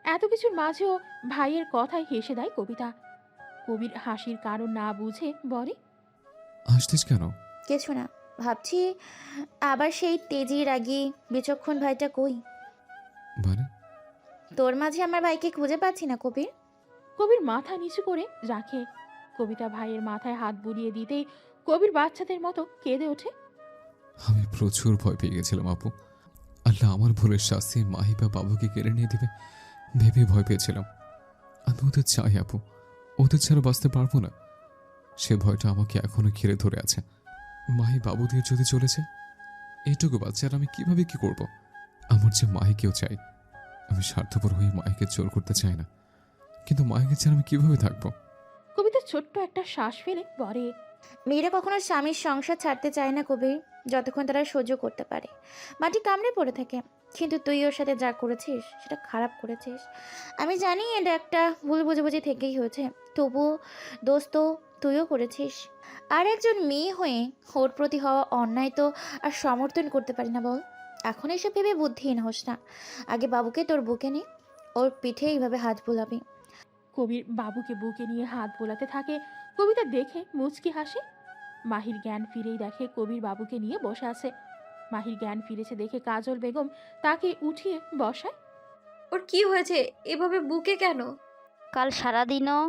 এত কিছুর মাঝেও ভাইয়ের কথায় হেসে দেয় কবিতা। কবির হাসির কারণ না বুঝে বলে, হাসতিস কেন? কিছু না, ভাবছি আবার সেই তেজি রাগী বিচক্ষণ ভাইটা কই। মানে? তোর মাঝে আমার ভাইকে খুঁজে পাচ্ছি না কবির। কবির মাথা নিচু করে রাখে। কবিতা ভাইয়ের মাথায় হাত বুলিয়ে দিতেই কবির বাচ্চাদের মতো কেঁদে ওঠে। আমি প্রচুর ভয় পেয়ে গেছিলাম আপু। আল্লাহ আমার ভুলের শাস্তি মাহি বা বাবুকে কেড়ে নিয়ে দিবে ভেবে ভয় পেয়েছিলাম। আমি ওদের চাই আপু, ওদের ছাড়া বাঁচতে পারবো না। সে ভয়টা আমাকে এখনো ঘিরে ধরে আছে। মাহি বাবু দিয়ে যদি চলেছে, এইটুকু বাচ্চার আমি কিভাবে কি করব? আমার যে মাহিকেও চাই। আমি স্বার্থপর হয়ে মাহিকে জোর করতে চাই না, কিন্তু মাহিকে ছাড়া আমি কিভাবে থাকবো? কবিতা ছোট্ট একটা শ্বাস ফেলে বলে, মেয়েরা কখনো স্বামীর সংসার ছাড়তে চায় না কবির, যতক্ষণ তারা সহ্য করতে পারে। মাটি কামড়ে পড়ে থাকে। কিন্তু তুই ওর সাথে যা করেছিস সেটা খারাপ করেছিস। আমি জানি এটা একটা ভুল বুঝাবুঝি থেকেই হয়েছে, তবুও দোস্ত তুইও করেছিস। আর একজন মেয়ে হয়ে ওর প্রতি হওয়া অন্যায় তো আর সমর্থন করতে পারি না বল। এখন এসব ভেবে বুদ্ধিহীন হোস না। আগে বাবুকে তোর বুকে নে, ওর পিঠে এইভাবে হাত বোলাবি। কবির বাবুকে বুকে নিয়ে হাত বোলাতে থাকে। কবিতা দেখে মুচকি হাসে। মাহির জ্ঞান ফিরেই দেখে কবির বাবুকে নিয়ে বসে আছে। মাহির জ্ঞান ফিরেছে দেখে কাজল বেগম তাকে উঠিয়ে বসায়। ওর কি হয়েছে? এভাবে বুকে কেন? কাল সারাদিনও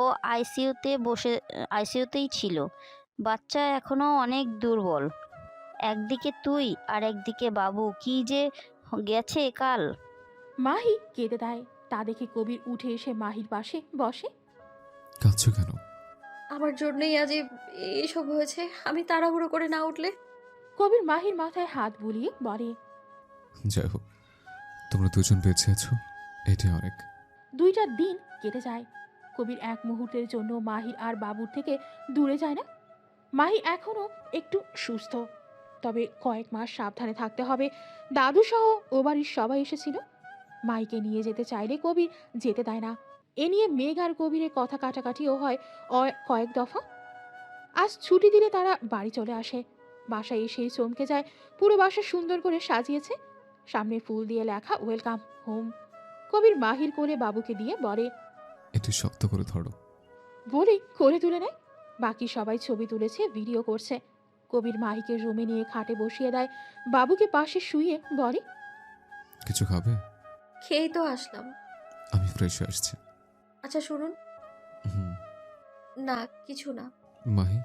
ও আইসিইউতেই ছিল। বাচ্চা এখনো অনেক দুর্বল। একদিকে তুই আর একদিকে বাবু, কি যে গেছে কাল। মাহি কেঁদে দেয়। তা দেখে কবির উঠে এসে মাহির পাশে বসে। কাঁদছো কেন? আমার জন্যই আজ এসব হয়েছে। আমি তাড়াহুড়ো করে না উঠলে। কবির মাহির মাথায় হাত বুলিয়ে বলে, যাই হোক, তোমরা দুজন বেঁচে আছো, এটাই অনেক। 2টা দিন কেটে যায়। কবির এক মুহূর্তের জন্য মাহির আর বাবুর থেকে দূরে যায় না। মাহি এখনো একটু সুস্থ, তবে কয়েক মাস সাবধানে থাকতে হবে। দাদু সহ ও বাড়ির সবাই এসেছিল। মাইকে নিয়ে যেতে চাইলে কবির যেতে দেয় না। এ নিয়ে মেঘ আর কবিরের কথা কাটাকাটিও হয় কয়েক দফা। আজ ছুটি দিলে তারা বাড়ি চলে আসে। বাসায় এসেই চমকে যায়, পুরো বাসা সুন্দর করে সাজিয়েছে, সামনে ফুল দিয়ে লেখা ওয়েলকাম হোম। কবির মাহির কোলে বাবুকে দিয়ে বলে একটু শক্ত করে ধরো। বলে কোলে তুলে নেয়। বাকি সবাই ছবি তুলেছে, ভিডিও করছে। কবির মাহিকে রুমে নিয়ে খাটে বসিয়ে দেয়, বাবুকে পাশে শুইয়ে বলে কিছু খাবে? খেয়েই তো আসলাম। আমি ফ্রেশ হয়ে আসছি। আচ্ছা শুনুন। হুম। না কিছু না। মাহি,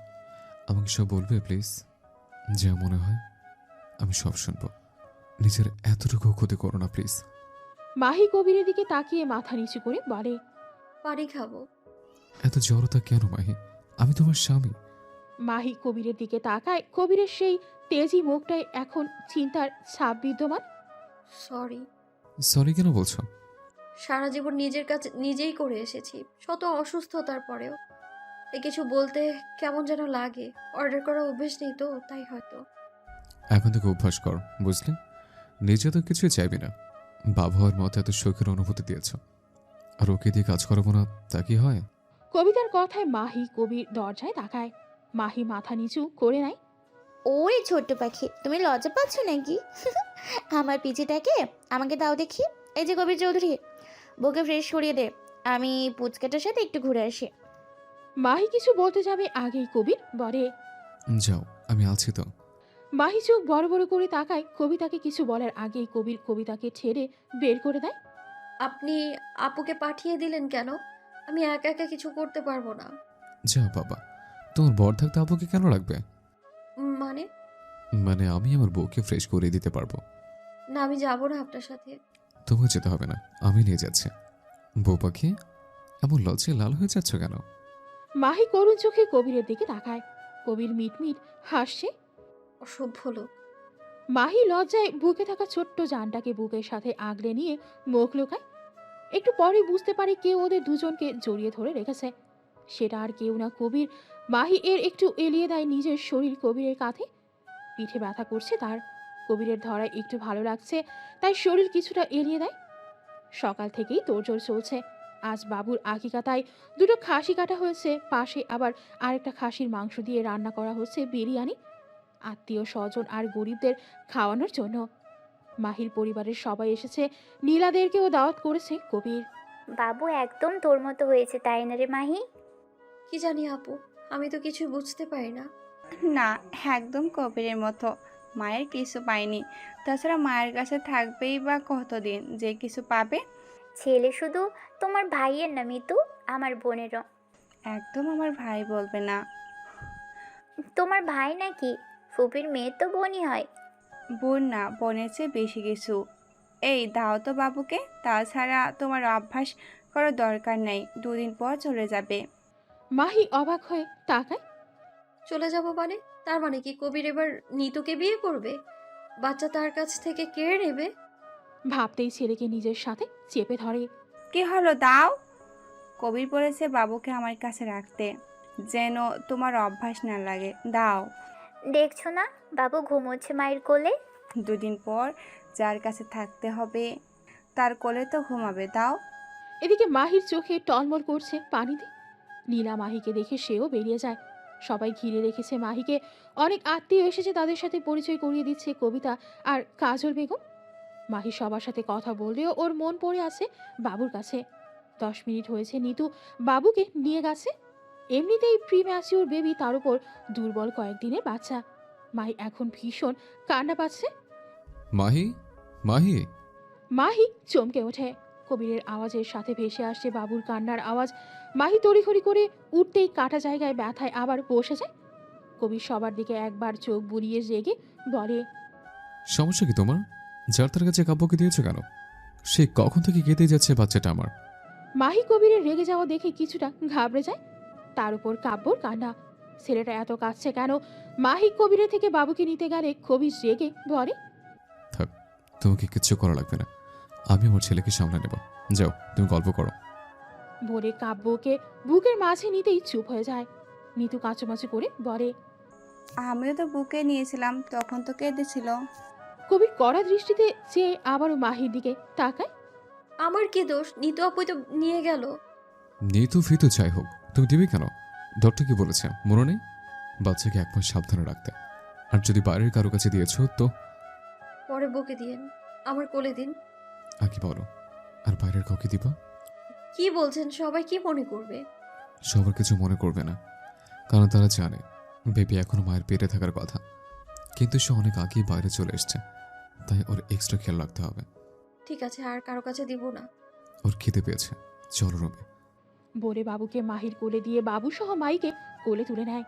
আমাকে সব বলবে প্লিজ? যা মনে হয় আমি সব শুনবো। নিজের এতটুকু ক্ষতি করো না প্লিজ। মাহি কবিরের দিকে তাকিয়ে মাথা নিচু করে বলে পানি খাবো। এত জড়তা কেন মাহি? আমি তোমার স্বামী। মাহি কবিরের দিকে তাকায়, কবিরের সেই তেজি মুখটায় এখন চিন্তার ছাপ বিদ্যমান। সরি। সরি কেন বলছো? সারা জীবন নিজের কাছে নিজেই করে এসেছি, শত অসুস্থতার পরেও। এ কিছু বলতে কেমন যেন লাগে। অর্ডার করা অভ্যেস নেই তো, তাই হয়তো। এখন থেকে অভ্যাস কর, বুঝলে? নিজে তো কিছুই চাইবি না, বাবা হওয়ার মতো এত শখের অনুভূতি দিয়েছ, আর ওকে দিয়ে কাজ করাবো না তা কি হয়? কবিতার কথায় মাহি কবির দরজায় তাকায়। মাহি মাথা নিচু করে নেয়। ওরে ছোট্ট পাখি, তুমি লজ্জা পাচ্ছ নাকি? আমার পিচিটাকে আমাকে দাও দেখি। এই যে কবির চৌধুরী, বউকে ফ্রেশ করিয়ে দে, আমি পুচকাটার সাথে একটু ঘুরে আসি। মাহি কিছু বলতে যাবে আগেই কবির বলে যাও, আমি আছি তো। মাহি চোখ বড় বড় করে তাকায়। কবিতাকে কিছু বলার আগেই কবির কবিতাকে ছেড়ে বের করে দেয়। আপনি আপুকে পাঠিয়ে দিলেন কেন? আমি একা একা কিছু করতে পারবো না। যাও বাবা, তোমার বর থাকতে আপুকে কেন লাগবে? মানে? মানে আমি আমার বউকে ফ্রেশ করে দিতে পারবো। না, আমি যাবো না আপনার সাথে। তোমাকে যেতে হবে না, আমি নিয়ে যাচ্ছি। বউ পাখি, এমন লজ্জায় লাল হয়ে যাচ্ছ কেন? মাহি করুণ চোখে কবিরের দিকে তাকায়। কবির মিটমিট হাসছে। অসভ্য লোক। মাহি লজ্জায় বুকে থাকা ছোট্ট জানটাকে বুকের সাথে আগলে নিয়ে মুখ লুকায়। একটু পরে বুঝতে পারে কেউ ওদের দুজনকে জড়িয়ে ধরে রেখেছে। সেটা আর কেউ না, কবির। মাহি এর একটু এলিয়ে দেয় নিজের শরীর কবিরের কাঁধে। পিঠে ব্যথা করছে তার। কবিরের ধরায় একটু ভালো লাগছে, তাই শরীর কিছুটা এলিয়ে দেয়। সকাল থেকেই তোড়জোড় চলছে। আজ বাবুর আকিকাতায় দুটো খাসি কাটা হয়েছে, পাশে আবার আরেকটা খাসির মাংস দিয়ে রান্না করা হচ্ছে বিরিয়ানি, আত্মীয় স্বজন আর গরিবদের খাওয়ানোর জন্য। মাহির পরিবারের সবাই এসেছে, নীলাদেরকেও দাওয়াত করেছে কবির। বাবু একদম তোর মতো হয়েছে, তাই না রে মাহি? কি জানি আপু, আমি তো কিছু বুঝতে পারি না। না, একদম কবিরের মতো। মায়ের কিছু পায়নি, তাছাড়া মায়ের কাছে থাকবেই বা কতদিন যে কিছু পাবে। ছেলে শুধু তোমার ভাইয়ের না মিতু, আমার বোনেরও। একদম আমার ভাই বলবে না। তোমার ভাই নাকি? ফুপির মেয়ে তো বোনই হয়। বোন না, বোনের চেয়ে বেশি কিছু। এই দাও তো বাবুকে, তাছাড়া তোমার অভ্যাস করার দরকার নেই, 2 দিন পর চলে যাবে। মাহি অবাক হয়ে তাকায়। চলে যাব মানে? তার মানে কি কবির এবার নিতুকে বিয়ে করবে? বাচ্চা তার কাছ থেকে কেড়ে নেবে? ভাবতেই ছেলেকে নিজের সাথে চেপে ধরে। কি হলো, দাও। কবির বলেছে বাবুকে আমার কাছে রাখতে, যেন তোমার অভ্যাস না লাগে। দাও। দেখছো না বাবু ঘুমোচ্ছে মায়ের কোলে। 2 দিন পর যার কাছে থাকতে হবে তার কোলে তো ঘুমাবে। দাও। এদিকে মাহির চোখে টলমল করছে পানিতে। নীলা মাহিকে দেখে সেও বেরিয়ে যায়। সবাই ঘিরে রেখেছে মাহিকে। অনেক আত্মীয় এসেছে, তাদের সাথে পরিচয় করিয়ে দিচ্ছে কবিতা আর কাজল বেগম। মাহি সবার সাথে কথা বললেও ওর মন পড়ে আছে বাবুর কাছে। 10 মিনিট হয়েছে নিতু বাবুকে নিয়ে গেছে। এমনিতেই প্রি ম্যাচিওর বেবি, তার উপর দুর্বল কয়েকদিনের বাচ্চা। মাহি এখন ভীষণ কান্না পাচ্ছে। মাহি, মাহি। মাহি চমকে ওঠে। কবিরের আওয়াজের সাথে ভেসে আসছে বাবুর কান্নার আওয়াজ। মাহি তড়িঘড়ি করে উঠতেই কাটা জায়গায় ব্যথায় আবার বসে যায়। কবির সবার দিকে একবার চোখ বুলিয়ে রেগে বলে সমস্যা কি তোমার? যার তার কাছে কাব্যকে দিয়েছো কেন? সে কখন থেকে কেঁদেই যাচ্ছে বাচ্চাটা আমার। মাহি কবিরের রেগে যাওয়া দেখে কিছুটা ঘাবড়ে যায়। তার উপর কাব্যর কান্না। ছেলেটা এত কাঁদছে কেন? মাহি কবিরের থেকে বাবুকে নিতে গেলে কবির রেগে বলে থাক, তোমাকে কিচ্ছু করা লাগবে না, আমি আমার ছেলেকে সামলে নেব। যাও, তুমি গল্প করো। বলে কাব্যকে বুকের মাঝে নিতেই চুপ হয়ে যায়। নিতু কাঁচুমাচু করে বলে আমিও তো বুকে নিয়েছিলাম, তখন তো কেঁদেছিল। কবির কড়া দৃষ্টিতে চেয়ে আবারও মাহির দিকে তাকায়। আমার কি দোষ? নিতু আপুই তো নিয়ে গেল। নিতু ফিতু যাই হোক, তুমি দিবে কেন? ডক্টর কি বলেছে মনে নেই? বাচ্চাকে এক মাস সাবধানে রাখতে। আর যদি বাইরের কারো কাছে দিয়েছো তো পরে বকে দিয়েন, আমার কোলে দিন। আগে বলো, আর বাইরের কাউকে দিবা? কি বলছেন? সবাই কি মনে করবে? সবার কিছু মনে করবে না, কারণ তারা জানে বেবি এখনো মায়ের পেটে থাকার কথা, কিন্তু সে অনেক আগেই বাইরে চলে এসছে, তাই ওর এক্সট্রা খেয়াল রাখতে হবে। ঠিক আছে, আর কারো কাছে দিব না। ওর খিদে পেয়েছে, চলো রুমে। বলে বাবুকে মাহির কোলে দিয়ে বাবু সহ মাইকে কোলে তুলে নেয়।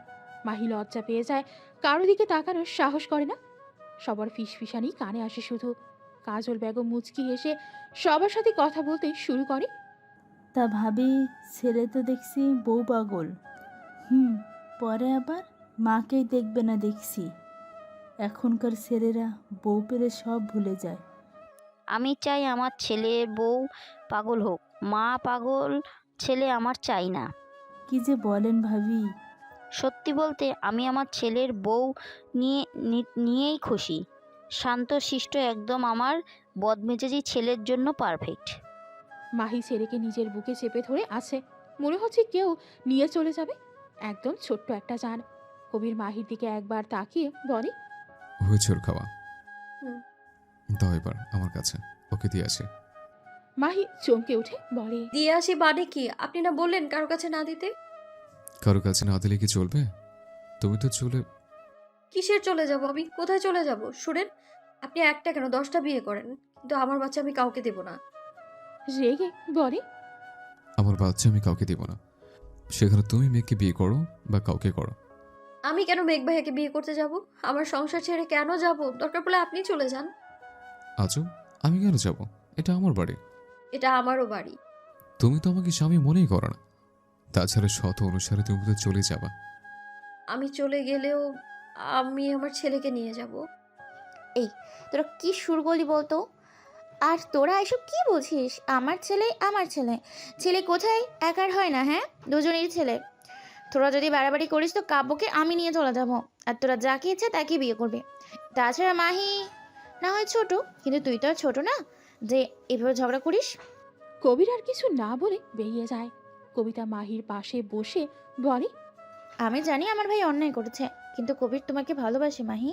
মাহি লজ্জা পেয়ে যায়, কারো দিকে তাকানোর সাহস করে না। সবার ফিসফিসানি কানে আসে শুধু। কাজল বেগম মুচকি হেসে সবার সাথে কথা বলতে শুরু করে। তা ভাবি, ছেলে তো দেখছি বউ পাগল। পরে আবার মাকেই দেখবে না দেখছি। এখনকার ছেলেরা বউ পেলে সব ভুলে যায়। আমি চাই আমার ছেলের বউ পাগল হোক, মা পাগল ছেলে আমার চাই না। কি যে বলেন ভাবি। সত্যি বলতে আমি আমার ছেলের বউ নিয়েই খুশি। শান্ত শিষ্ট, একদম আমার বদমেজাজি ছেলের জন্য পারফেক্ট। মাহি ছেলেকে নিজের বুকে চেপে ধরে আছে, মনে হচ্ছে কেউ নিয়ে চলে যাবে। একদম ছোট্ট একটা জান। কবির মাহির দিকে একবার তাকিয়ে বলে, হয়েছে ওর খাওয়া, হুম। দাও এবার আমার কাছে, ওকে দিয়ে আসে। মাহি চমকে উঠে বলে, দিয়ে আসি মানে কি? আপনি না বললেন কারো কাছে না দিতে? কারো কাছে না দিলে কি চলবে? তুমি তো চলে কিসের চলে যাব? আমি কোথায় চলে যাব? শুনেন, আপনি একটা কেন 10টা বিয়ে করেন, কিন্তু আমার বাচ্চা আমি কাউকে দেব না। রেগে বলে, আমার বাচ্চা আমি কাউকে দিব না। সেখানে তুমি মেয়েকে বিয়ে করো বা কাউকে করো। আমি কেন মেঘ ভাইয়াকে বিয়ে করতে যাব? আমার সংসার ছেড়ে কেন যাব? দরকার পড়লে আপনি চলে যান। আজও আমি কেন যাব? এটা আমার বাড়ি। এটা আমারও বাড়ি। তুমি তো আমাকে স্বামী মনেই করো না। তাছাড়া শত অনুসারে তুমি তো চলে যাবা। আমি চলে গেলেও আমি আমার ছেলেকে নিয়ে যাব। এই তোরা কি শুরু করলি বলতো? আর তোরা এসব কি বলছিস? আমার ছেলে আমার ছেলে। ছেলে কোথায়? একার হয় না, হ্যাঁ, দুজনেরই ছেলে। তোরা যদি বাড়াবাড়ি করিস তো কাব্যকে আমি নিয়ে চলে যাব, আর তোরা যাকে ইচ্ছে তাকে বিয়ে করবে। তাছাড়া মাহি না হয় ছোট, কিন্তু তুই তো আর ছোট না যে এভাবে ঝগড়া করিস। কবির আর কিছু না বলে বেরিয়ে যায়। কবিতা মাহির পাশে বসে বলে, আমি জানি আমার ভাই অন্যায় করেছে, কিন্তু কবির তোমাকে ভালোবাসে মাহি।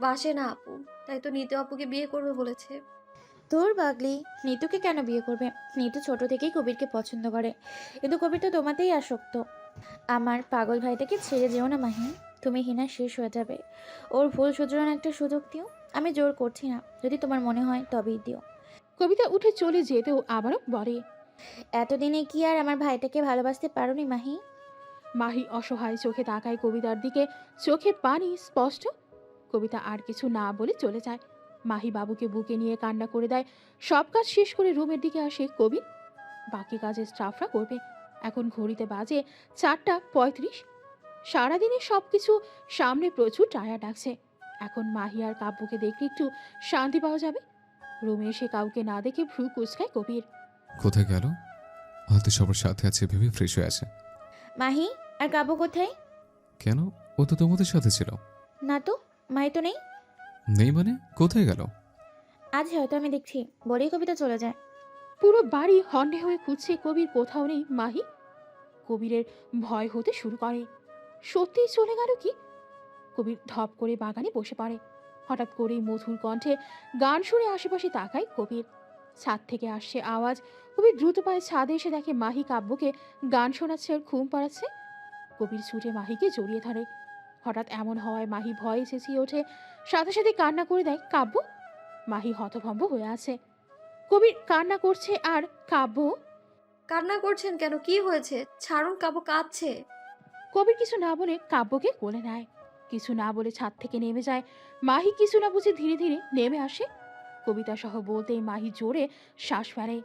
বাসে না আপু, তাই তো নিতু আপুকে বিয়ে করবে বলেছে। তোর পাগলি, নিতুকে কেন বিয়ে করবে? নিতু ছোট থেকেই কবিরকে পছন্দ করে, কিন্তু কবির তো তোমাতেই আসক্ত। আমার পাগল ভাইটাকে ছেড়ে যেও না মাহি, তুমি হিনা শেষ হয়ে যাবে। ওর ভুল শুধরানোর একটা সুযোগ দিও। আমি জোর করছি না, যদি তোমার মনে হয় তবেই দিও। কবিতা উঠে চলে যেতেও আবারও বলে, এতদিনে কি আর আমার ভাইটাকে ভালোবাসতে পারোনি মাহি? মাহি অসহায় চোখে তাকায় কবিতার দিকে, চোখে পানি স্পষ্ট। কবিতা আর কিছু না বলে চলে যায়। মাহি বাবুকে বুকে নিয়ে কান্না করে দেয়। সব কাজ শেষ করে রুমের দিকে আসে কবির। বাকি কাজের স্টাফরা করবে। এখন ঘড়িতে বাজে 4:35। সারাদিনে সব কিছু সামনে প্রচুর টায়ার ডাকছে। এখন মাহি আর কাব্যকে দেখলে একটু শান্তি পাওয়া যাবে। রুমে এসে কাউকে না দেখে ভ্রু কুচকায় কবির। কোথায় গেল? হয়তো সবার সাথে আছে ভেবে ফ্রেশ হয়ে আছে। মাহি আর কাব্য কোথায়? কেন? ও তো তোমাদের সাথে ছিল। না তো, মাহি তো নেই। নেই মানে? কোথায় গেল? আজ হয়তো আমি দেখছি বলেই কবিতা চলে যায়। পুরো বাড়ি হন্যে হয়ে খুঁজছে, কবির কোথাও নেই মাহি। কবিরের ভয় হতে শুরু করে, সত্যিই চলে গেল কি? কবির ধপ করে বাগানে বসে পড়ে। হঠাৎ করেই মধুর কণ্ঠে গান শুনে আশেপাশে তাকায় কবির। ছাদ থেকে আসছে আওয়াজ। কবির দ্রুত পায়ে ছাদে এসে দেখে মাহি কাব্যকে গান শোনাচ্ছে আর ঘুম পাড়াচ্ছে। কবির ছুটে মাহিকে জড়িয়ে ধরে। হঠাৎ এমন হওয়ায় মাহি ভয়ে চেঁচিয়ে ওঠে, সাথে সাথে কান্না করে দেয় কাব্য। মাহি হতভম্ব হয়ে আছে। কবির কান্না করছে আর কাব্য। কান্না করছেন কেন? কি হয়েছে? ছাড়ুন, কাবু কাঁদছে। কবির কিছু না বলে কাব্যকে কোলে নেয়। কিছু না বলে ছাদ থেকে নেমে যায়। মাহি কিছু না বুঝে ধীরে ধীরে নেমে আসে। কবিতা সহ বলতেই মাহি জোরে শ্বাস ফেলে।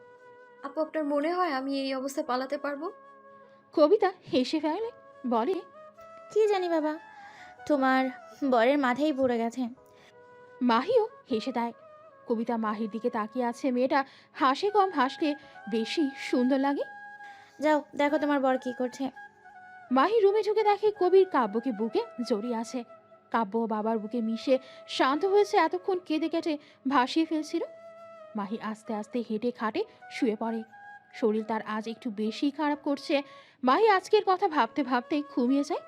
আপু, আপনার মনে হয় আমি এই অবস্থায় পালাতে পারবো? কবিতা হেসে ফেলে, বলে, কি জানি বাবা, তোমার বরের মাথায় পড়ে গেছে। মাহিও হেসে দেয়। কবিতা মাহির দিকে তাকিয়ে আছে। মেয়েটা হাসে কম হাসলে বেশি সুন্দর লাগে। যাও দেখো তোমার বর কি করছে। মাহি রুমে ঢুকে দেখে কবির কাব্যকে বুকে জড়িয়ে আছে। কাব্য বাবার বুকে মিশে শান্ত হয়েছে। এতক্ষণ কেঁদে কেটে ভাসিয়ে ফেলছিল। মাহি আস্তে আস্তে হেঁটে খাটে শুয়ে পড়ে। শরীর তার আজ একটু বেশি খারাপ করছে। মাহি আজকের কথা ভাবতে ভাবতে ঘুমিয়ে যায়।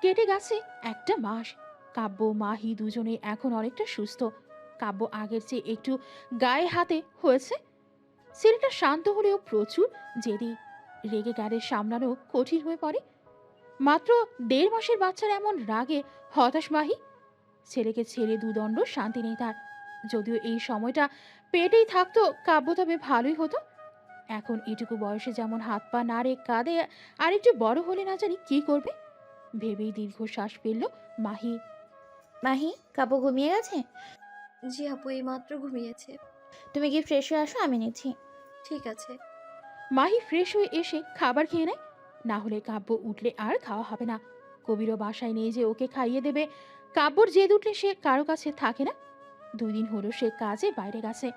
কেটে গেছে একটা মাস। কাব্য মাহি দুজনে এখন অনেকটা সুস্থ। কাব্য আগের চেয়ে একটু গায়ে হাতে হয়েছে। ছেলেটা শান্ত হলেও প্রচুর জেদি। রেগে গেলে সামলানো কঠিন হয়ে পড়ে। মাত্র 1.5 মাসের বাচ্চার এমন রাগে হতাশ মাহি। ছেলেকে ছেড়ে দুদণ্ড শান্তি নেই তার। যদিও এই সময়টা পেটেই থাকতো কাব্য তবে ভালোই হতো। এখন এটুকু বয়সে যেমন হাত পা নাড়ে কাঁদে, আর একটু বড় হলে না জানি কি করবে ভেবেই দীর্ঘশ্বাস ফেলল মাহি। মাহি, কাপড় ঘুমিয়ে গেছে? জি আপু, এই মাত্র ঘুমিয়েছে। তুমি কি ফ্রেশ হয়ে আসো, আমি নিচ্ছি। ঠিক আছে। মাহি ফ্রেশ হয়ে এসে খাবার খেয়ে নেয়। না হলে কাব্য উঠলে আর খাওয়া হবে না। কবিরও বাসায় নেই যে ওকে খাইয়ে দেবে। কাব্যর জেদ উঠলে সে কারো কাছে থাকে না। 2 দিন হলো সে কাজে বাইরে গেছে।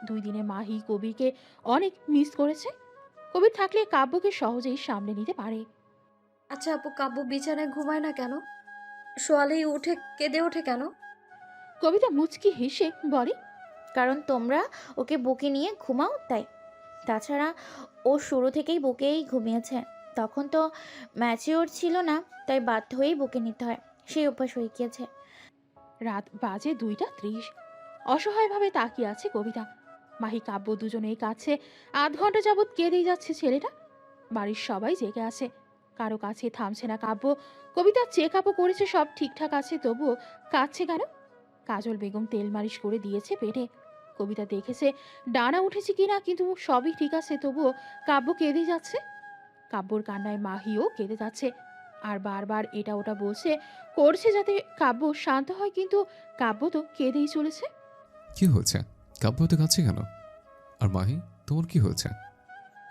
2 দিনে মাহি কবিরকে অনেক মিস করেছে। কবির থাকলে কাব্যকে সহজেই সামলে নিতে পারে। আচ্ছা আপু, কাব্য বিছানায় ঘুমায় না কেন? শোয়ালেই উঠে কেঁদে ওঠে কেন? কবিতা মুচকি হেসে বলে, কারণ তোমরা ওকে বুকে নিয়ে ঘুমাও তাই। তাছাড়া ও শুরু থেকেই বুকেই ঘুমিয়েছে। তখন তো ম্যাচিওর ছিল না, তাই বাধ্য হয়েই বুকে নিতে হয়। সেই অভ্যাস হয়ে গিয়েছে। রাত বাজে 2টা 30। অসহায়ভাবে তাকিয়ে আছে কবিতা। মাহি কাব্য দুজনেই কাছে। আধ ঘন্টা যাবৎ কেঁদেই যাচ্ছে ছেলেটা। বাড়ির সবাই জেগে আছে, কারো কাছে থামছে না কাব্য। কবিতা চেক আপও করেছে, সব ঠিকঠাক আছে, তবুও কাঁদছে কেন? কাজল বেগম তেল মালিশ করে দিয়েছে পেটে। কবিতা দেখেছে ডানা উঠেছে কিনা, কিন্তু সবই ঠিক আছে, তবুও কাব্য কেঁদেই যাচ্ছে। কাব্যর কান্নায় মাহিও কেঁদে যাচ্ছে, আর বারবার এটা ওটা বলছে, করছে যাতে কাব্য শান্ত হয়, কিন্তু কাব্য তো কেঁদেই চলেছে। কি হয়েছে? কাব্য তো কাছে কেন? আর মাহি, তোমার কি হয়েছে?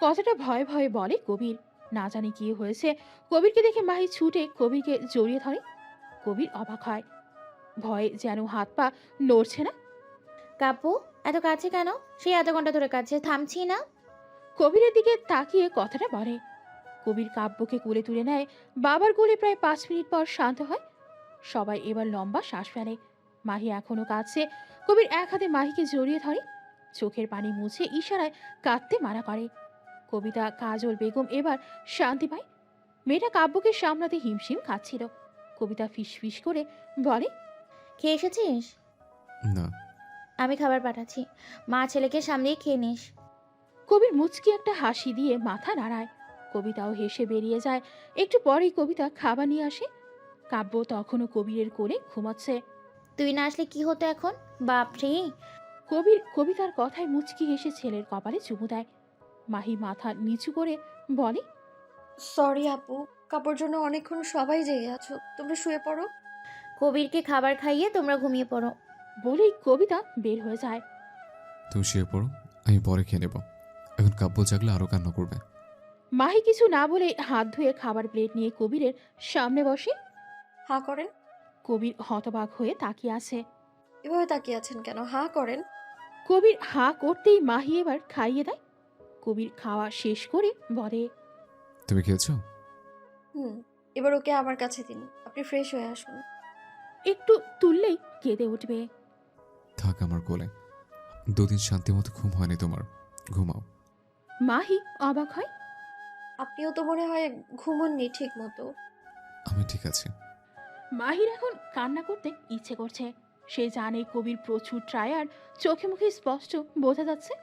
কথাটা ভয়ে ভয়ে বলে কবির। না জানি কি হয়েছে। কবিরকে দেখে মাহি ছুটে কবিরকে জড়িয়ে ধরে। কবির অবাক হয়, ভয়ে যেন হাত পা নড়ছে না। কাপু, এত কাছে কেন? সেই আধা ঘন্টা ধরে কাছে, থামছি না। কবিরের দিকে তাকিয়ে কথাটা বলে। কবির কাব্যকে কোলে তুলে নেয়। বাবার কোলে প্রায় 5 মিনিট পর শান্ত হয়। সবাই এবার লম্বা শ্বাস ফেলে। মাহি এখনো কাঁদছে। কবির এক হাতে মাহিকে জড়িয়ে ধরে, চোখের পানি মুছে ইশারায় কাঁদতে মানা করে। কবিতা কাজল বেগম এবার শান্তি পায়। মেয়েটা কাব্যকে সামলাতে হিমশিম খাচ্ছিল। কবিতা ফিসফিস করে বলে, খেয়ে এসেছিস? না। আমি খাবার পাঠাচ্ছি, মা ছেলেকে সামনেই খেয়ে নিস। কবির মুচকি একটা হাসি দিয়ে মাথা নাড়ায়। কবিতাও হেসে বেরিয়ে যায়। একটু পরেই কবিতা খাবার নিয়ে আসে। কাব্য তখনও কবিরের কোলে ঘুমাচ্ছে। তুই না আসলে কি হতো এখন? বাপরে! কবির কবিতার কথায় মুচকি হেসে ছেলের কপালে চুমু দেয়। মাহি মাথা নিচু করে বলে, সরি আপু, কাপড় জন্য অনেকক্ষণ সবাই জেগে আছো, তোমরা শুয়ে পড়ো। কবিরকে খাবার খাইয়ে তোমরা ঘুমিয়ে পড়ো। বলেই কবিতা বের হয়ে যায়। তুমি শুয়ে পড়ো, আমি পরে খেয়ে নেব। এখন কাব্য জাগলে আরো কান্না করবে। মাহি কিছু না বলে হাত ধুয়ে খাবার প্লেট নিয়ে কবিরের সামনে বসে। হাঁ করেন। কবির হতবাক হয়ে তাকিয়ে আছে। এভাবে তাকিয়ে আছেন কেন? হাঁ করেন। কবির হাঁ করতেই মাহি এবার খাইয়ে দেয়। কবির খাওয়া শেষ করে বলে, তুমি খেয়েছো? এবার ওকে আমার কাছে দিন, আপনি ফ্রেশ হয়ে আসুন। একটু তুললেই কেঁদে উঠবে। থাক আমার কোলে। 2 দিন শান্তি মতো ঘুম হয়নি তোমার, ঘুমাও। মাহি অবাক হয়। আপনিও তো মনে হয় ঘুমোননি ঠিক মতো। আমি ঠিক আছি। মাহির এখন কান্না করতে ইচ্ছে করছে। সে জানে কবির প্রচুর ট্রায়ার, চোখে মুখে স্পষ্ট বোঝা যাচ্ছে।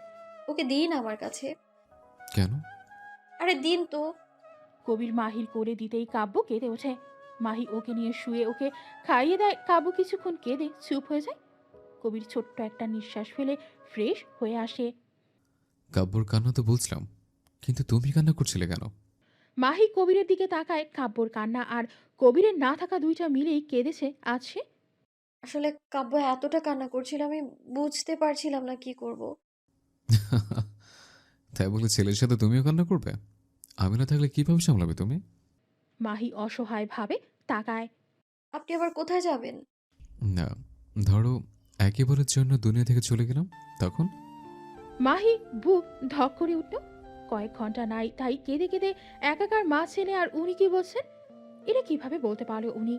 ওকে দিন আমার কাছে। কেন? আরে দিন তো। কবির মাহির করে দিতেই কাব্য কেঁদে ওঠে। মাহি ওকে নিয়ে শুয়ে ওকে খাইয়ে দেয়। কাব্য কিছুক্ষণ কেঁদে চুপ হয়ে যায়। কবির ছোট্ট একটা নিঃশ্বাস ফেলে ফ্রেশ হয়ে আসে। কাব্যর কান্না তো বলছিলাম, কিন্তু তুমি কান্না করছিলে কেন? মাহি কবিরের দিকে তাকায়। কাব্যর কান্না আর কবিরের না থাকা দুইটা মিলেই কেঁদেছে আজ সে। আসলে কাব্য এতটা কান্না করছিল, আমি বুঝতে পারছিলাম না কি করব। তাই বলে ছেলের সাথে তুমিও কান্না করবে? আমি না থাকলে কিভাবে সামলাবে তুমি? মাহি অসহায় ভাবে তাকায়। আপনি আবার কোথায় যাবেন? না, ধরো একেবারের জন্য দুনিয়া থেকে চলে গেলাম, তখন? মাহি বুক ধক করে উঠল। কয়েক ঘন্টা নাই তাই কেঁদে কেঁদে একাকার মা ছেলে, আর উনি কি বলছেন? এটা কিভাবে বলতে পারলো উনি?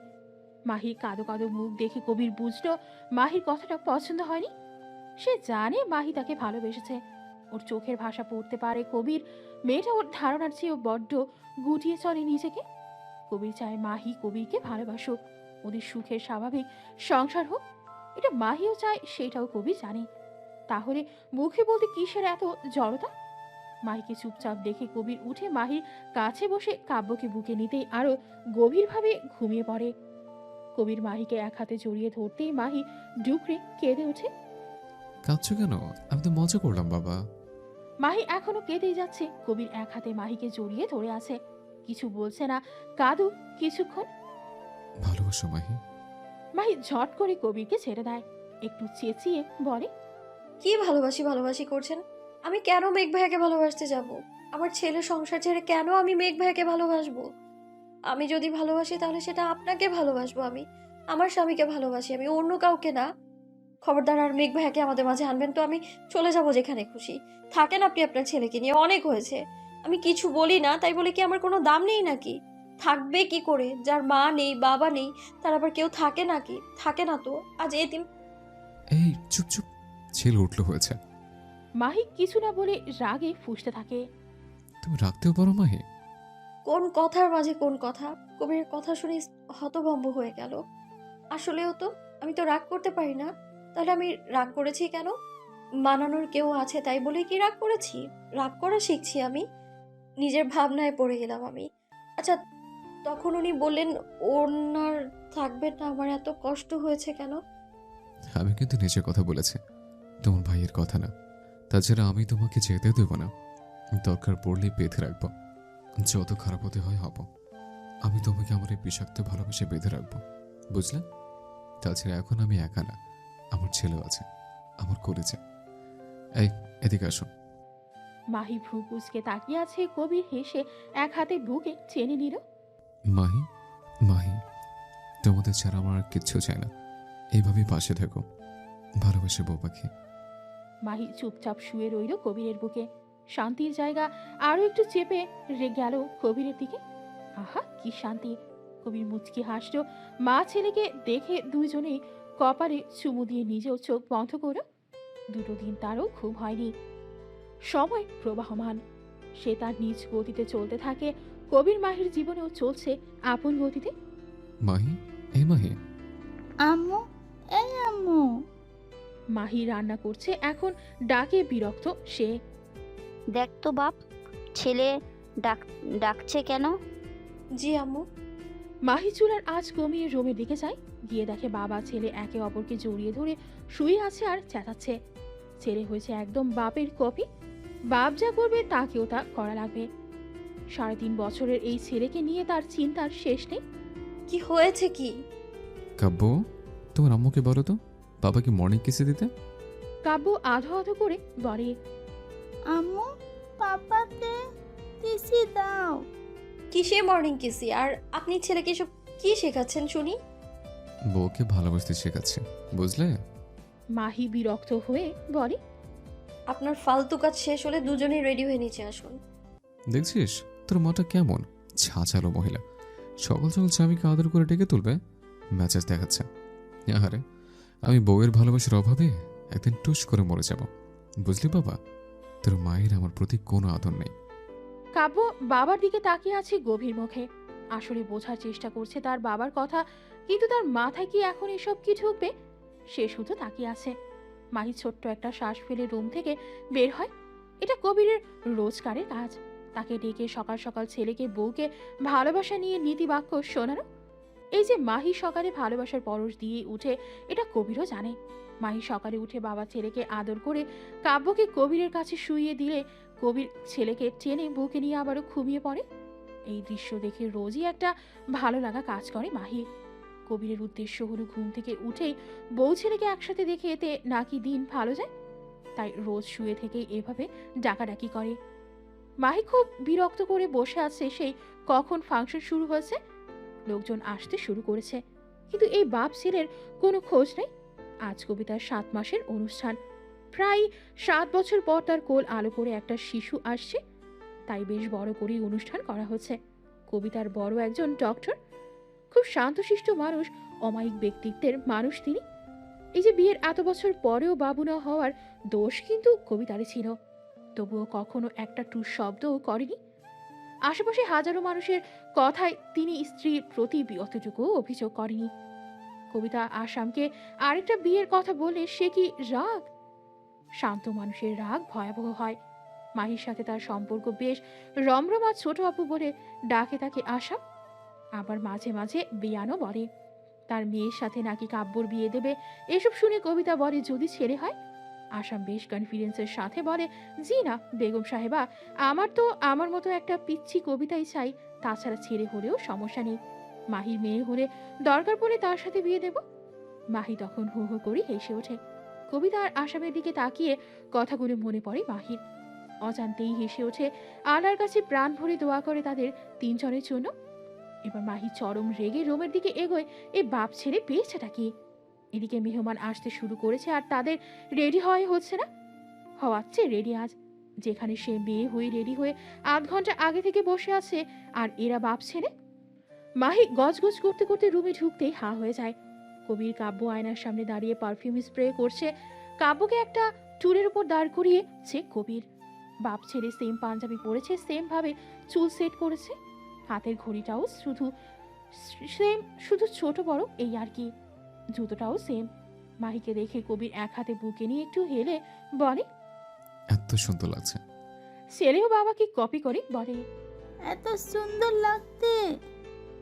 মাহির কাঁদো কাঁদো মুখ দেখে কবির বুঝলো মাহির কথাটা পছন্দ হয়নি। সে জানে মাহি তাকে ভালোবেসেছে। ওর চোখের ভাষা পড়তে পারে কবির। মেয়েটা ওর ধারণার চেয়েও বড্ড গুটিয়ে চলে নিজেকে। কবির চায় মাহি কবিরকে ভালোবাসুক, ওদের সুখের স্বাভাবিক সংসার হোক। এটা মাহিও চায়, সেটাও কবির জানে। তাহলে মুখে বলতে কিসের এত জড়তা? মাহিকে চুপচাপ দেখে কবির উঠে মাহির কাছে বসে কাব্যকে বুকে নিতেই আরো গভীরভাবে ঘুমিয়ে পড়ে। কবির মাহিকে এক হাতে জড়িয়ে ধরতেই মাহি ডুকরে কেঁদে ওঠে। কাঁদছো কেন? আমি তো মজা করলাম বাবা। মাহি এখনো কেঁদেই যাচ্ছে। কবির এক হাতে মাহিকে জড়িয়ে ধরে আছে, কিছু বলছে না। কাঁদু কিছুক্ষণ। ভালোবাসো মাহি? মাহি ঝট করে কবিরকে ছেড়ে দেয়, একটু চেঁচিয়ে বলে, কি ভালোবাসি ভালোবাসি করছেন? আমি কেন মেঘ ভাইয়াকে ভালোবাসতে যাব? আমার ছেলে সংসার ছেড়ে কেন আমি মেঘ ভাইয়াকে ভালোবাসবো? আমি যদি ভালোবাসি তাহলে সেটা আপনাকে ভালোবাসবো। আমি আমার স্বামীকে ভালোবাসি, আমি অন্য কাউকে না। খবরদার আর মেঘ ভাইয়াকে আমাদের মাঝে আনবেন তো আমি চলে যাব যেখানে খুশি। থাকেন আপনি আপনার ছেলেকে নিয়ে, অনেক হয়েছে। আমি কিছু বলি না তাই বলে কি আমার কোনো দাম নেই নাকি? থাকবে কি করে? যার মা নেই বাবা নেই তার আবার কেউ থাকে নাকি? থাকে না তো। আজ এতিম। এই চুপ চুপ, ছেলে উঠলো হয়েছে। মাহি কিছু না বলে রাগে ফুঁসতে থাকে। তুমি রাখতেও পারো মাহি? কোন কথার মাঝে কোন কথা? কবির কথা শুনে হতভম্ব হয়ে গেল। আসলেও তো আমি তো রাগ করতে পারি না। তাহলে আমি রাগ করেছি কেন? মানানোর কেউ আছে তাই বলে কি রাগ করেছি? রাগ করা শিখছি আমি, নিজের ভাবনায় পড়ে গেলাম আমি। আচ্ছা, তখন উনি বললেন ওনার থাকবেন না, আমার এত কষ্ট হয়েছে কেন? আমি কিন্তু নিজের কথা বলেছি, তোমার ভাইয়ের কথা না। তাছাড়া আমি তোমাকে যেতে দেব না, দরকার পড়লে বেঁধে রাখবো। যত খারাপ হতে হয় হব, আমি তোমাকে আমার এই বিষাক্ত ভালোবেসে বেঁধে রাখবো, বুঝলে? তাছাড়া এখন আমি একা না, আমার ছেলেও আছে, আমার করেছে। এই এদিকে আসো। মাহি ভ্রু কুঁচকে তাকিয়ে আছে। কবির হেসে এক হাতে বুকে চেনে নিল। মাহি, মাহি, তোমাদের ছাড়া আমার আর কিচ্ছু চাই না। এইভাবেই পাশে থাকো, ভালোবেসে বউ পাখি। মাহি চুপচাপ শুয়ে রইল কবিরের বুকে। শান্তির জায়গা আরো একটু চেপে গেল কবিরের দিকে। আহা কি শান্তি! কবির মুচকি হাসল। মা ছেলেকে দেখে দুইজনেই কপালে চুমু দিয়ে নিজেও চোখ বন্ধ করল। দুটো দিন তারও ঘুম হয়নি। সময় প্রবাহমান, সে তার নিজ গতিতে চলতে থাকে। কবির মাহির জীবনেও চলছে আপন গতিতে। মাহি, এই মাহি। আম্মু, এই আম্মু। মাহি রান্না করছে এখন, ডাকে বিরক্ত সে। দেখ তো বাপ, ছেলে ডাকছে কেন? জি আম্মু। মাহি চুলার আঁচ কমিয়ে রুমের দিকে যায়। গিয়ে দেখে বাবা ছেলে একে অপরকে জড়িয়ে ধরে শুয়ে আছে আর চেঁচাচ্ছে। ছেলে হয়েছে একদম বাপের কপি। বাপ যা করবে তাকেও তা করা লাগবে। 3.5 বছরের এই ছেলেকে নিয়ে তার চিন্তার শেষ নেই। কি হয়েছে কি? কাব্য, তোমার আম্মুকে বলো তো বাবাকে মর্নিং কিসে দিতে। কাব্য আধো আধো করে বলে, আম্মু, পাপাকে কিসি দাও। কিসে মর্নিং কিসি? আর আপনি ছেলেকে সব কি শেখাচ্ছেন শুনি? বউকে ভালোবাসতে শেখাচ্ছে, বুঝলে? মাহি বিরক্ত হয়ে বলে, আপনার ফালতু কাজ শেষ হলে দুজনেই রেডি হয়ে নিচে আসুন। দেখছিস তোর মাটা কেমন ছাচালো মহিলা, সকাল সকাল স্বামীকে আদর করে ডেকে তুলবে, ম্যাচেস দেখাচ্ছে। আরে আমি বউয়ের ভালোবাসার অভাবে একদিন টুস করে মরে যাব, বুঝলি বাবা? তোর মায়ের আমার প্রতি কোনো আদর নেই। কাব্য বাবার দিকে তাকিয়ে আছে গভীর মুখে। আসলে বোঝার চেষ্টা করছে তার বাবার কথা, কিন্তু তার মাথায় কি এখন এসব কি ঢুকবে? সে শুধু তাকিয়ে আছে। মাহি ছোট্ট একটা শ্বাস ফেলে রুম থেকে বের হয়। এটা কবিরের রোজগারের কাজ, তাকে ডেকে সকাল সকাল ছেলেকে বউকে ভালোবাসা নিয়ে নীতি বাক্য শোনানো। এই যে মাহি সকালে ভালোবাসার পরশ দিয়ে উঠে, এটা কবিরও জানে। মাহি সকালে উঠে বাবা ছেলেকে আদর করে কাব্যকে কবিরের কাছে শুইয়ে দিলে কবির ছেলেকে টেনে বুকে নিয়ে আবারও ঘুমিয়ে পড়ে। এই দৃশ্য দেখে রোজই একটা ভালো লাগা কাজ করে মাহি। কবিরের উদ্দেশ্য হলো ঘুম থেকে উঠেই বউ ছেলেকে একসাথে দেখে এতে নাকি দিন ভালো যায়, তাই রোজ শুয়ে থেকে এভাবে ডাকাডাকি করে। মাহি খুব বিরক্ত করে বসে আছে সেই কখন ফাংশন শুরু হয়েছে। লোকজন আসতে শুরু করেছে, কিন্তু এই বাপ ছেলের কোনো খোঁজ নেই। আজ কবিতার 7 মাসের অনুষ্ঠান। প্রায় 7 বছর পর তার কোল আলো করে একটা শিশু আসছে, তাই বেশ বড় করেই অনুষ্ঠান করা হচ্ছে। কবিতার বড় একজন ডক্টর, খুব শান্তশিষ্ট মানুষ, অমায়িক ব্যক্তিত্বের মানুষ তিনি। এই যে বিয়ের এত বছর পরেও বাবু না হওয়ার দোষ কিন্তু কবিতারই ছিল, তবুও কখনো একটা টুস শব্দও করেনি। আশেপাশে হাজারো মানুষের কথায় তিনি স্ত্রীর প্রতি অতটুকু অভিযোগ করেনি। কবিতা আসামকে আরেকটা বিয়ের কথা বলে সে কি রাগ? শান্ত মানুষের রাগ ভয়াবহ হয়। মাহির সাথে তার সম্পর্ক বেশ রমরমা, ছোট আপু বলে ডাকে তাকে আসাম। আবার মাঝে মাঝে বিয়ানও বলে। তার মেয়ের সাথে নাকি কাব্যর বিয়ে দেবে। এসব শুনে কবিতা বলে যদি ছেলে হয়। আসাম বেশ কনফিডেন্সের সাথে বলে, জি না বেগম সাহেবা, আমার মতো একটা পিচ্ছি কবিতাই চাই, তাছাড়া ছেলে হলেও সমস্যা নেই। মাহির মেয়ে হলে দরকার পড়লে তার সাথে বিয়ে দেব। মাহি তখন হো হো করে হেসে ওঠে। কবিতা আর আসামের দিকে তাকিয়ে কথাগুলো মনে পড়ে মাহির। অজান্তেই হেসে ওঠে। আল্লাহর কাছে প্রাণ ভরে দোয়া করে তাদের তিনজনের জন্য। এবার মাহি চরম রেগে রুমের দিকে এগোয়। এ বাপ ছেড়ে পেয়েছেটা কি? এদিকে মেহমান আসতে শুরু করেছে আর তাদের রেডি হওয়াই হচ্ছে না। হওয়াচ্ছে রেডি আজ, যেখানে সে মেয়ে হয়ে রেডি হয়ে ৮ ঘন্টা আগে থেকে বসে আছে, আর এরা বাপ ছেড়ে। মাহি গজগজ করতে করতে রুমে ঢুকতেই হা হয়ে যায়। কবির কাব্য আয়নার সামনে দাঁড়িয়ে পারফিউম স্প্রে করছে। কাব্যকে একটা টুলের উপর দাঁড় করিয়েছে কবির। বাপ ছেড়ে সেম পাঞ্জাবি পরেছে, সেম ভাবে চুল সেট করেছে। হাতের ঘড়িটাও শুধু ছোট বড় এই আর কি। জুতোটাও সেম। মাহিকে দেখে কবির এক হাতে বুকে নিয়ে একটু হেলে বলে, এত সুন্দর লাগছে। ছেলেও বাবাকে কপি করে বলে, এত সুন্দর লাগতে।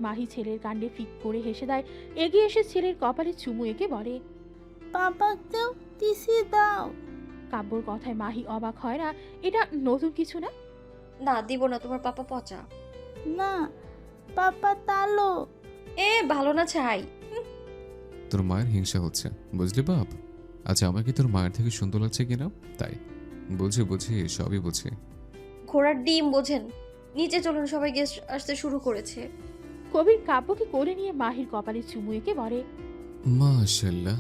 মাহি ছেলের কাণ্ডে ফিক করে হেসে দেয়। এগিয়ে এসে ছেলের কপালে চুমু এঁকে বলে, পাপাকেও টিসি দাও। কাব্যর কথায় মাহি অবাক হয় না। এটা নতুন কিছু না। না দিব না, তোমার পাপা পচা। না, পাপা তালো। ভালো না চাই। তোর মায়ের হিংসা হচ্ছে, বুঝলি বাপ? আচ্ছা, আমার কি তোর মায়ের থেকে সুন্দর লাগছে কিনা তাই। বুঝি বুঝি, সবই বুঝি। ঘোড়ার ডিম বোঝেন। নিচে চলুন, সবাই গেস্ট আসতে শুরু করেছে। কবির কাব্যকে কোলে নিয়ে মাহির কপালে চুমু এঁকে বলে, মাশাআল্লাহ,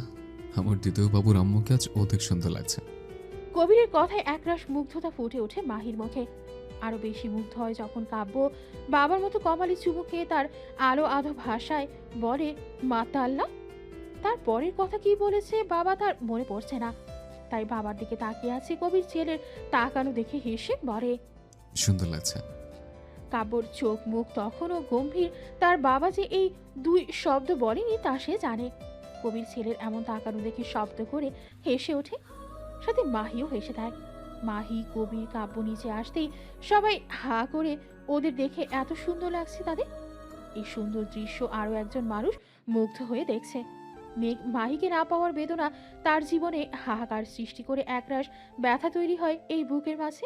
আমার দ্বিতীয় বাবুর আম্মুকে আজ অধিক সুন্দর লাগছে। কবিরের কথায় একরাশ মুগ্ধতা ফুটে ওঠে মাহির মুখে। আরো বেশি মুগ্ধ হয় যখন কাব্য বাবার মতো কপালে চুমু খেয়ে তার আলো আধো ভাষায় বলে, মাতা আল্লাহ। তার পরের কথা কি বলেছে বাবা তার মনে পড়ছে না, তাই বাবার দিকে তাকিয়ে আছে। কবির ছেলের তাকানো দেখে হেসে বলে, সুন্দর লাগছে। কাব্যর চোখ মুখ তখনও গম্ভীর। তার বাবা যে এই দুই শব্দ বলেনি তা সে জানে। কবির ছেলের এমন তাকানো দেখে শব্দ করে হেসে ওঠে, সাথে মাহিও হেসে দেয়। মাহি, কবির, কাব্য নিচে আসতেই সবাই হা করে ওদের দেখে এত সুন্দর লাগছে তাদের। এই সুন্দর দৃশ্য আরো একজন মানুষ মুগ্ধ হয়ে দেখছে। মেঘ মাহিকে না পাওয়ার বেদনা তার জীবনে হাহাকার সৃষ্টি করে একরাশ ব্যথা তৈরি হয় এই বুকের মাঝে।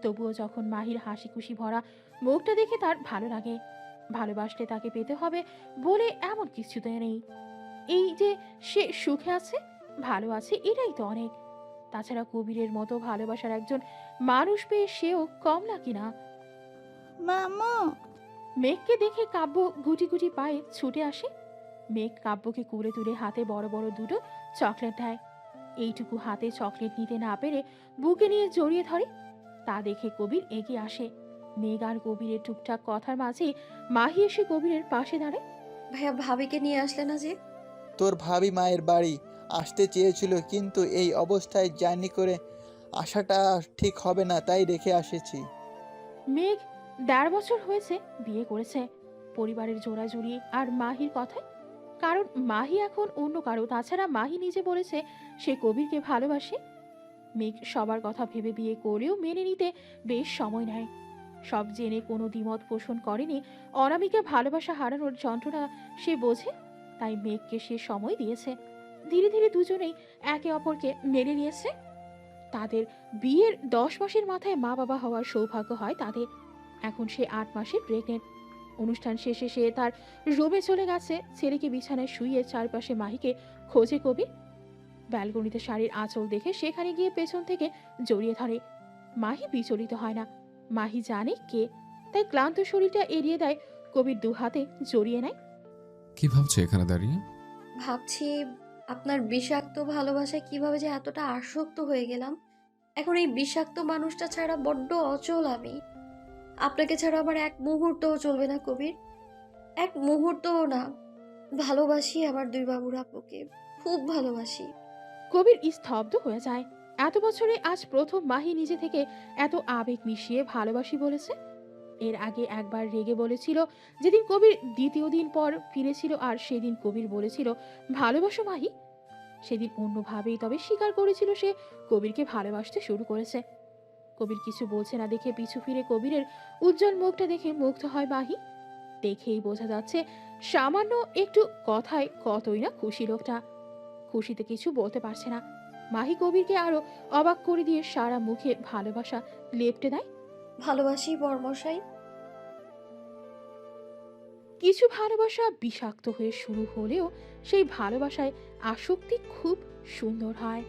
তবুও যখন মাহির হাসি খুশি ভরা মুখটা দেখে তার ভালো লাগে। ভালোবাসলে তাকে পেতে হবে বলে এমন কিছুতে নেই। এই যে সে সুখে আছে, ভালো আছে, এটাই তো অনেক। তাছাড়া কবিরের মতো ভালোবাসার একজন মানুষ পেয়ে সেও কম লাগে না। মামু। মেঘকে দেখে কাব্য গুটি গুটি পায়ে ছুটে আসে। মেঘ কাব্যকে কুলে তুলে হাতে বড় বড় দুটো চকলেট দেয়। এইটুকু হাতে চকলেট নিতে না পেরে বুকে নিয়ে জড়িয়ে ধরে। তা দেখে কবির এগিয়ে আসে। মেঘ আর কবিরের টুকটাক কথার মাঝে মাহি এসে কবিরের পাশে দাঁড়ায়। ভাইয়া, ভাবিকে নিয়ে আসলে না যে? তোর ভাবি মায়ের বাড়ি আসতে চেয়েছিল, কিন্তু এই অবস্থায় জার্নি করে আসাটা ঠিক হবে না, তাই রেখে এসেছি। মেঘ ১.৫ বছর হয়েছে বিয়ে করেছে, পরিবারের জোড়াজুড়ি আর মাহির কথায়। কারণ মাহি এখন অন্য কারো। তাছাড়া মাহি নিজে বলেছে সে কবিরকে ভালোবাসে। মেঘ সবার কথা ভেবে বিয়ে করেও মেনে নিতে বেশ সময় নেয়। সব জেনে কোনো দ্বিমত পোষণ করেনি। অনামিকা ভালোবাসা হারানোর যন্ত্রণা সে বোঝে, তাই মেঘকে সে সময় দিয়েছে। ধীরে ধীরে দুজনেই একে অপরকে মেনে নিয়েছে। তাদের বিয়ের ১০ মাসের মাথায় মা বাবা হওয়ার সৌভাগ্য হয় তাদের। এখন সে ৮ মাসের প্রেগনেন্ট। অনুষ্ঠান শেষে সে তার রুমে চলে গেছে। ছেলেকে বিছানায় শুইয়ে চারপাশে মাহিকে খোঁজে কবির। ব্যালকনিতে শাড়ির আঁচল দেখে সেখানে গিয়ে পেছন থেকে জড়িয়ে ধরে। মাহি বিচলিত হয় না। মাহি জানে কে, তাই ক্লান্ত শরীরটা এড়িয়ে দেয়। কবির ২ হাতে জড়িয়ে নেয়। কি ভাবছো এখানে দাঁড়িয়ে? ভাবছি আপনার বিষাক্ত ভালোবাসায় কিভাবে যে এতটা আসক্ত হয়ে গেলাম। এখন এই বিষাক্ত মানুষটা ছাড়া বড্ড অচল আমি। আপনাকে ছাড়া আমার এক মুহূর্তও চলবে না কবির, এক মুহূর্তও না। ভালোবাসি আমার ২ বাবুর আপুকে, খুব ভালোবাসি। কবির স্তব্ধ হয়ে যায়। এত বছরে আজ প্রথম মাহি নিজে থেকে এত আবেগ মিশিয়ে ভালোবাসি বলেছে। এর আগে একবার রেগে বলেছিল যেদিন কবির দ্বিতীয় দিন পর ফিরেছিল, আর সেদিন কবির বলেছিল ভালোবাসো মাহি। সেদিন অন্যভাবেই তবে স্বীকার করেছিল সে কবিরকে ভালোবাসতে শুরু করেছে। কবির কিছু বলছে না দেখে পিছু ফিরে কবিরের উজ্জ্বল মুখটা দেখে মুগ্ধ হয় মাহি। দেখেই বোঝা যাচ্ছে সামান্য একটু কথায় কতই না খুশি লোকটা। খুশিতে কিছু বলতে পারছে না। মাহি কবিরকে আরো অবাক করে দিয়ে সারা মুখে ভালোবাসা লেপটে দেয়। ভালোবাসি বর্মশাই। কিছু ভালোবাসা বিষাক্ত হয়ে শুরু হলেও সেই ভালোবাসায় আসক্তি খুব সুন্দর হয়।